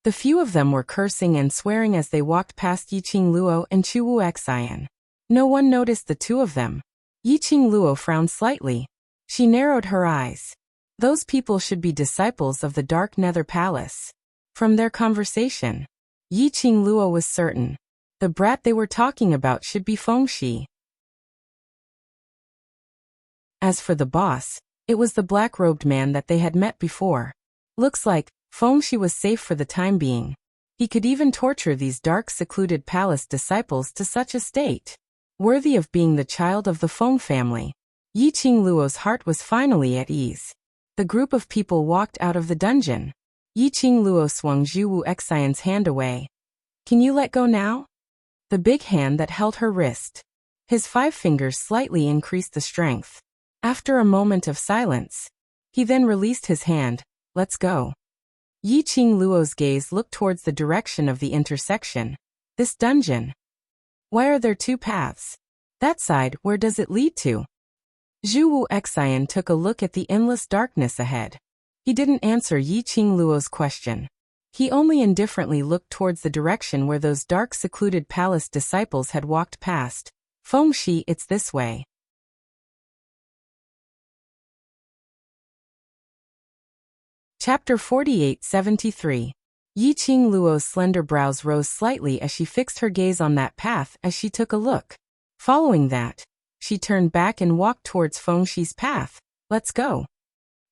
The few of them were cursing and swearing as they walked past Yiqing Luo and Zhu Wuxian. No one noticed the two of them. Yiqing Luo frowned slightly. She narrowed her eyes. Those people should be disciples of the Dark Nether Palace. From their conversation, Yiqing Luo was certain. The brat they were talking about should be Fengxi. As for the boss, it was the black-robed man that they had met before. Looks like Fengxi was safe for the time being. He could even torture these dark, secluded palace disciples to such a state. Worthy of being the child of the Feng family. Yiqing Luo's heart was finally at ease. The group of people walked out of the dungeon. Yiqing Luo swung Zhu Wuxian's hand away. "Can you let go now?" The big hand that held her wrist. His 5 fingers slightly increased the strength. After a moment of silence, he then released his hand. "Let's go." Yiqing Luo's gaze looked towards the direction of the intersection. This dungeon. Why are there 2 paths? That side, where does it lead to? Zhu Wuxian took a look at the endless darkness ahead. He didn't answer Yiqing Luo's question. He only indifferently looked towards the direction where those dark, secluded palace disciples had walked past. "Fengxi, it's this way." Chapter 4873. Yiqing Luo's slender brows rose slightly as she fixed her gaze on that path as she took a look. Following that, she turned back and walked towards Fengxi's path. "Let's go."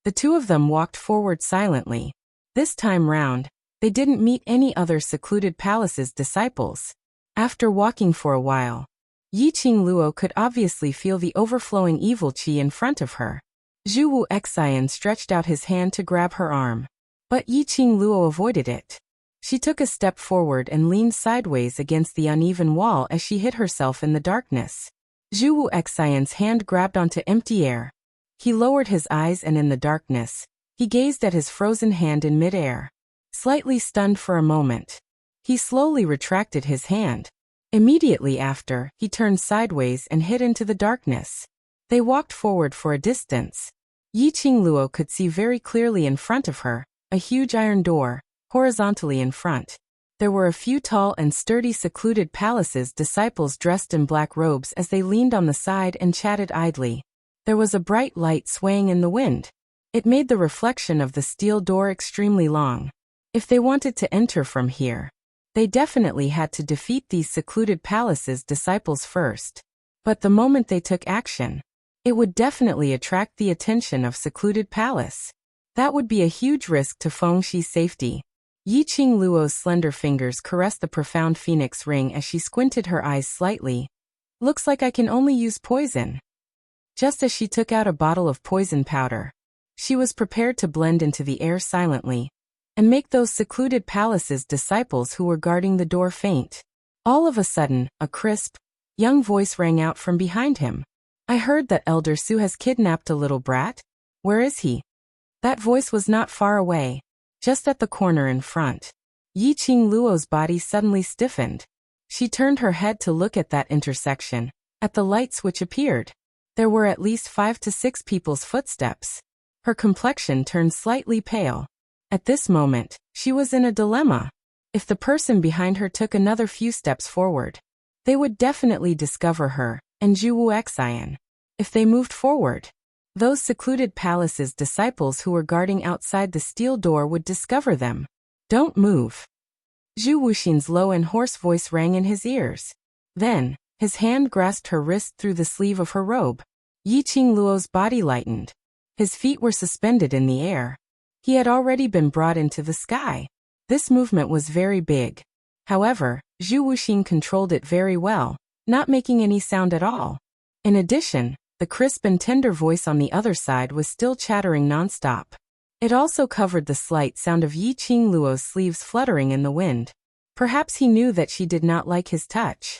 The two of them walked forward silently. This time round, They didn't meet any other secluded palace's disciples. After walking for a while, Yiqing Luo could obviously feel the overflowing evil qi in front of her. Zhu Wu Xian stretched out his hand to grab her arm, but Yiqing Luo avoided it. She took a step forward and leaned sideways against the uneven wall as she hid herself in the darkness. Zhu Wu Xian's hand grabbed onto empty air. He lowered his eyes and in the darkness, he gazed at his frozen hand in midair. Slightly stunned for a moment, he slowly retracted his hand. Immediately after, he turned sideways and hid into the darkness. They walked forward for a distance. Yiqing Luo could see very clearly in front of her, a huge iron door, horizontally in front. There were a few tall and sturdy secluded palace's disciples dressed in black robes as they leaned on the side and chatted idly. There was a bright light swaying in the wind. It made the reflection of the steel door extremely long. If they wanted to enter from here, they definitely had to defeat these secluded palace's disciples first. But the moment they took action, it would definitely attract the attention of secluded palace. That would be a huge risk to Fengxi's safety. Yiqing Luo's slender fingers caressed the profound phoenix ring as she squinted her eyes slightly. Looks like I can only use poison. Just as she took out a bottle of poison powder, she was prepared to blend into the air silently and make those secluded palace's disciples who were guarding the door faint. All of a sudden, a crisp, young voice rang out from behind him. I heard that Elder Su has kidnapped a little brat. Where is he? That voice was not far away, just at the corner in front. Yiqing Luo's body suddenly stiffened. She turned her head to look at that intersection, at the lights which appeared. There were at least 5 to 6 people's footsteps. Her complexion turned slightly pale. At this moment, she was in a dilemma. If the person behind her took another few steps forward, they would definitely discover her and Zhu Wu Xian. If they moved forward, those secluded palace's disciples who were guarding outside the steel door would discover them. Don't move. Zhu Wuxin's low and hoarse voice rang in his ears. Then, his hand grasped her wrist through the sleeve of her robe. Yiqing Luo's body lightened. His feet were suspended in the air. He had already been brought into the sky. This movement was very big. However, Zhu Wuxin controlled it very well, not making any sound at all. In addition, the crisp and tender voice on the other side was still chattering non-stop. It also covered the slight sound of Yiqing Luo's sleeves fluttering in the wind. Perhaps he knew that she did not like his touch.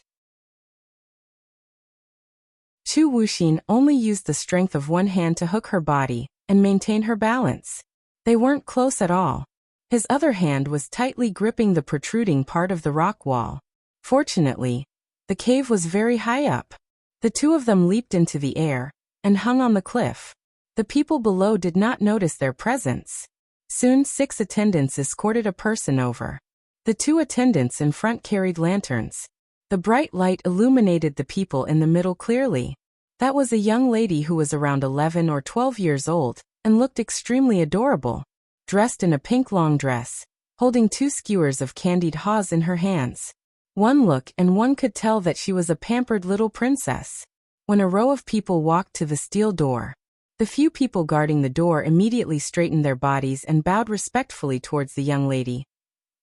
Zhu Wuxin only used the strength of one hand to hook her body and maintain her balance. They weren't close at all. His other hand was tightly gripping the protruding part of the rock wall. Fortunately, the cave was very high up. The two of them leaped into the air and hung on the cliff. The people below did not notice their presence. Soon 6 attendants escorted a person over. The 2 attendants in front carried lanterns. The bright light illuminated the people in the middle clearly. That was a young lady who was around 11 or 12 years old and looked extremely adorable, dressed in a pink long dress, holding 2 skewers of candied haws in her hands. One look and one could tell that she was a pampered little princess. When a row of people walked to the steel door, the few people guarding the door immediately straightened their bodies and bowed respectfully towards the young lady.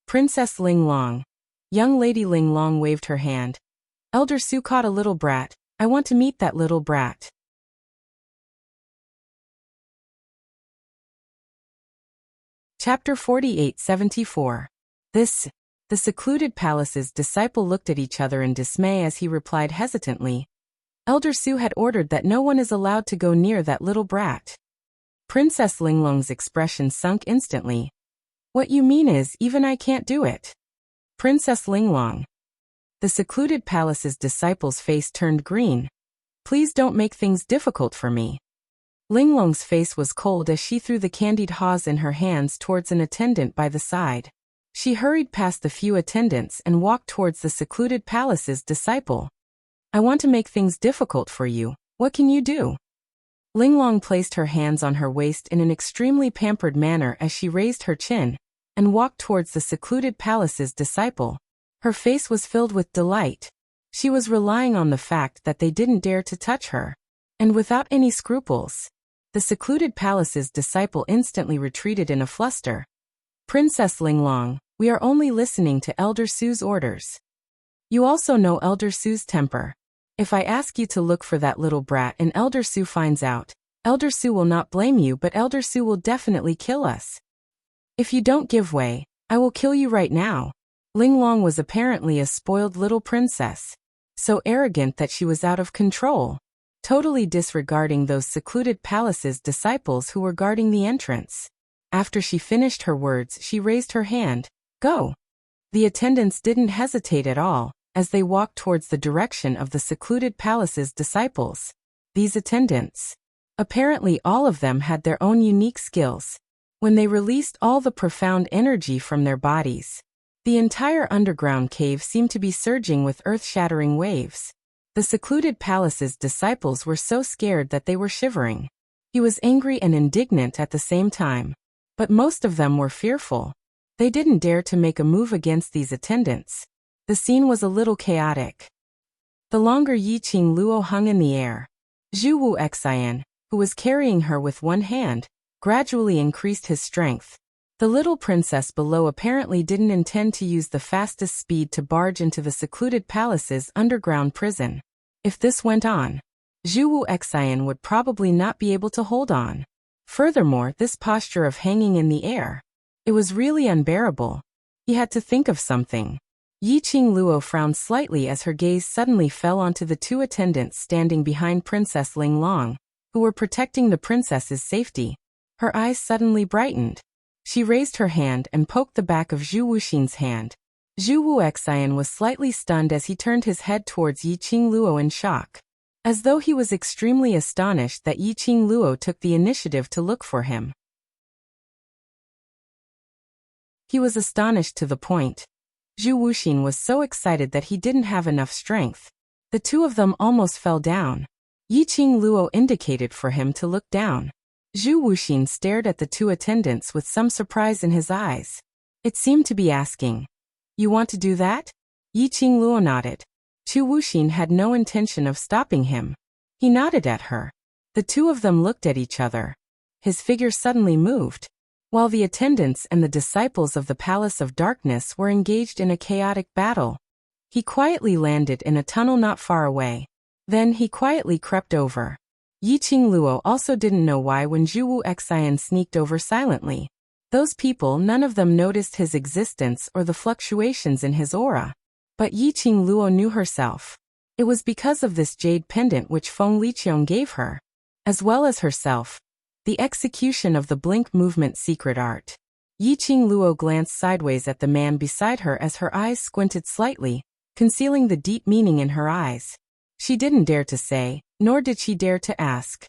Princess Ling Long. Young lady Ling Long waved her hand. Elder Su caught a little brat. I want to meet that little brat. Chapter 48-74. The secluded palace's disciple looked at each other in dismay as he replied hesitantly. Elder Su had ordered that no one is allowed to go near that little brat. Princess Linglong's expression sunk instantly. What you mean is, even I can't do it. Princess Linglong. The secluded palace's disciple's face turned green. Please don't make things difficult for me. Linglong's face was cold as she threw the candied haws in her hands towards an attendant by the side. She hurried past the few attendants and walked towards the secluded palace's disciple. I want to make things difficult for you. What can you do? Linglong placed her hands on her waist in an extremely pampered manner as she raised her chin and walked towards the secluded palace's disciple. Her face was filled with delight. She was relying on the fact that they didn't dare to touch her. And without any scruples, the secluded palace's disciple instantly retreated in a fluster. Princess Linglong, We are only listening to Elder Sue's orders. You also know Elder Sue's temper. If I ask you to look for that little brat and Elder Sue finds out, Elder Sue will not blame you, but Elder Sue will definitely kill us. If you don't give way, I will kill you right now. Ling Long was apparently a spoiled little princess, so arrogant that she was out of control, totally disregarding those secluded palace's disciples who were guarding the entrance. After she finished her words, she raised her hand. Go. The attendants didn't hesitate at all, as they walked towards the direction of the secluded palace's disciples. These attendants, apparently all of them had their own unique skills. When they released all the profound energy from their bodies, the entire underground cave seemed to be surging with earth-shattering waves. The secluded palace's disciples were so scared that they were shivering. He was angry and indignant at the same time, but most of them were fearful. They didn't dare to make a move against these attendants. The scene was a little chaotic. The longer Yiqing Luo hung in the air, Zhu Wu Xian, who was carrying her with one hand, gradually increased his strength. The little princess below apparently didn't intend to use the fastest speed to barge into the secluded palace's underground prison. If this went on, Zhu Wu Xian would probably not be able to hold on. Furthermore, this posture of hanging in the air, it was really unbearable. He had to think of something. Yiqing Luo frowned slightly as her gaze suddenly fell onto the two attendants standing behind Princess Ling Long, who were protecting the princess's safety. Her eyes suddenly brightened. She raised her hand and poked the back of Zhu Wuxin's hand. Zhu Wu Xian was slightly stunned as he turned his head towards Yiqing Luo in shock, as though he was extremely astonished that Yiqing Luo took the initiative to look for him. He was astonished to the point. Zhu Wuxin was so excited that he didn't have enough strength. The two of them almost fell down. Yiqing Luo indicated for him to look down. Zhu Wuxin stared at the two attendants with some surprise in his eyes. It seemed to be asking, "You want to do that?" Yiqing Luo nodded. Zhu Wuxin had no intention of stopping him. He nodded at her. The two of them looked at each other. His figure suddenly moved. While the attendants and the disciples of the Palace of Darkness were engaged in a chaotic battle, he quietly landed in a tunnel not far away. Then he quietly crept over. Yiqing Luo also didn't know why when Zhu Wu Xian sneaked over silently. Those people, none of them noticed his existence or the fluctuations in his aura. But Yiqing Luo knew herself. It was because of this jade pendant which Feng Liqiong gave her, as well as herself, the execution of the blink movement secret art. Yiqing Luo glanced sideways at the man beside her as her eyes squinted slightly, concealing the deep meaning in her eyes. She didn't dare to say, nor did she dare to ask.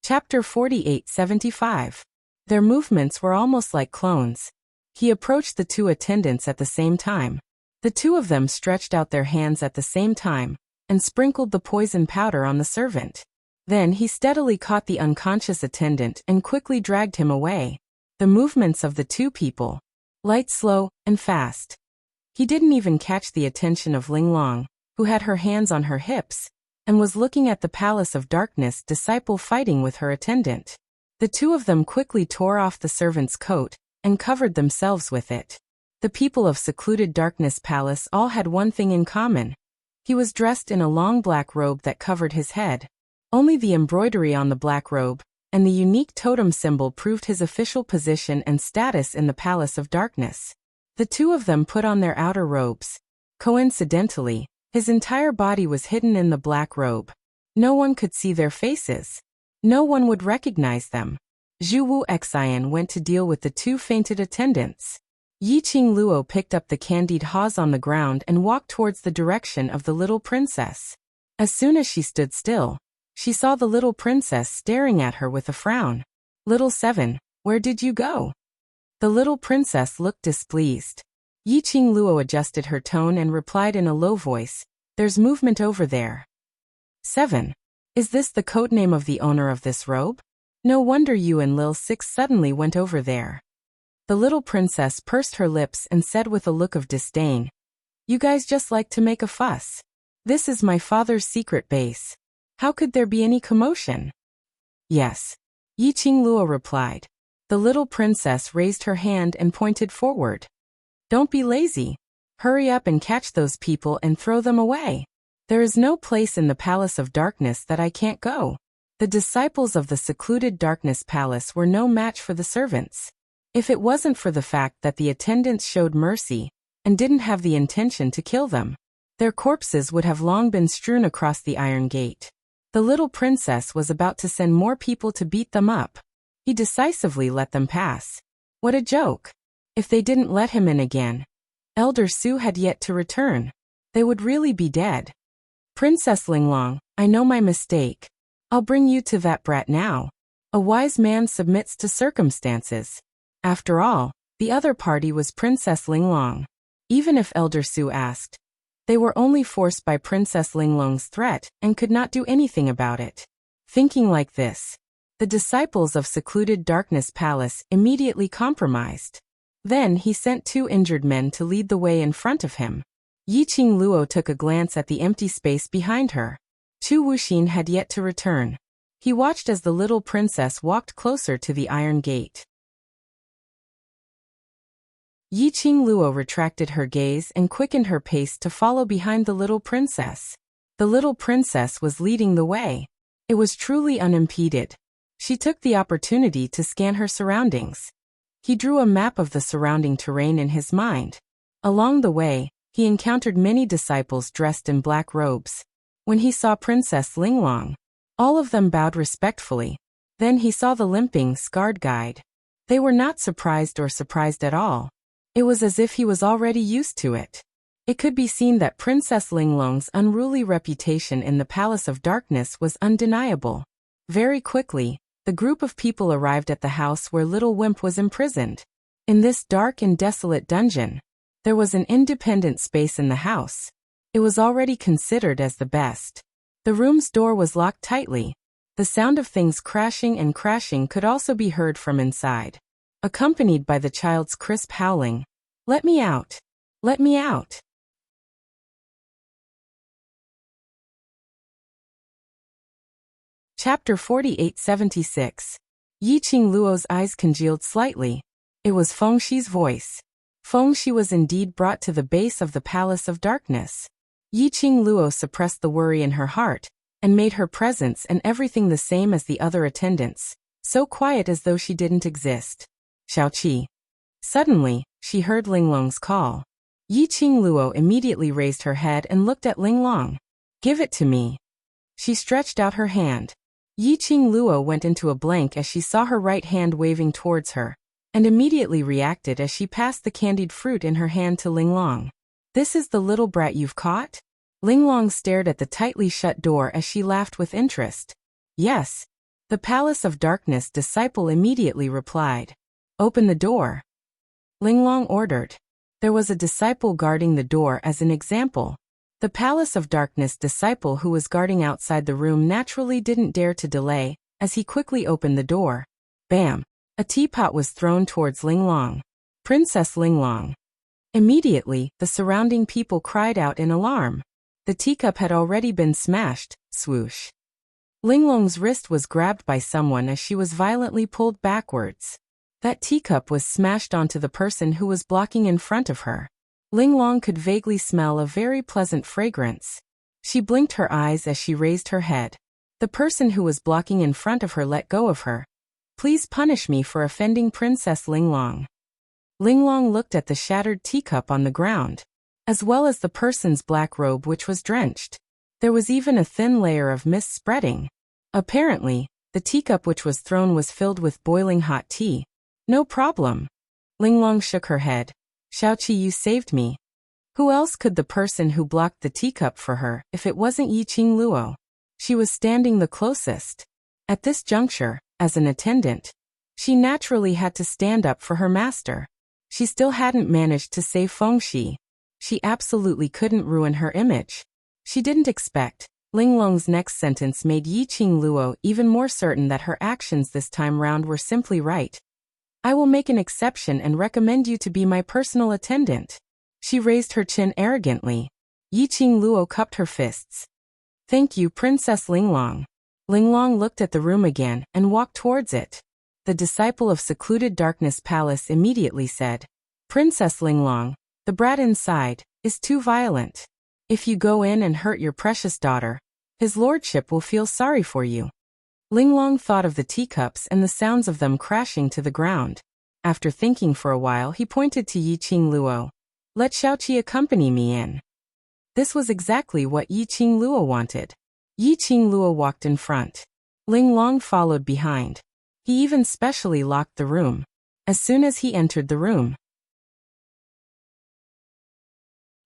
Chapter 48-75. Their movements were almost like clones. He approached the two attendants at the same time. The two of them stretched out their hands at the same time and sprinkled the poison powder on the servant. Then he steadily caught the unconscious attendant and quickly dragged him away. The movements of the two people, light, slow, and fast. He didn't even catch the attention of Ling Long, who had her hands on her hips and was looking at the Palace of Darkness disciple fighting with her attendant. The two of them quickly tore off the servant's coat and covered themselves with it. The people of secluded Darkness Palace all had one thing in common. He was dressed in a long black robe that covered his head. Only the embroidery on the black robe and the unique totem symbol proved his official position and status in the Palace of Darkness. The two of them put on their outer robes. Coincidentally, his entire body was hidden in the black robe. No one could see their faces. No one would recognize them. Zhu Wu Xian went to deal with the two fainted attendants. Yiqing Luo picked up the candied haws on the ground and walked towards the direction of the little princess. As soon as she stood still, she saw the little princess staring at her with a frown. "Little Seven, where did you go?" The little princess looked displeased. Yiqing Luo adjusted her tone and replied in a low voice, "There's movement over there." "Seven. Is this the codename of the owner of this robe? No wonder you and Lil Six suddenly went over there." The little princess pursed her lips and said with a look of disdain, "You guys just like to make a fuss. This is my father's secret base. How could there be any commotion?" "Yes. Yi Qingluo replied. The little princess raised her hand and pointed forward. Don't be lazy. Hurry up and catch those people and throw them away. There is no place in the Palace of Darkness that I can't go. The disciples of the secluded Darkness Palace were no match for the servants. If it wasn't for the fact that the attendants showed mercy and didn't have the intention to kill them, their corpses would have long been strewn across the iron gate. The little princess was about to send more people to beat them up. He decisively let them pass. What a joke! If they didn't let him in again, Elder Su had yet to return. They would really be dead. Princess Linglong, I know my mistake. I'll bring you to that brat now. A wise man submits to circumstances. After all, the other party was Princess Linglong. Even if Elder Su asked, they were only forced by Princess Linglong's threat and could not do anything about it. Thinking like this, the disciples of secluded Darkness Palace immediately compromised. Then he sent 2 injured men to lead the way in front of him. Yi Qingluo took a glance at the empty space behind her. Chu Wuxin had yet to return. He watched as the little princess walked closer to the iron gate. Yi Qingluo retracted her gaze and quickened her pace to follow behind the little princess. The little princess was leading the way. It was truly unimpeded. She took the opportunity to scan her surroundings. He drew a map of the surrounding terrain in his mind. Along the way, he encountered many disciples dressed in black robes. When he saw Princess Linglong, all of them bowed respectfully. Then he saw the limping, scarred guide. They were not surprised at all. It was as if he was already used to it. It could be seen that Princess Linglong's unruly reputation in the Palace of Darkness was undeniable. Very quickly, the group of people arrived at the house where Little Wimp was imprisoned. In this dark and desolate dungeon, there was an independent space in the house. It was already considered as the best. The room's door was locked tightly. The sound of things crashing and crashing could also be heard from inside, accompanied by the child's crisp howling. Let me out! Let me out! Chapter 4876. Yi Qingluo's eyes congealed slightly. It was Feng Shi's voice. Feng Shi was indeed brought to the base of the Palace of Darkness. Yi Qingluo suppressed the worry in her heart and made her presence and everything the same as the other attendants, so quiet as though she didn't exist. Xiaoqi. Suddenly, she heard Linglong's call. Yi Qingluo immediately raised her head and looked at Linglong. Give it to me. She stretched out her hand. Yi Qingluo went into a blank as she saw her right hand waving towards her, and immediately reacted as she passed the candied fruit in her hand to Linglong. This is the little brat you've caught? Linglong stared at the tightly shut door as she laughed with interest. Yes. The Palace of Darkness disciple immediately replied. Open the door. Linglong ordered. There was a disciple guarding the door as an example. The Palace of Darkness disciple who was guarding outside the room naturally didn't dare to delay, as he quickly opened the door. Bam! A teapot was thrown towards Linglong. Princess Linglong. Immediately, the surrounding people cried out in alarm. The teacup had already been smashed. Swoosh. Linglong's wrist was grabbed by someone as she was violently pulled backwards. That teacup was smashed onto the person who was blocking in front of her. Linglong could vaguely smell a very pleasant fragrance. She blinked her eyes as she raised her head. The person who was blocking in front of her let go of her. Please punish me for offending Princess Linglong. Linglong looked at the shattered teacup on the ground, as well as the person's black robe which was drenched. There was even a thin layer of mist spreading. Apparently, the teacup which was thrown was filled with boiling hot tea. No problem. Linglong shook her head. Xiaoqi, you saved me. Who else could the person who blocked the teacup for her if it wasn't Yi Qingluo? She was standing the closest. At this juncture, as an attendant, she naturally had to stand up for her master. She still hadn't managed to save Feng Shi. She absolutely couldn't ruin her image. She didn't expect. Linglong's next sentence made Yi Qingluo even more certain that her actions this time round were simply right. I will make an exception and recommend you to be my personal attendant. She raised her chin arrogantly. Yi Qingluo cupped her fists. Thank you, Princess Linglong. Linglong looked at the room again and walked towards it. The disciple of secluded darkness palace immediately said, "Princess Linglong, the brat inside is too violent. If you go in and hurt your precious daughter, his lordship will feel sorry for you." Linglong thought of the teacups and the sounds of them crashing to the ground. After thinking for a while, he pointed to Yiqing Luo. "Let Xiaoqi accompany me in." This was exactly what Yiqing Luo wanted. Yiqing Luo walked in front. Linglong followed behind. He even specially locked the room. As soon as he entered the room,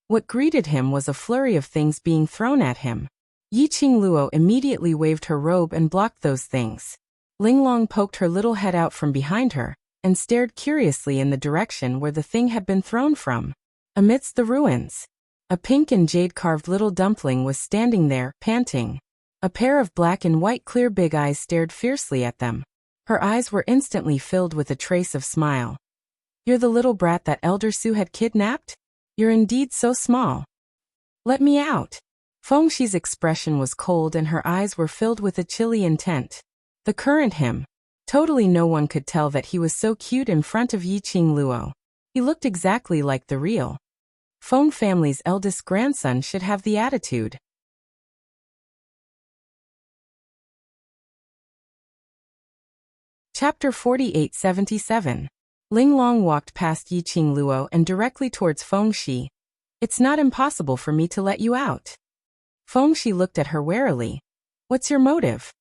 what greeted him was a flurry of things being thrown at him. Yiqing Luo immediately waved her robe and blocked those things. Linglong poked her little head out from behind her and stared curiously in the direction where the thing had been thrown from. Amidst the ruins, a pink and jade-carved little dumpling was standing there, panting. A pair of black and white clear big eyes stared fiercely at them. Her eyes were instantly filled with a trace of smile. "You're the little brat that Elder Su had kidnapped? You're indeed so small. Let me out." Fengshi's expression was cold and her eyes were filled with a chilly intent. The current him. Totally no one could tell that he was so cute in front of Yiqing Luo. He looked exactly like the real Feng family's eldest grandson should have the attitude. Chapter 4877. Linglong walked past Yiqing Luo and directly towards Fengshi. "It's not impossible for me to let you out." Fengshi looked at her warily. "What's your motive?"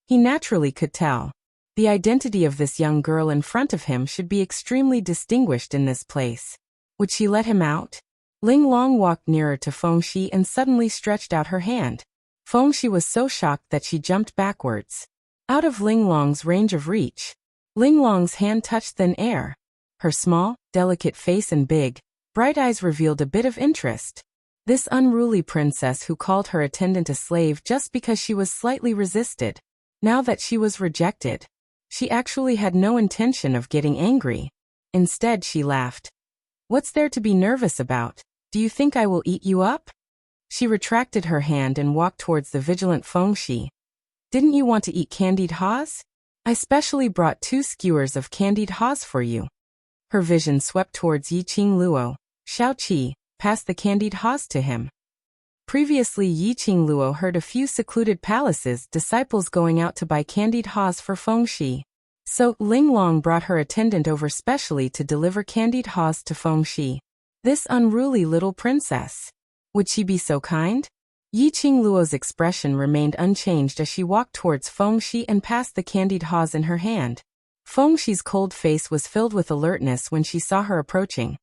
He naturally could tell. The identity of this young girl in front of him should be extremely distinguished in this place. Would she let him out? Linglong walked nearer to Fengshi and suddenly stretched out her hand. Fengshi was so shocked that she jumped backwards, out of Linglong's range of reach. Linglong's hand touched thin air. Her small, delicate face and big, bright eyes revealed a bit of interest. This unruly princess who called her attendant a slave just because she was slightly resisted. Now that she was rejected, she actually had no intention of getting angry. Instead, she laughed. "What's there to be nervous about? Do you think I will eat you up?" She retracted her hand and walked towards the vigilant Fengshi. "Didn't you want to eat candied haws? I specially brought 2 skewers of candied haws for you." Her vision swept towards Yiqing Luo. Xiaoqi passed the candied haws to him. Previously, Yiqing Luo heard a few secluded palaces disciples going out to buy candied haws for Fengshi. So, Linglong brought her attendant over specially to deliver candied haws to Fengshi. This unruly little princess. Would she be so kind? Yiqing Luo's expression remained unchanged as she walked towards Fengshi and passed the candied haws in her hand. Fengshi's cold face was filled with alertness when she saw her approaching,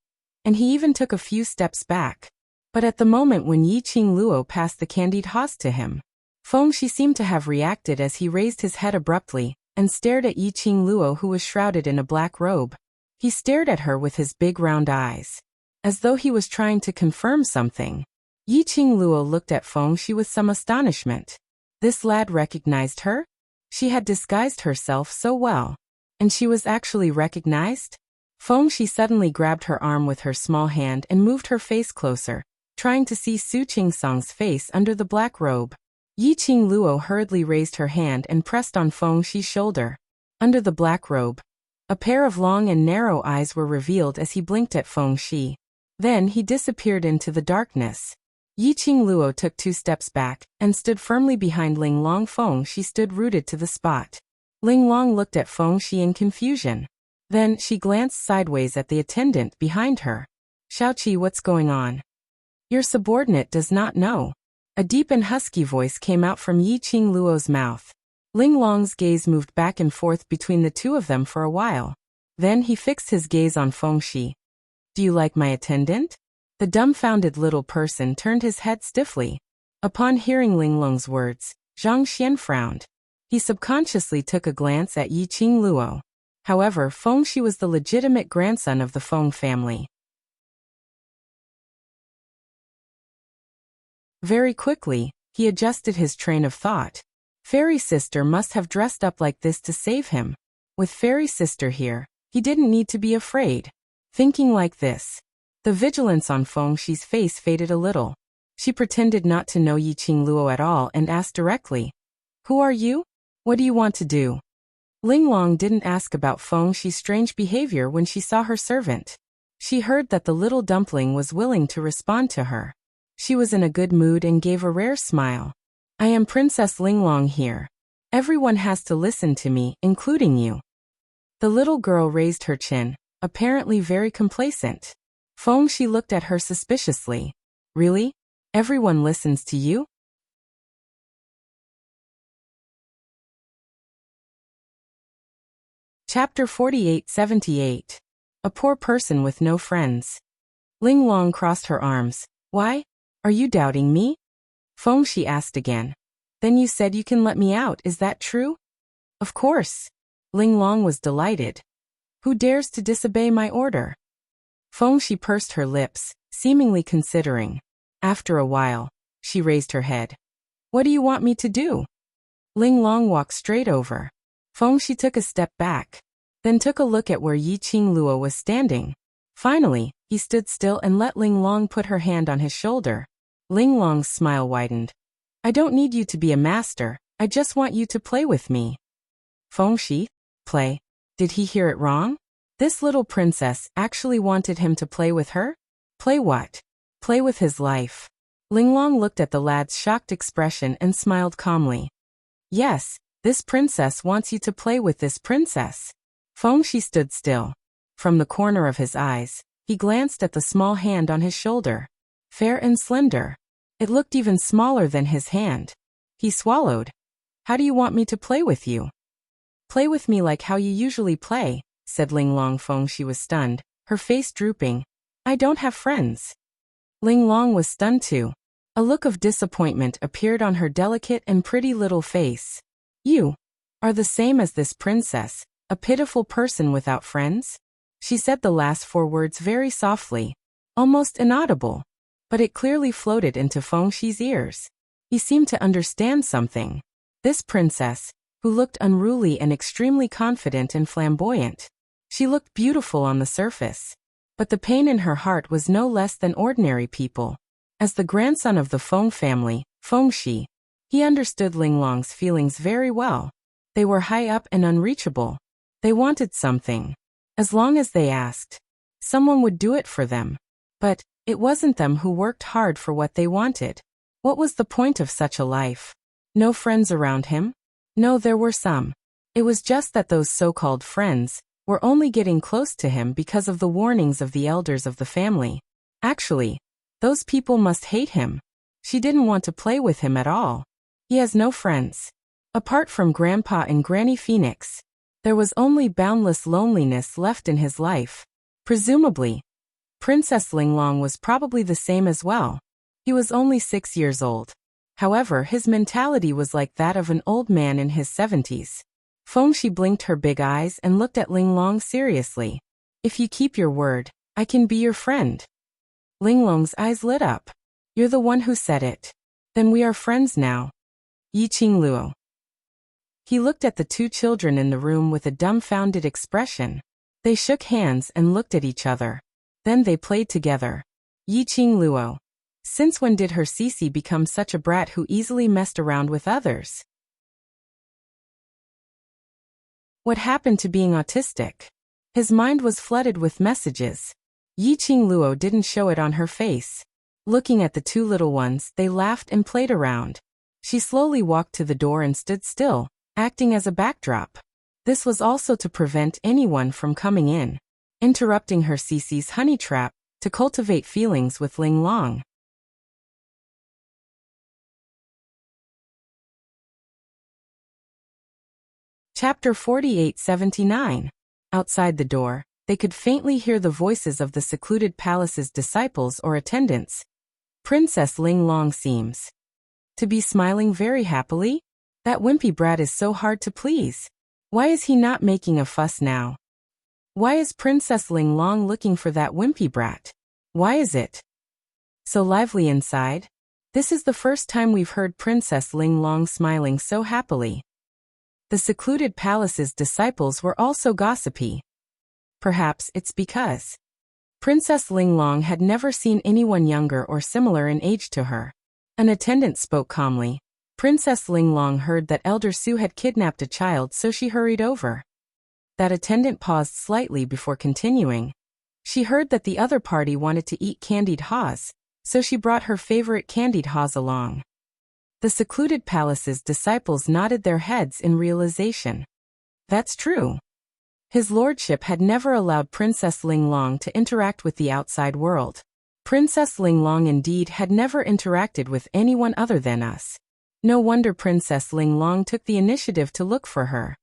and he even took a few steps back. But at the moment when Yiqing Luo passed the candied haws to him, Fengshi seemed to have reacted as he raised his head abruptly and stared at Yiqing Luo, who was shrouded in a black robe. He stared at her with his big round eyes, as though he was trying to confirm something. Yiqing Luo looked at Fengshi with some astonishment. This lad recognized her? She had disguised herself so well. And she was actually recognized? Fengshi suddenly grabbed her arm with her small hand and moved her face closer, trying to see Su Qingsong's face under the black robe. Yiqing Luo hurriedly raised her hand and pressed on Fengshi's shoulder. Under the black robe, a pair of long and narrow eyes were revealed as he blinked at Fengshi. Then he disappeared into the darkness. Yiqing Luo took 2 steps back and stood firmly behind Linglong. Fengshi stood rooted to the spot. Linglong looked at Fengshi in confusion. Then she glanced sideways at the attendant behind her. "Xiaoqi, what's going on?" "Your subordinate does not know." A deep and husky voice came out from Yiqing Luo's mouth. Linglong's gaze moved back and forth between the two of them for a while. Then he fixed his gaze on Fengshi. "Do you like my attendant?" The dumbfounded little person turned his head stiffly. Upon hearing Linglong's words, Zhang Xian frowned. He subconsciously took a glance at Yiqing Luo. However, Fengshi was the legitimate grandson of the Feng family. Very quickly, he adjusted his train of thought. Fairy Sister must have dressed up like this to save him. With Fairy Sister here, he didn't need to be afraid. Thinking like this, the vigilance on Fengshi's face faded a little. She pretended not to know Yiqing Luo at all and asked directly, Who are you? What do you want to do? Ling Long didn't ask about Feng Shi's strange behavior when she saw her servant. She heard that the little dumpling was willing to respond to her. She was in a good mood and gave a rare smile. I am Princess Ling Long here. Everyone has to listen to me, including you. The little girl raised her chin, apparently very complacent. Feng Shi looked at her suspiciously. Really? Everyone listens to you? Chapter 48-78. A poor person with no friends. Ling Long crossed her arms. Why? Are you doubting me? Feng Shi asked again. Then you said you can let me out, is that true? Of course. Ling Long was delighted. Who dares to disobey my order? Feng Shi pursed her lips, seemingly considering. After a while, she raised her head. What do you want me to do? Ling Long walked straight over. Feng Shi took a step back, then took a look at where Yiqing Luo was standing. Finally, he stood still and let Ling Long put her hand on his shoulder. Ling Long's smile widened. I don't need you to be a master, I just want you to play with me. Feng Shi? Play? Did he hear it wrong? This little princess actually wanted him to play with her? Play what? Play with his life. Ling Long looked at the lad's shocked expression and smiled calmly. Yes, this princess wants you to play with this princess. Feng Shi stood still. From the corner of his eyes, he glanced at the small hand on his shoulder. Fair and slender. It looked even smaller than his hand. He swallowed. How do you want me to play with you? Play with me like how you usually play, said Ling Long. Feng Shi was stunned, her face drooping. I don't have friends. Ling Long was stunned too. A look of disappointment appeared on her delicate and pretty little face. You are the same as this princess, a pitiful person without friends? She said the last 4 words very softly, almost inaudible, but it clearly floated into Feng Shi's ears. He seemed to understand something. This princess, who looked unruly and extremely confident and flamboyant. She looked beautiful on the surface, but the pain in her heart was no less than ordinary people. As the grandson of the Feng family, Feng Shi, he understood Ling Long's feelings very well. They were high up and unreachable. They wanted something. As long as they asked, someone would do it for them. But it wasn't them who worked hard for what they wanted. What was the point of such a life? No friends around him? No, there were some. It was just that those so-called friends were only getting close to him because of the warnings of the elders of the family. Actually, those people must hate him. She didn't want to play with him at all. He has no friends. Apart from Grandpa and Granny Phoenix, there was only boundless loneliness left in his life. Presumably, Princess Ling Long was probably the same as well. He was only 6 years old. However, his mentality was like that of an old man in his 70s. Feng Shi blinked her big eyes and looked at Ling Long seriously. If you keep your word, I can be your friend. Ling Long's eyes lit up. You're the one who said it. Then we are friends now. Yiqing Luo. He looked at the 2 children in the room with a dumbfounded expression. They shook hands and looked at each other. Then they played together. Yiqing Luo. Since when did her Cece become such a brat who easily messed around with others? What happened to being autistic? His mind was flooded with messages. Yiqing Luo didn't show it on her face. Looking at the 2 little ones, they laughed and played around. She slowly walked to the door and stood still, acting as a backdrop. This was also to prevent anyone from coming in, interrupting her Cece's honey trap, to cultivate feelings with Ling Long. Chapter 48-79. Outside the door, they could faintly hear the voices of the secluded palace's disciples or attendants. Princess Ling Long seems to be smiling very happily. That wimpy brat is so hard to please. Why is he not making a fuss now? Why is Princess Ling Long looking for that wimpy brat? Why is it so lively inside? This is the first time we've heard Princess Ling Long smiling so happily. The secluded palace's disciples were also gossipy. Perhaps it's because Princess Ling Long had never seen anyone younger or similar in age to her. An attendant spoke calmly. Princess Ling Long heard that Elder Su had kidnapped a child, so she hurried over. That attendant paused slightly before continuing. She heard that the other party wanted to eat candied haws, so she brought her favorite candied haws along. The secluded palace's disciples nodded their heads in realization. That's true. His lordship had never allowed Princess Ling Long to interact with the outside world. Princess Ling Long indeed had never interacted with anyone other than us. No wonder Princess Ling Long took the initiative to look for her.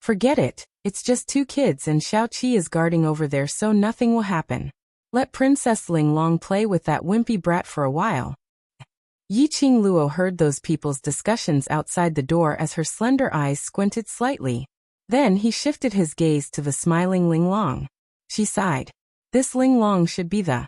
Forget it, it's just 2 kids and Xiao Qi is guarding over there, so nothing will happen. Let Princess Ling Long play with that wimpy brat for a while. Yiqing Luo heard those people's discussions outside the door as her slender eyes squinted slightly. Then he shifted his gaze to the smiling Ling Long. She sighed. This Ling Long should be the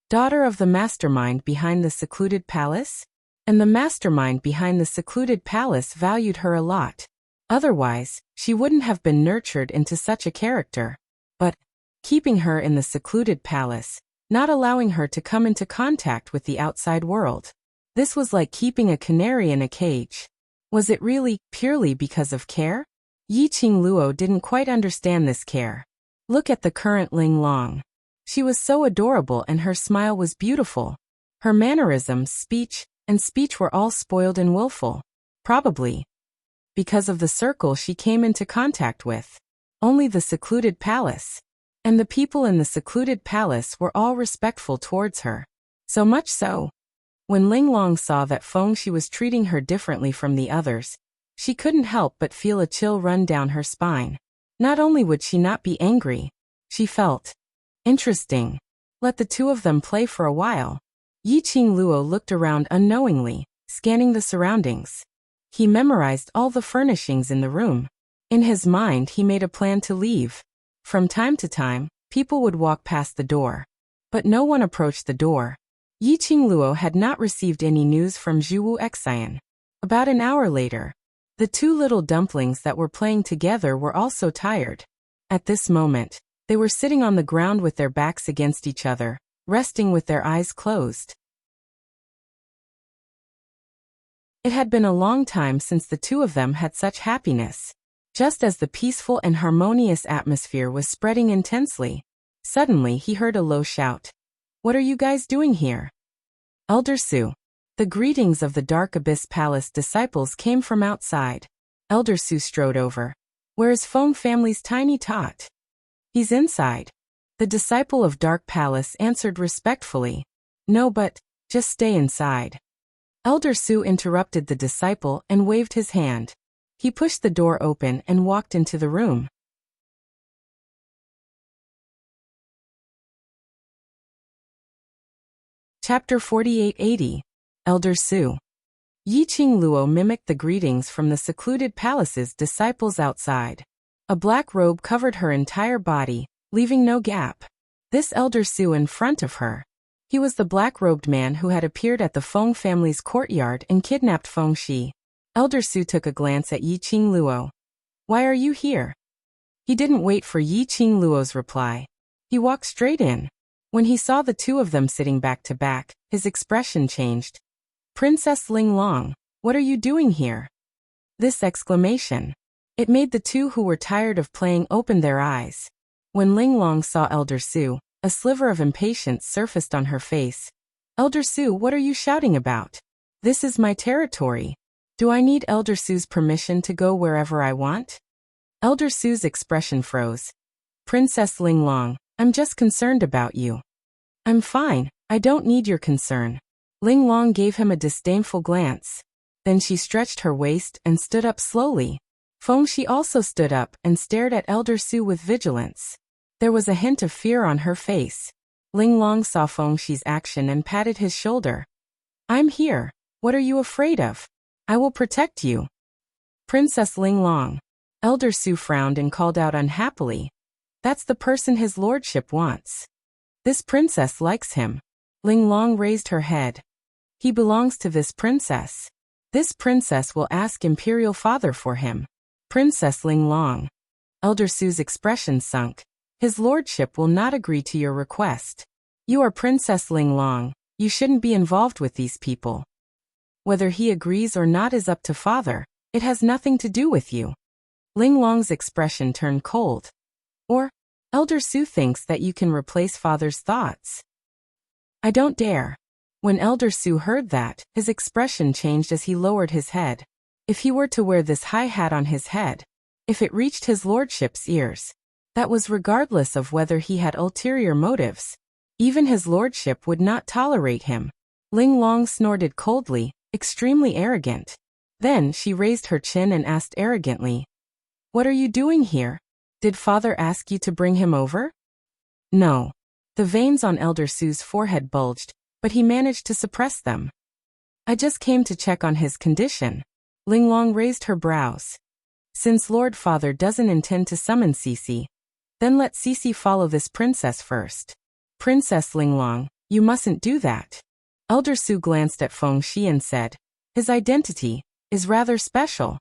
daughter of the mastermind behind the secluded palace? And the mastermind behind the secluded palace valued her a lot. Otherwise, she wouldn't have been nurtured into such a character. But keeping her in the secluded palace, not allowing her to come into contact with the outside world. This was like keeping a canary in a cage. Was it really, purely because of care? Yiqing Luo didn't quite understand this care. Look at the current Ling Long. She was so adorable and her smile was beautiful. Her mannerisms, speech were all spoiled and willful. Probably because of the circle she came into contact with. Only the secluded palace. And the people in the secluded palace were all respectful towards her. So much so. When Ling Long saw that Fengxi was treating her differently from the others, she couldn't help but feel a chill run down her spine. Not only would she not be angry, she felt interesting. Let the 2 of them play for a while. Yiqing Luo looked around unknowingly, scanning the surroundings. He memorized all the furnishings in the room. In his mind he made a plan to leave. From time to time, people would walk past the door. But no one approached the door. Yiqing Luo had not received any news from Zhuwu Xian. About an hour later, the 2 little dumplings that were playing together were also tired. At this moment, they were sitting on the ground with their backs against each other, resting with their eyes closed. It had been a long time since the 2 of them had such happiness. Just as the peaceful and harmonious atmosphere was spreading intensely, suddenly he heard a low shout. What are you guys doing here? Elder Su. The greetings of the Dark Abyss Palace disciples came from outside. Elder Su strode over. Where is Feng family's tiny tot? He's inside. The disciple of Dark Palace answered respectfully. No, but just stay inside. Elder Su interrupted the disciple and waved his hand. He pushed the door open and walked into the room. Chapter 4880. Elder Su. Yiqing Luo mimicked the greetings from the secluded palace's disciples outside. A black robe covered her entire body, leaving no gap. This Elder Su in front of her. He was the black-robed man who had appeared at the Feng family's courtyard and kidnapped Fengxi. Elder Su took a glance at Yiqing Luo. Why are you here? He didn't wait for Yiqing Luo's reply. He walked straight in. When he saw the 2 of them sitting back to back, his expression changed. Princess Ling Long, what are you doing here? This exclamation. It made the 2 who were tired of playing open their eyes. When Ling Long saw Elder Su, a sliver of impatience surfaced on her face. Elder Su, what are you shouting about? This is my territory. Do I need Elder Su's permission to go wherever I want? Elder Su's expression froze. Princess Ling Long, I'm just concerned about you. I'm fine, I don't need your concern. Ling Long gave him a disdainful glance. Then she stretched her waist and stood up slowly. Fengxi also stood up and stared at Elder Su with vigilance. There was a hint of fear on her face. Ling Long saw Fengxi's action and patted his shoulder. I'm here. What are you afraid of? I will protect you. Princess Ling Long. Elder Su frowned and called out unhappily. That's the person his lordship wants. This princess likes him. Ling Long raised her head. He belongs to this princess. This princess will ask Imperial Father for him. Princess Ling Long. Elder Su's expression sunk. His lordship will not agree to your request. You are Princess Ling Long. You shouldn't be involved with these people. Whether he agrees or not is up to father. It has nothing to do with you. Ling Long's expression turned cold. Or, Elder Su thinks that you can replace father's thoughts. I don't dare. When Elder Su heard that, his expression changed as he lowered his head. If he were to wear this high hat on his head, if it reached his lordship's ears, that was regardless of whether he had ulterior motives. Even his lordship would not tolerate him. Ling Long snorted coldly, extremely arrogant. Then she raised her chin and asked arrogantly, "What are you doing here? Did father ask you to bring him over?" No. The veins on Elder Su's forehead bulged, but he managed to suppress them. I just came to check on his condition. Ling Long raised her brows. Since Lord Father doesn't intend to summon Cece, then let Cece follow this princess first. Princess Ling Long, you mustn't do that. Elder Su glanced at Feng Shi and said, his identity is rather special.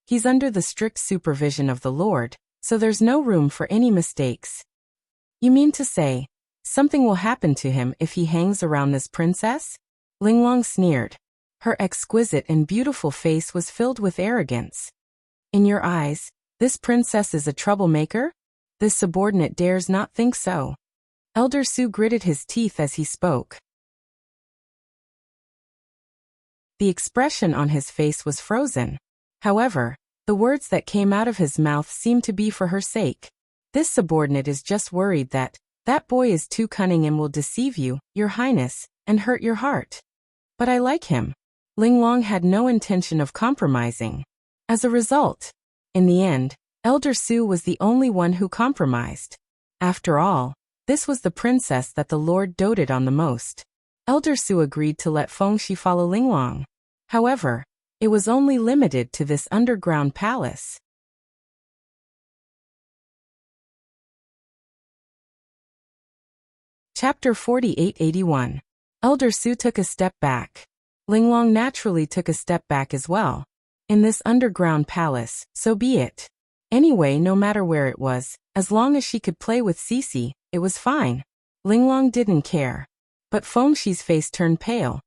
He's under the strict supervision of the Lord, so there's no room for any mistakes. You mean to say, something will happen to him if he hangs around this princess? Ling Long sneered. Her exquisite and beautiful face was filled with arrogance. In your eyes, this princess is a troublemaker? This subordinate dares not think so. Elder Su gritted his teeth as he spoke. The expression on his face was frozen. However, the words that came out of his mouth seemed to be for her sake. This subordinate is just worried that boy is too cunning and will deceive you, your highness, and hurt your heart. But I like him. Ling Long had no intention of compromising. As a result, in the end, Elder Su was the only one who compromised. After all, this was the princess that the Lord doted on the most. Elder Su agreed to let Feng Shi follow Ling Long. However, it was only limited to this underground palace. Chapter 4881. Elder Su took a step back. Ling Long naturally took a step back as well. In this underground palace, so be it. Anyway, no matter where it was, as long as she could play with Cece, it was fine. Ling Long didn't care. But Feng Shi's face turned pale.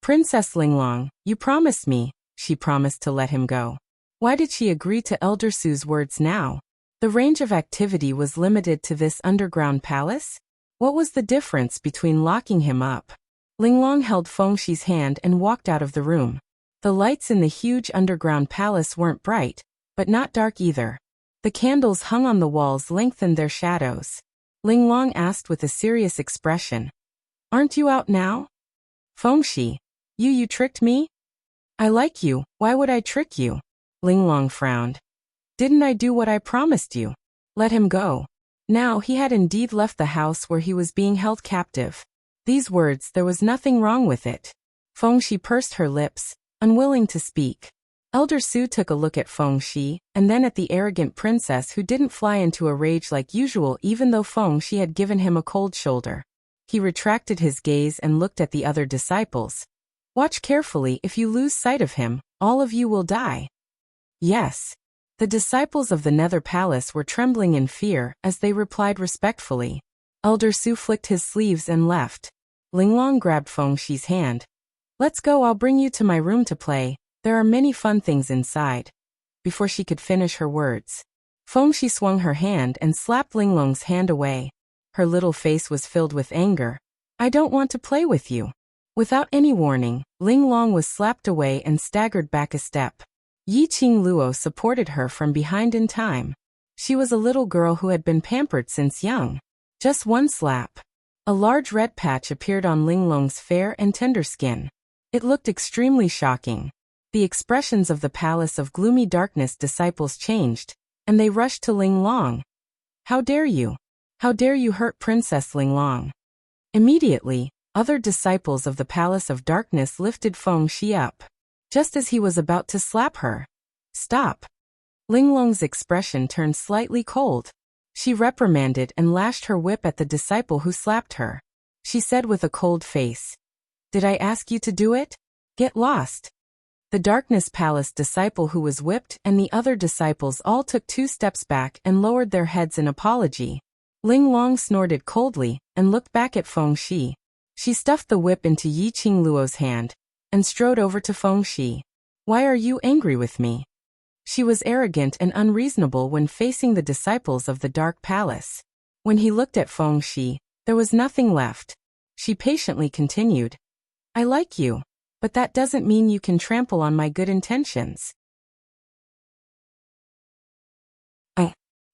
Princess Ling Long, you promised me. She promised to let him go. Why did she agree to Elder Su's words now? The range of activity was limited to this underground palace? What was the difference between locking him up? Ling Long held Feng Shi's hand and walked out of the room. The lights in the huge underground palace weren't bright, but not dark either. The candles hung on the walls lengthened their shadows. Ling Long asked with a serious expression, "Aren't you out now?" Feng Shi, you tricked me? I like you, why would I trick you? Ling Long frowned. Didn't I do what I promised you? Let him go. Now he had indeed left the house where he was being held captive. These words, there was nothing wrong with it. Feng Shi pursed her lips, unwilling to speak. Elder Su took a look at Feng Shi, and then at the arrogant princess who didn't fly into a rage like usual even though Feng Shi had given him a cold shoulder. He retracted his gaze and looked at the other disciples. Watch carefully, if you lose sight of him, all of you will die. Yes. The disciples of the Nether Palace were trembling in fear as they replied respectfully. Elder Su flicked his sleeves and left. Ling Long grabbed Feng Shi's hand. Let's go, I'll bring you to my room to play. There are many fun things inside. Before she could finish her words, Feng Shi swung her hand and slapped Ling Long's hand away. Her little face was filled with anger. I don't want to play with you. Without any warning, Ling Long was slapped away and staggered back a step. Yi Qing Luo supported her from behind in time. She was a little girl who had been pampered since young. Just one slap. A large red patch appeared on Ling Long's fair and tender skin. It looked extremely shocking. The expressions of the Palace of Gloomy Darkness disciples changed, and they rushed to Ling Long. How dare you? How dare you hurt Princess Ling Long? Immediately, other disciples of the Palace of Darkness lifted Feng Shi up. Just as he was about to slap her. Stop. Ling Long's expression turned slightly cold. She reprimanded and lashed her whip at the disciple who slapped her. She said with a cold face, Did I ask you to do it? Get lost. The Darkness Palace disciple who was whipped and the other disciples all took 2 steps back and lowered their heads in apology. Ling Long snorted coldly and looked back at Feng Shi. She stuffed the whip into Yi Qing Luo's hand. and strode over to Feng Shi. Why are you angry with me? She was arrogant and unreasonable when facing the disciples of the Dark Palace. When he looked at Feng Shi, there was nothing left. She patiently continued. I like you, but that doesn't mean you can trample on my good intentions.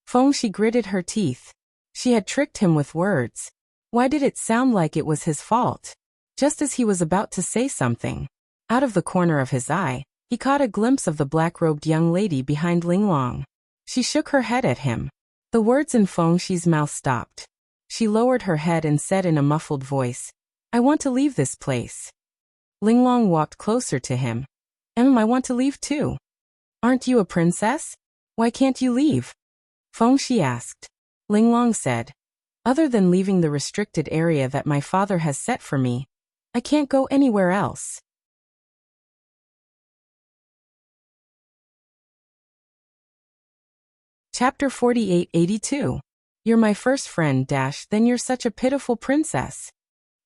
Feng Shi gritted her teeth. She had tricked him with words. Why did it sound like it was his fault? Just as he was about to say something, out of the corner of his eye, he caught a glimpse of the black-robed young lady behind Linglong. She shook her head at him. The words in Feng Shi's mouth stopped. She lowered her head and said in a muffled voice, I want to leave this place. Linglong walked closer to him. I want to leave too. Aren't you a princess? Why can't you leave? Feng Shi asked. Linglong said, other than leaving the restricted area that my father has set for me, I can't go anywhere else. Chapter 4882. You're my first friend, then you're such a pitiful princess.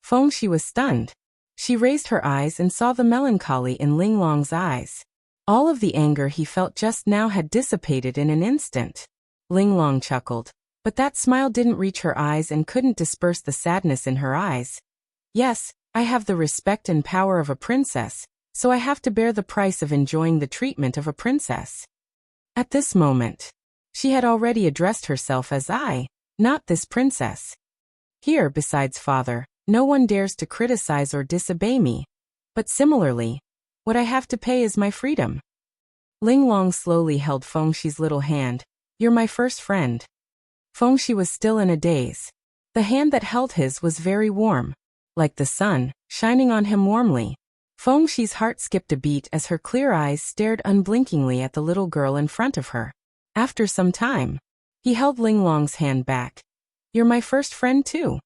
Feng Shi was stunned. She raised her eyes and saw the melancholy in Linglong's eyes. All of the anger he felt just now had dissipated in an instant. Linglong chuckled, but that smile didn't reach her eyes and couldn't disperse the sadness in her eyes. Yes, I have the respect and power of a princess, so I have to bear the price of enjoying the treatment of a princess. At this moment, she had already addressed herself as I, not this princess. Here, besides father, no one dares to criticize or disobey me. But similarly, what I have to pay is my freedom. Linglong slowly held Feng Shi's little hand. You're my first friend. Feng Shi was still in a daze. The hand that held his was very warm, like the sun, shining on him warmly. Feng Shi's heart skipped a beat as her clear eyes stared unblinkingly at the little girl in front of her. After some time, he held Linglong's hand back. You're my first friend too.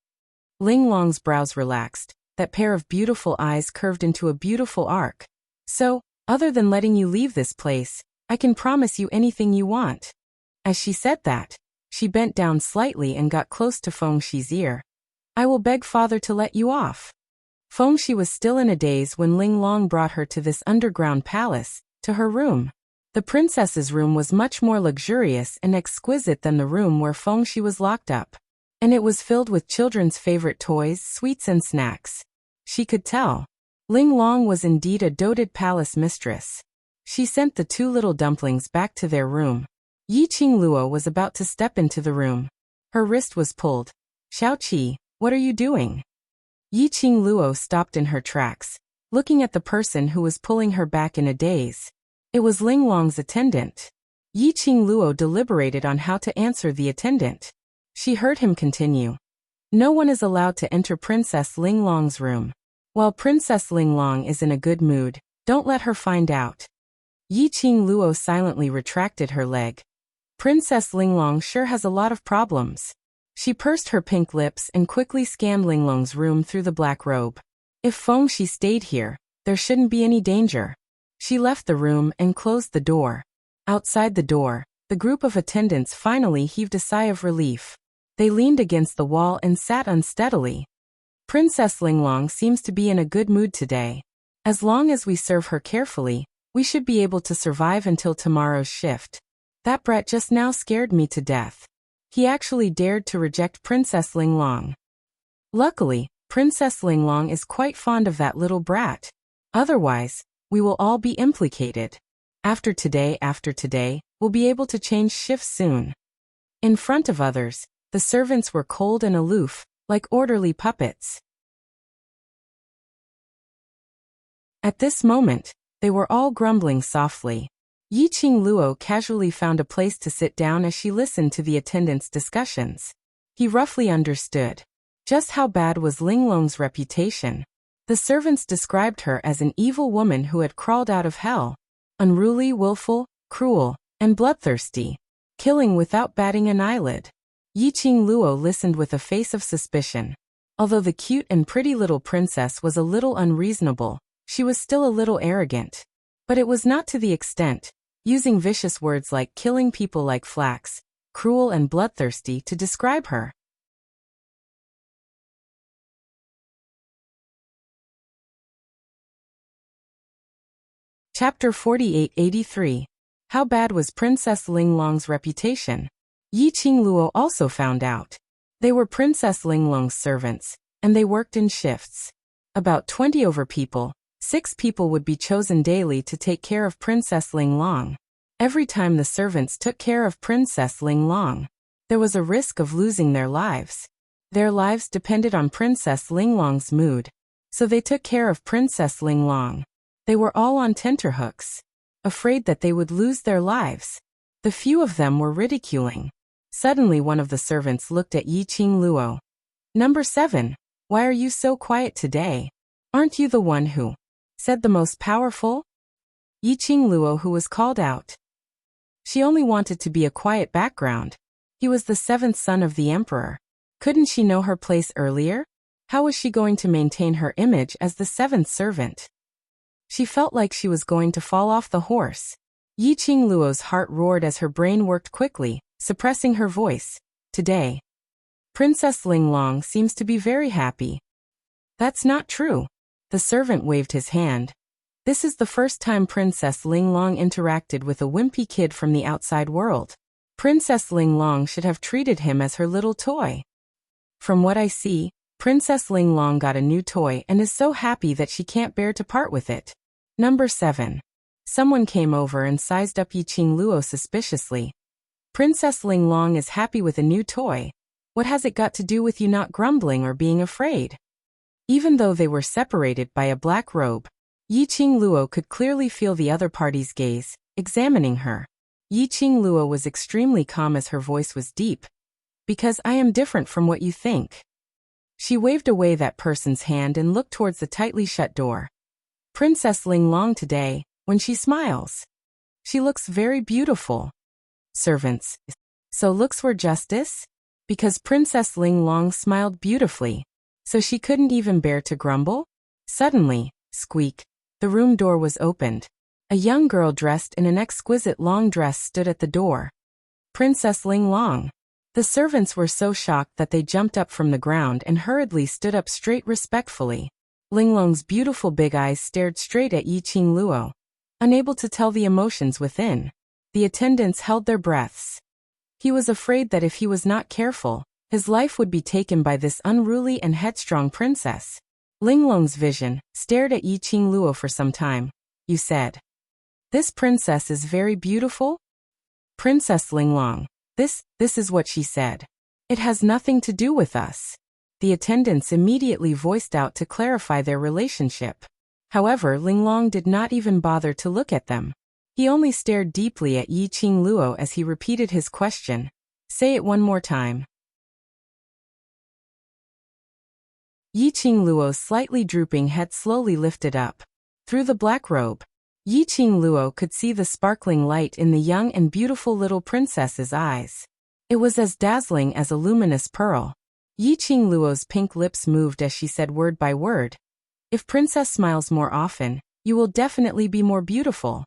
Linglong's brows relaxed, that pair of beautiful eyes curved into a beautiful arc. So, other than letting you leave this place, I can promise you anything you want. As she said that, she bent down slightly and got close to Feng Shi's ear. I will beg father to let you off. Feng Shi was still in a daze when Linglong brought her to this underground palace, to her room. The princess's room was much more luxurious and exquisite than the room where Feng Shi was locked up. And it was filled with children's favorite toys, sweets and snacks. She could tell. Linglong was indeed a doted palace mistress. She sent the two little dumplings back to their room. Yiqing Luo was about to step into the room. Her wrist was pulled. Xiaoqi, what are you doing? Yiqing Luo stopped in her tracks, looking at the person who was pulling her back in a daze. It was Linglong's attendant. Yiqing Luo deliberated on how to answer the attendant. She heard him continue. No one is allowed to enter Princess Linglong's room. While Princess Linglong is in a good mood, don't let her find out. Yiqing Luo silently retracted her leg. Princess Linglong sure has a lot of problems. She pursed her pink lips and quickly scanned Linglong's room through the black robe. If Feng Shi stayed here, there shouldn't be any danger. She left the room and closed the door. Outside the door, the group of attendants finally heaved a sigh of relief. They leaned against the wall and sat unsteadily. Princess Linglong seems to be in a good mood today. As long as we serve her carefully, we should be able to survive until tomorrow's shift. That brat just now scared me to death. He actually dared to reject Princess Linglong. Luckily, Princess Linglong is quite fond of that little brat. Otherwise, we will all be implicated. After today, we'll be able to change shifts soon. In front of others, the servants were cold and aloof, like orderly puppets. At this moment, they were all grumbling softly. Yiqing Luo casually found a place to sit down as she listened to the attendants' discussions. He roughly understood just how bad was Linglong's reputation. The servants described her as an evil woman who had crawled out of hell. Unruly, willful, cruel, and bloodthirsty. Killing without batting an eyelid. Yiqing Luo listened with a face of suspicion. Although the cute and pretty little princess was a little unreasonable, she was still a little arrogant. But it was not to the extent, using vicious words like killing people like flax, cruel and bloodthirsty to describe her. Chapter 4883. How bad was Princess Linglong's reputation? Yi Qingluo also found out. They were Princess Linglong's servants, and they worked in shifts. About 20 over people, 6 people would be chosen daily to take care of Princess Linglong. Every time the servants took care of Princess Linglong, there was a risk of losing their lives. Their lives depended on Princess Linglong's mood, so they took care of Princess Linglong. They were all on tenterhooks, afraid that they would lose their lives. The few of them were ridiculing. Suddenly one of the servants looked at Yi Qingluo. "Number 7, why are you so quiet today? Aren't you the one who said the most powerful?" Yi Qingluo, who was called out. She only wanted to be a quiet background. He was the 7th son of the emperor. Couldn't she know her place earlier? How was she going to maintain her image as the 7th servant? She felt like she was going to fall off the horse. Yi Qingluo's heart roared as her brain worked quickly, suppressing her voice. "Today, Princess Linglong seems to be very happy." "That's not true." The servant waved his hand. "This is the first time Princess Linglong interacted with a wimpy kid from the outside world. Princess Linglong should have treated him as her little toy. From what I see, Princess Linglong got a new toy and is so happy that she can't bear to part with it." Number 7. Someone came over and sized up Yi Qingluo suspiciously. "Princess Linglong is happy with a new toy. What has it got to do with you not grumbling or being afraid?" Even though they were separated by a black robe, Yi Qingluo could clearly feel the other party's gaze, examining her. Yi Qingluo was extremely calm as her voice was deep. "Because I am different from what you think." She waved away that person's hand and looked towards the tightly shut door. "Princess Linglong today, when she smiles, she looks very beautiful." Servants. So looks were justice? Because Princess Linglong smiled beautifully, so she couldn't even bear to grumble? Suddenly, squeak, the room door was opened. A young girl dressed in an exquisite long dress stood at the door. Princess Linglong. The servants were so shocked that they jumped up from the ground and hurriedly stood up straight respectfully. Linglong's beautiful big eyes stared straight at Yi Qingluo, unable to tell the emotions within. The attendants held their breaths. He was afraid that if he was not careful, his life would be taken by this unruly and headstrong princess. Linglong's vision stared at Yi Qingluo for some time. "You said, this princess is very beautiful?" "Princess Linglong. This is what she said. It has nothing to do with us." The attendants immediately voiced out to clarify their relationship. However, Linglong did not even bother to look at them. He only stared deeply at Yi Qingluo as he repeated his question. "Say it one more time." Yi Qingluo's slightly drooping head slowly lifted up. Through the black robe, Yi Qingluo could see the sparkling light in the young and beautiful little princess's eyes. It was as dazzling as a luminous pearl. Yi Qingluo's pink lips moved as she said word by word. "If Princess smiles more often, you will definitely be more beautiful."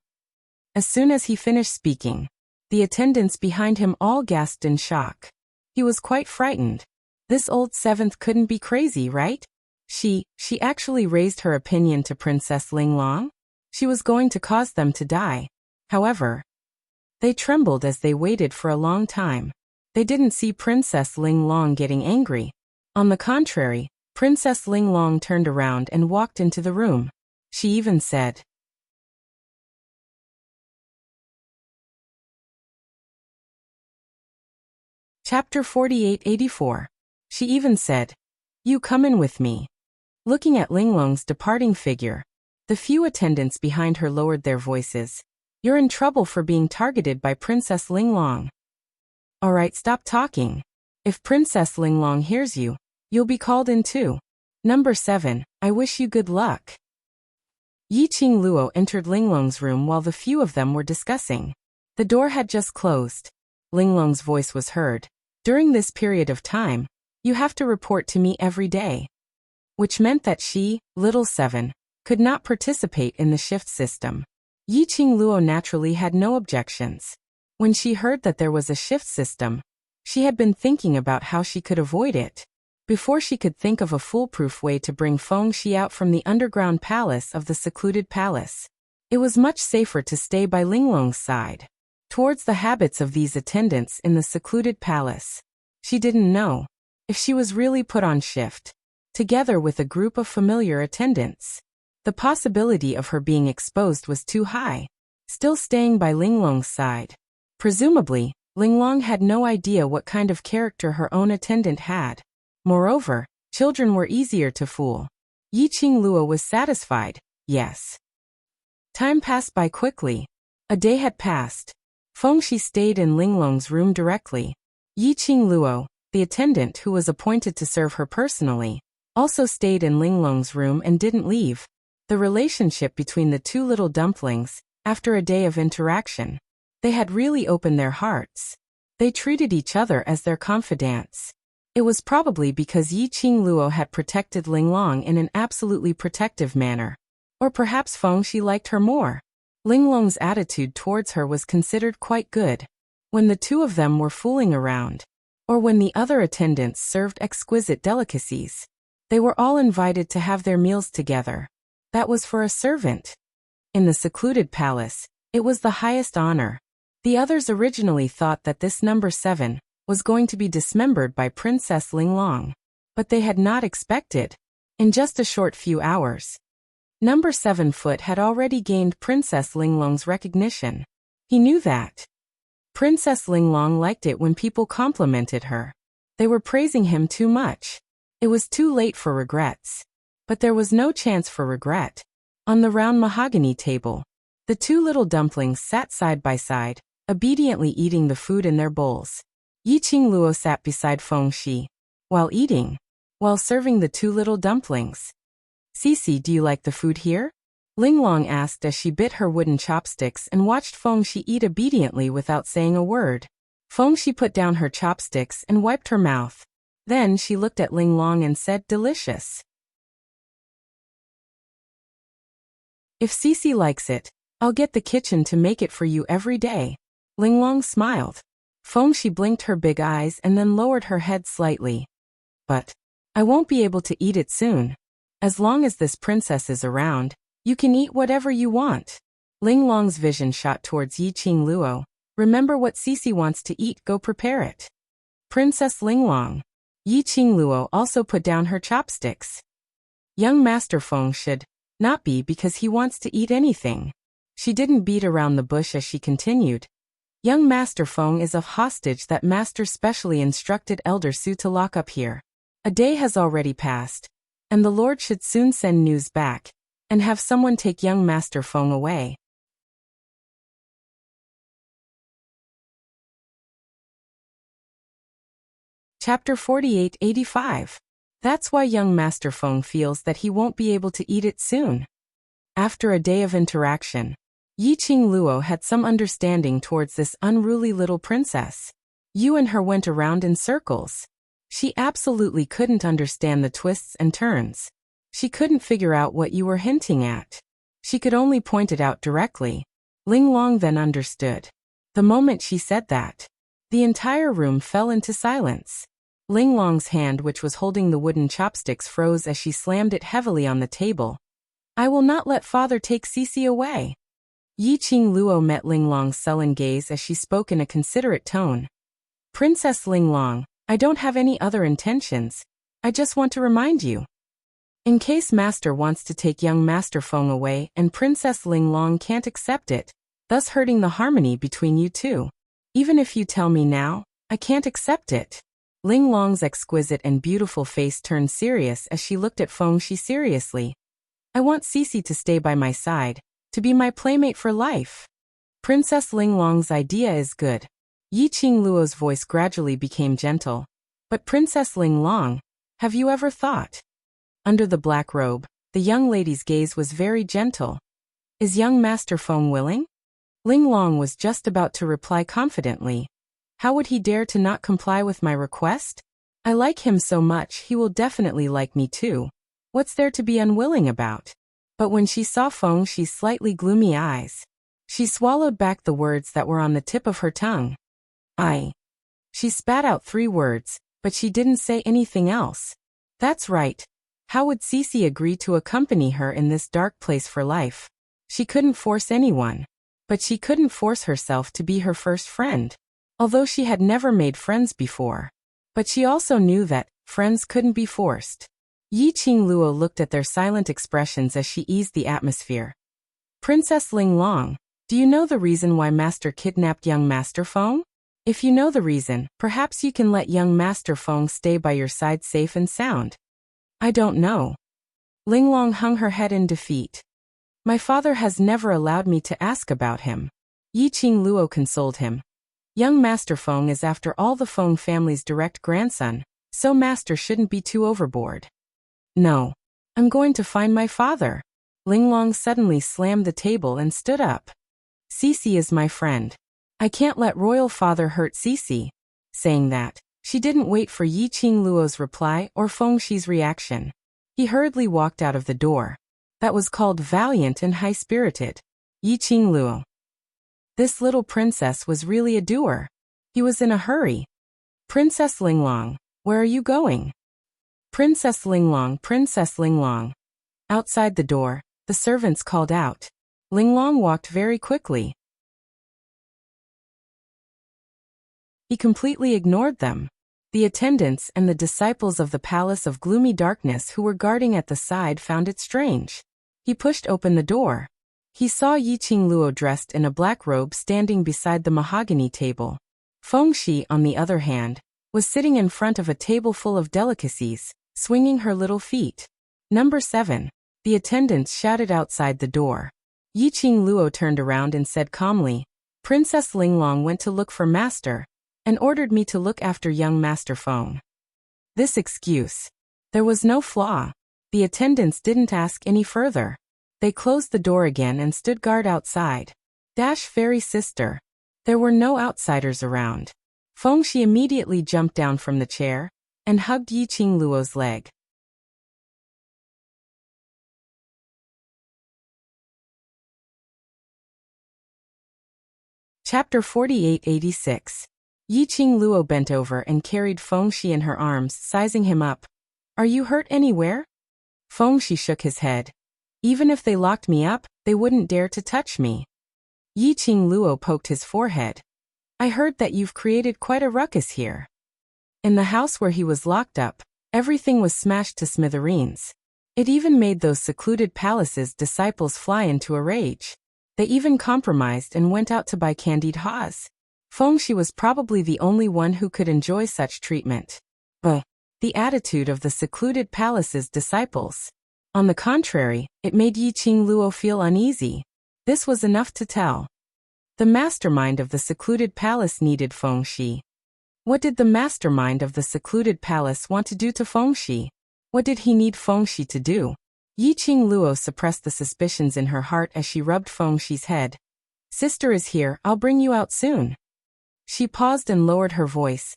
As soon as he finished speaking, the attendants behind him all gasped in shock. He was quite frightened. This old 7th couldn't be crazy, right? She actually raised her opinion to Princess Linglong? She was going to cause them to die. However, they trembled as they waited for a long time. They didn't see Princess Linglong getting angry. On the contrary, Princess Linglong turned around and walked into the room. She even said, Chapter 4884. She even said, "You come in with me." Looking at Linglong's departing figure, the few attendants behind her lowered their voices. "You're in trouble for being targeted by Princess Linglong." "Alright, stop talking. If Princess Linglong hears you, you'll be called in too." Number 7, I wish you good luck. Yi Qingluo entered Linglong's room while the few of them were discussing. The door had just closed. Linglong's voice was heard. "During this period of time, you have to report to me every day." Which meant that she, little 7, could not participate in the shift system. Yi Qingluo naturally had no objections. When she heard that there was a shift system, she had been thinking about how she could avoid it. Before she could think of a foolproof way to bring Feng Xi out from the underground palace of the secluded palace. It was much safer to stay by Linglong's side. Towards the habits of these attendants in the secluded palace, she didn't know if she was really put on shift, together with a group of familiar attendants. The possibility of her being exposed was too high. Still staying by Linglong's side. Presumably, Linglong had no idea what kind of character her own attendant had. Moreover, children were easier to fool. Yiqing Luo was satisfied, yes. Time passed by quickly. A day had passed. Fengxi stayed in Linglong's room directly. Yiqing Luo, the attendant who was appointed to serve her personally, also stayed in Linglong's room and didn't leave. The relationship between the two little dumplings, after a day of interaction, they had really opened their hearts. They treated each other as their confidants. It was probably because Yiqing Luo had protected Linglong in an absolutely protective manner. Or perhaps Fengxi liked her more. Linglong's attitude towards her was considered quite good. When the two of them were fooling around, or when the other attendants served exquisite delicacies, they were all invited to have their meals together. That was for a servant. In the secluded palace, it was the highest honor. The others originally thought that this number 7 was going to be dismembered by Princess Linglong, but they had not expected. In just a short few hours, number 7 foot had already gained Princess Linglong's recognition. He knew that. Princess Linglong liked it when people complimented her. They were praising him too much. It was too late for regrets. But there was no chance for regret. On the round mahogany table, the two little dumplings sat side by side, obediently eating the food in their bowls. Yiqing Luo sat beside Fengxi, while serving the two little dumplings. "Cici, do you like the food here?" Linglong asked as she bit her wooden chopsticks and watched Fengxi eat obediently without saying a word. Fengxi put down her chopsticks and wiped her mouth. Then she looked at Linglong and said, "Delicious. If Cici likes it, I'll get the kitchen to make it for you every day." Linglong smiled. Fengxi blinked her big eyes and then lowered her head slightly. "But I won't be able to eat it soon. As long as this princess is around, you can eat whatever you want." Linglong's vision shot towards Yiqing Luo. "Remember what Cici wants to eat, go prepare it." Princess Linglong. Yiqing Luo also put down her chopsticks. Young Master Feng should not be because he wants to eat anything. She didn't beat around the bush as she continued. Young Master Feng is a hostage that Master specially instructed Elder Su to lock up here. A day has already passed, and the Lord should soon send news back, and have someone take young Master Feng away. Chapter 4885. That's why young Master Feng feels that he won't be able to eat it soon. After a day of interaction, Yiqing Luo had some understanding towards this unruly little princess. You and her went around in circles. She absolutely couldn't understand the twists and turns. She couldn't figure out what you were hinting at. She could only point it out directly. Linglong then understood. The moment she said that, the entire room fell into silence. Linglong's hand, which was holding the wooden chopsticks, froze as she slammed it heavily on the table. "I will not let father take Cici away." Yiqing Luo met Linglong's sullen gaze as she spoke in a considerate tone. "Princess Linglong, I don't have any other intentions. I just want to remind you. In case Master wants to take young Master Feng away and Princess Linglong can't accept it, thus hurting the harmony between you two. Even if you tell me now, I can't accept it." Linglong's exquisite and beautiful face turned serious as she looked at Fengxi seriously. "I want Cici to stay by my side, to be my playmate for life." Princess Linglong's idea is good. Yiqing Luo's voice gradually became gentle. "But Princess Linglong, have you ever thought?" Under the black robe, the young lady's gaze was very gentle. "Is young Master Feng willing?" Linglong was just about to reply confidently. "How would he dare to not comply with my request? I like him so much, he will definitely like me too. What's there to be unwilling about?" But when she saw Fengxi's slightly gloomy eyes, she swallowed back the words that were on the tip of her tongue. She spat out 3 words, but she didn't say anything else. That's right. How would Cici agree to accompany her in this dark place for life? She couldn't force anyone. But she couldn't force herself to be her first friend. Although she had never made friends before. But she also knew that friends couldn't be forced. Yi Qingluo looked at their silent expressions as she eased the atmosphere. Princess Linglong, do you know the reason why Master kidnapped young Master Feng? If you know the reason, perhaps you can let young Master Feng stay by your side safe and sound. I don't know. Linglong hung her head in defeat. My father has never allowed me to ask about him. Yi Qingluo consoled him. Young Master Feng is after all the Feng family's direct grandson, so Master shouldn't be too overboard. No. I'm going to find my father. Linglong suddenly slammed the table and stood up. Cici is my friend. I can't let royal father hurt Cici. Saying that, she didn't wait for Yi Qingluo's reply or Feng Shi's reaction. He hurriedly walked out of the door. That was called valiant and high-spirited. Yi Qingluo. This little princess was really a doer. He was in a hurry. Princess Linglong, where are you going? Princess Linglong, Princess Linglong. Outside the door, the servants called out. Linglong walked very quickly. He completely ignored them. The attendants and the disciples of the Palace of Gloomy Darkness who were guarding at the side found it strange. He pushed open the door. He saw Yi Qingluo dressed in a black robe standing beside the mahogany table. Feng Shi, on the other hand, was sitting in front of a table full of delicacies, swinging her little feet. Number 7. The attendants shouted outside the door. Yi Qingluo turned around and said calmly, Princess Linglong went to look for Master, and ordered me to look after young Master Feng. This excuse. There was no flaw. The attendants didn't ask any further. They closed the door again and stood guard outside. Fairy sister. There were no outsiders around. Feng Shi immediately jumped down from the chair and hugged Yi Qingluo's leg. Chapter 48-86. Yi Qingluo bent over and carried Feng Shi in her arms, sizing him up. Are you hurt anywhere? Feng Shi shook his head. Even if they locked me up, they wouldn't dare to touch me. Yi Qingluo poked his forehead. I heard that you've created quite a ruckus here. In the house where he was locked up, everything was smashed to smithereens. It even made those secluded palaces' disciples fly into a rage. They even compromised and went out to buy candied haws. Feng Shi was probably the only one who could enjoy such treatment. But the attitude of the secluded palace's disciples. On the contrary, it made Yi Qingluo feel uneasy. This was enough to tell. The mastermind of the secluded palace needed Feng Shi. What did the mastermind of the secluded palace want to do to Feng Shi? What did he need Feng Shi to do? Yi Qingluo suppressed the suspicions in her heart as she rubbed Feng Shi's head. Sister is here, I'll bring you out soon. She paused and lowered her voice.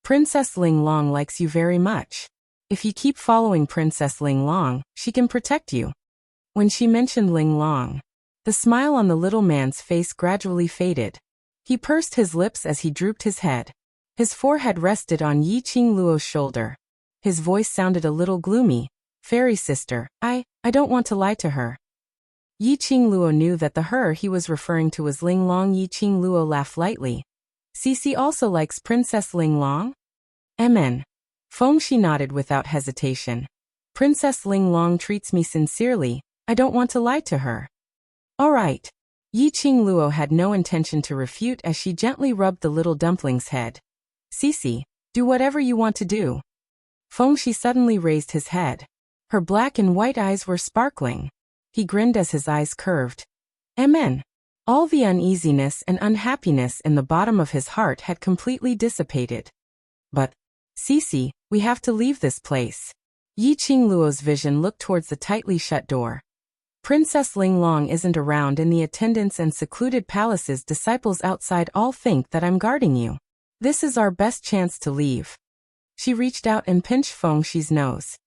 Princess Linglong likes you very much. If you keep following Princess Linglong, she can protect you. When she mentioned Linglong, the smile on the little man's face gradually faded. He pursed his lips as he drooped his head. His forehead rested on Yi Qingluo's shoulder. His voice sounded a little gloomy. Fairy sister, I don't want to lie to her. Yi Qingluo knew that the her he was referring to was Linglong. Yi Qingluo laughed lightly. Cici also likes Princess Linglong? Amen. Feng Shi nodded without hesitation. Princess Linglong treats me sincerely. I don't want to lie to her. All right. Yi Qingluo had no intention to refute as she gently rubbed the little dumpling's head. Cici, do whatever you want to do. Feng Shi suddenly raised his head. Her black and white eyes were sparkling. He grinned as his eyes curved. Amen. All the uneasiness and unhappiness in the bottom of his heart had completely dissipated. But, Cici, we have to leave this place. Yi Qingluo's vision looked towards the tightly shut door. Princess Linglong isn't around and the attendants and secluded palace's disciples outside all think that I'm guarding you. This is our best chance to leave. She reached out and pinched Feng Shi's nose.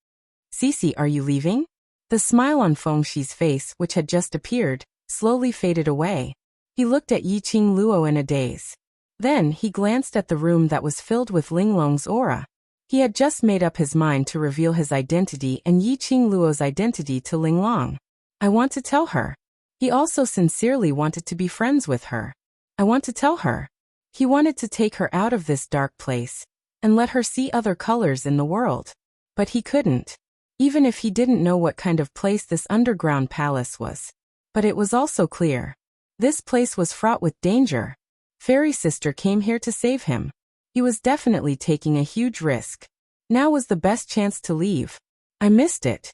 Cici, are you leaving? The smile on Feng Shi's face, which had just appeared, slowly faded away. He looked at Yi Qingluo in a daze. Then he glanced at the room that was filled with Linglong's aura. He had just made up his mind to reveal his identity and Yi Qingluo's identity to Linglong. I want to tell her. He also sincerely wanted to be friends with her. I want to tell her. He wanted to take her out of this dark place and let her see other colors in the world. But he couldn't, even if he didn't know what kind of place this underground palace was. But it was also clear. This place was fraught with danger. Fairy Sister came here to save him. He was definitely taking a huge risk. Now was the best chance to leave. I missed it.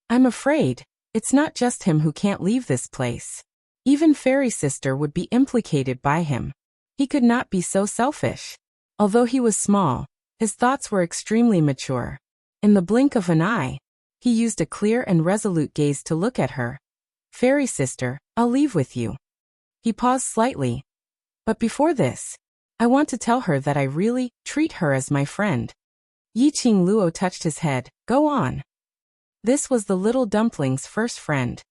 I'm afraid it's not just him who can't leave this place. Even Fairy Sister would be implicated by him. He could not be so selfish. Although he was small, his thoughts were extremely mature. In the blink of an eye, he used a clear and resolute gaze to look at her. Fairy Sister, I'll leave with you. He paused slightly. But before this, I want to tell her that I really treat her as my friend. Yiqing Luo touched his head. Go on. This was the little dumpling's first friend.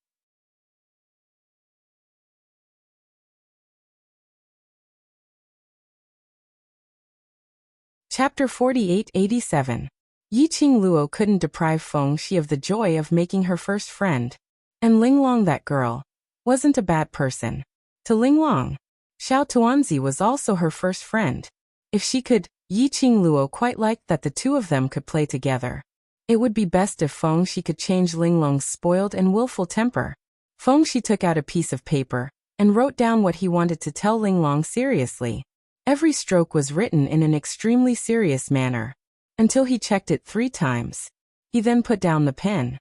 Chapter 4887. Yiqing Luo couldn't deprive Feng Shi of the joy of making her first friend. And Linglong, that girl, wasn't a bad person. To Linglong, Xiao Tuanzi was also her first friend. If she could, Yiqing Luo quite liked that the two of them could play together. It would be best if Feng Shi could change Linglong's spoiled and willful temper. Feng Shi took out a piece of paper and wrote down what he wanted to tell Linglong seriously. Every stroke was written in an extremely serious manner. Until he checked it 3 times. He then put down the pen.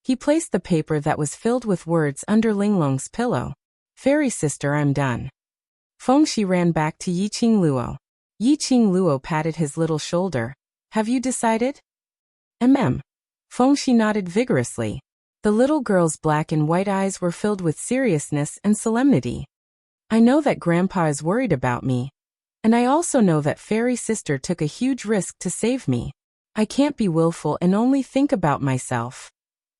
He placed the paper that was filled with words under Linglong's pillow. Fairy Sister, I'm done. Feng Shi ran back to Yiqing Luo. Yiqing Luo patted his little shoulder. Have you decided? Feng Shi nodded vigorously. The little girl's black and white eyes were filled with seriousness and solemnity. I know that Grandpa is worried about me. And I also know that Fairy Sister took a huge risk to save me. I can't be willful and only think about myself.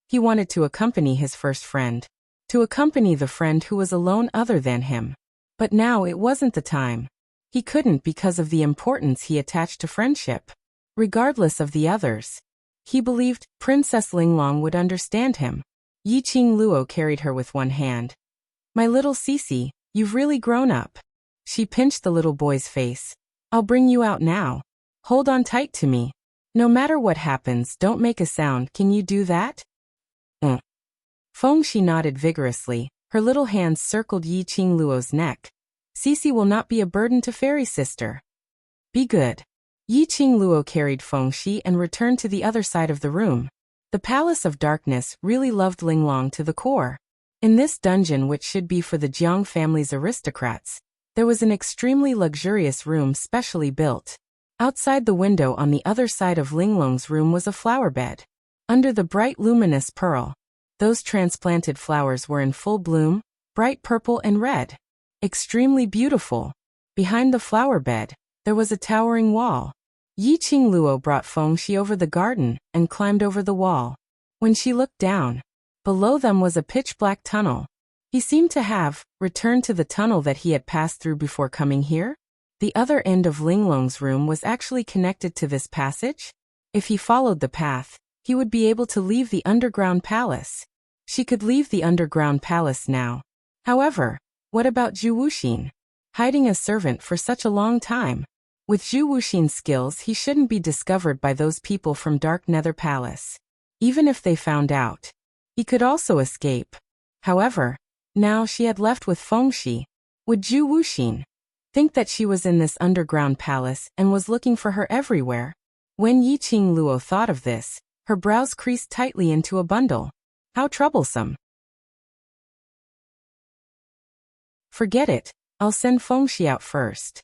He wanted to accompany his first friend. To accompany the friend who was alone other than him. But now it wasn't the time. He couldn't because of the importance he attached to friendship. Regardless of the others. He believed Princess Linglong would understand him. Yiqing Luo carried her with one hand. My little Cece, you've really grown up. She pinched the little boy's face. I'll bring you out now. Hold on tight to me. No matter what happens, don't make a sound. Can you do that? Feng Shi nodded vigorously. Her little hands circled Yiqing Luo's neck. Cece will not be a burden to Fairy Sister. Be good. Yiqing Luo carried Feng Shi and returned to the other side of the room. The Palace of Darkness really loved Linglong to the core. In this dungeon, which should be for the Jiang family's aristocrats, there was an extremely luxurious room specially built. Outside the window on the other side of Linglong's room was a flower bed. Under the bright luminous pearl, those transplanted flowers were in full bloom, bright purple and red. Extremely beautiful. Behind the flower bed, there was a towering wall. Yiqing Luo brought Feng Shi over the garden and climbed over the wall. When she looked down, below them was a pitch-black tunnel. He seemed to have returned to the tunnel that he had passed through before coming here. The other end of Linglong's room was actually connected to this passage. If he followed the path, he would be able to leave the underground palace. She could leave the underground palace now. However, what about Zhu Wuxin? Hiding a servant for such a long time. With Zhu Wuxin's skills, he shouldn't be discovered by those people from Dark Nether Palace. Even if they found out, he could also escape. However, now she had left with Feng Shi. Would Zhu Wuxin think that she was in this underground palace and was looking for her everywhere? When Yiqing Luo thought of this, her brows creased tightly into a bundle. How troublesome. Forget it, I'll send Feng Shi out first.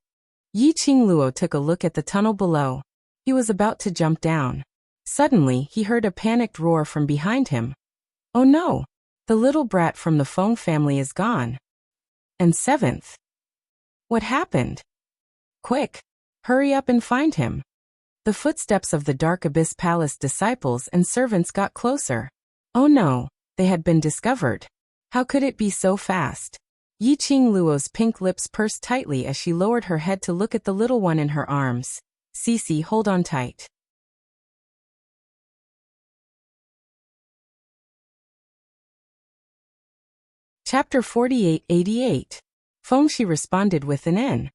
Yiqing Luo took a look at the tunnel below. He was about to jump down. Suddenly, he heard a panicked roar from behind him. Oh no! The little brat from the Feng family is gone. And 7th. What happened? Quick! Hurry up and find him. The footsteps of the Dark Abyss Palace disciples and servants got closer. Oh no, they had been discovered. How could it be so fast? Yiqing Luo's pink lips pursed tightly as she lowered her head to look at the little one in her arms. Cece, hold on tight. Chapter 4888. Feng Shi responded with an N.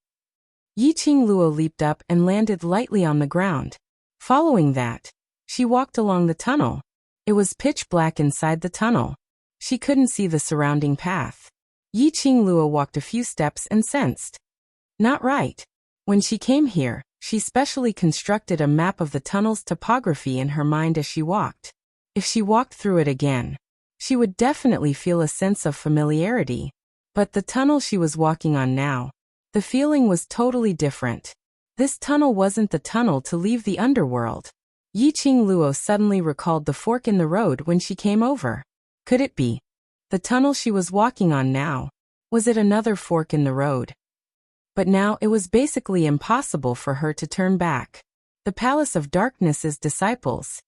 Yiqing Luo leaped up and landed lightly on the ground. Following that, she walked along the tunnel. It was pitch black inside the tunnel. She couldn't see the surrounding path. Yiqing Luo walked a few steps and sensed. Not right. When she came here, she specially constructed a map of the tunnel's topography in her mind as she walked. If she walked through it again, she would definitely feel a sense of familiarity. But the tunnel she was walking on now, the feeling was totally different. This tunnel wasn't the tunnel to leave the underworld. Yiqing Luo suddenly recalled the fork in the road when she came over. Could it be the tunnel she was walking on now? Was it another fork in the road? But now it was basically impossible for her to turn back. The Palace of Darkness's disciples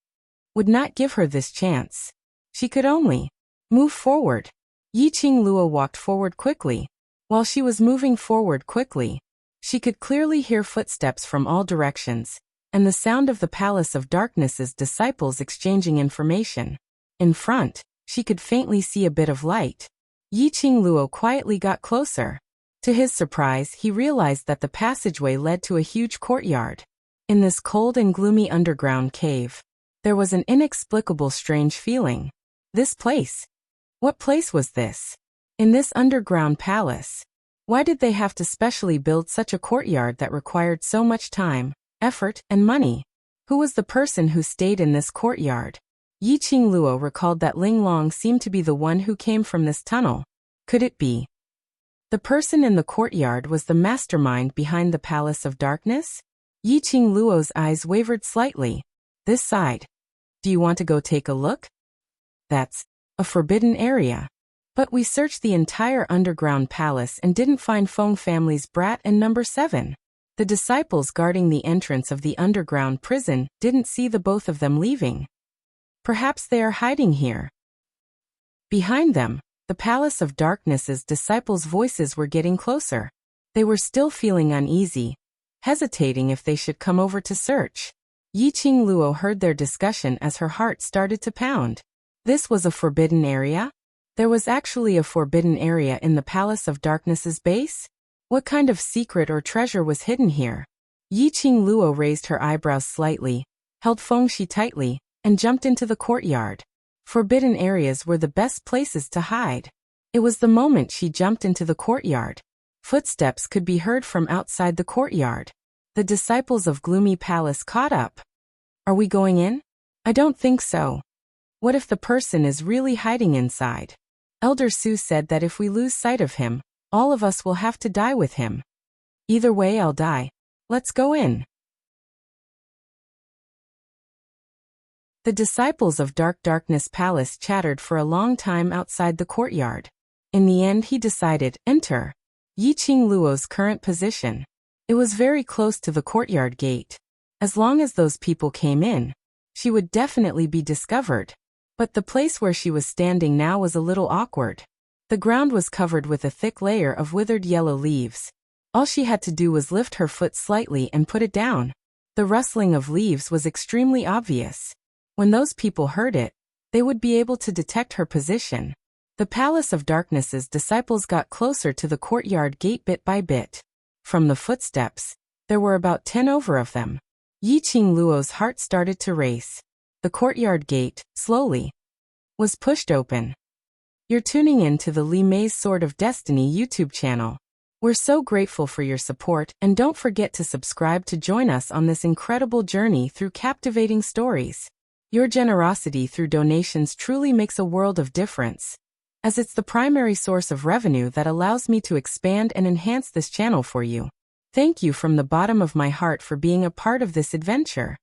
would not give her this chance. She could only move forward. Yiqing Luo walked forward quickly. While she was moving forward quickly, she could clearly hear footsteps from all directions, and the sound of the Palace of Darkness's disciples exchanging information. In front, she could faintly see a bit of light. Yiqing Luo quietly got closer. To his surprise, he realized that the passageway led to a huge courtyard. In this cold and gloomy underground cave, there was an inexplicable strange feeling. This place. What place was this? In this underground palace. Why did they have to specially build such a courtyard that required so much time, effort, and money? Who was the person who stayed in this courtyard? Yiqing Luo recalled that Ling Long seemed to be the one who came from this tunnel. Could it be? The person in the courtyard was the mastermind behind the Palace of Darkness? Yiqing Luo's eyes wavered slightly. This side. Do you want to go take a look? That's a forbidden area. But we searched the entire underground palace and didn't find Feng family's brat and number 7. The disciples guarding the entrance of the underground prison didn't see the both of them leaving. Perhaps they are hiding here. Behind them, the Palace of Darkness's disciples' voices were getting closer. They were still feeling uneasy, hesitating if they should come over to search. Yiqing Luo heard their discussion as her heart started to pound. This was a forbidden area? There was actually a forbidden area in the Palace of Darkness's base? What kind of secret or treasure was hidden here? Yiqing Luo raised her eyebrows slightly, held Feng Shi tightly, and jumped into the courtyard. Forbidden areas were the best places to hide. It was the moment she jumped into the courtyard. Footsteps could be heard from outside the courtyard. The disciples of Gloomy Palace caught up. Are we going in? I don't think so. What if the person is really hiding inside? Elder Su said that if we lose sight of him, all of us will have to die with him. Either way, I'll die. Let's go in. The disciples of Darkness Palace chattered for a long time outside the courtyard. In the end, he decided, enter. Yiqing Luo's current position. It was very close to the courtyard gate. As long as those people came in, she would definitely be discovered. But the place where she was standing now was a little awkward. The ground was covered with a thick layer of withered yellow leaves. All she had to do was lift her foot slightly and put it down. The rustling of leaves was extremely obvious. When those people heard it, they would be able to detect her position. The Palace of Darkness's disciples got closer to the courtyard gate bit by bit. From the footsteps, there were about 10 over of them. Yiqing Luo's heart started to race. The courtyard gate, slowly, was pushed open. You're tuning in to the Li Mei's Sword of Destiny YouTube channel. We're so grateful for your support, and don't forget to subscribe to join us on this incredible journey through captivating stories. Your generosity through donations truly makes a world of difference, as it's the primary source of revenue that allows me to expand and enhance this channel for you. Thank you from the bottom of my heart for being a part of this adventure.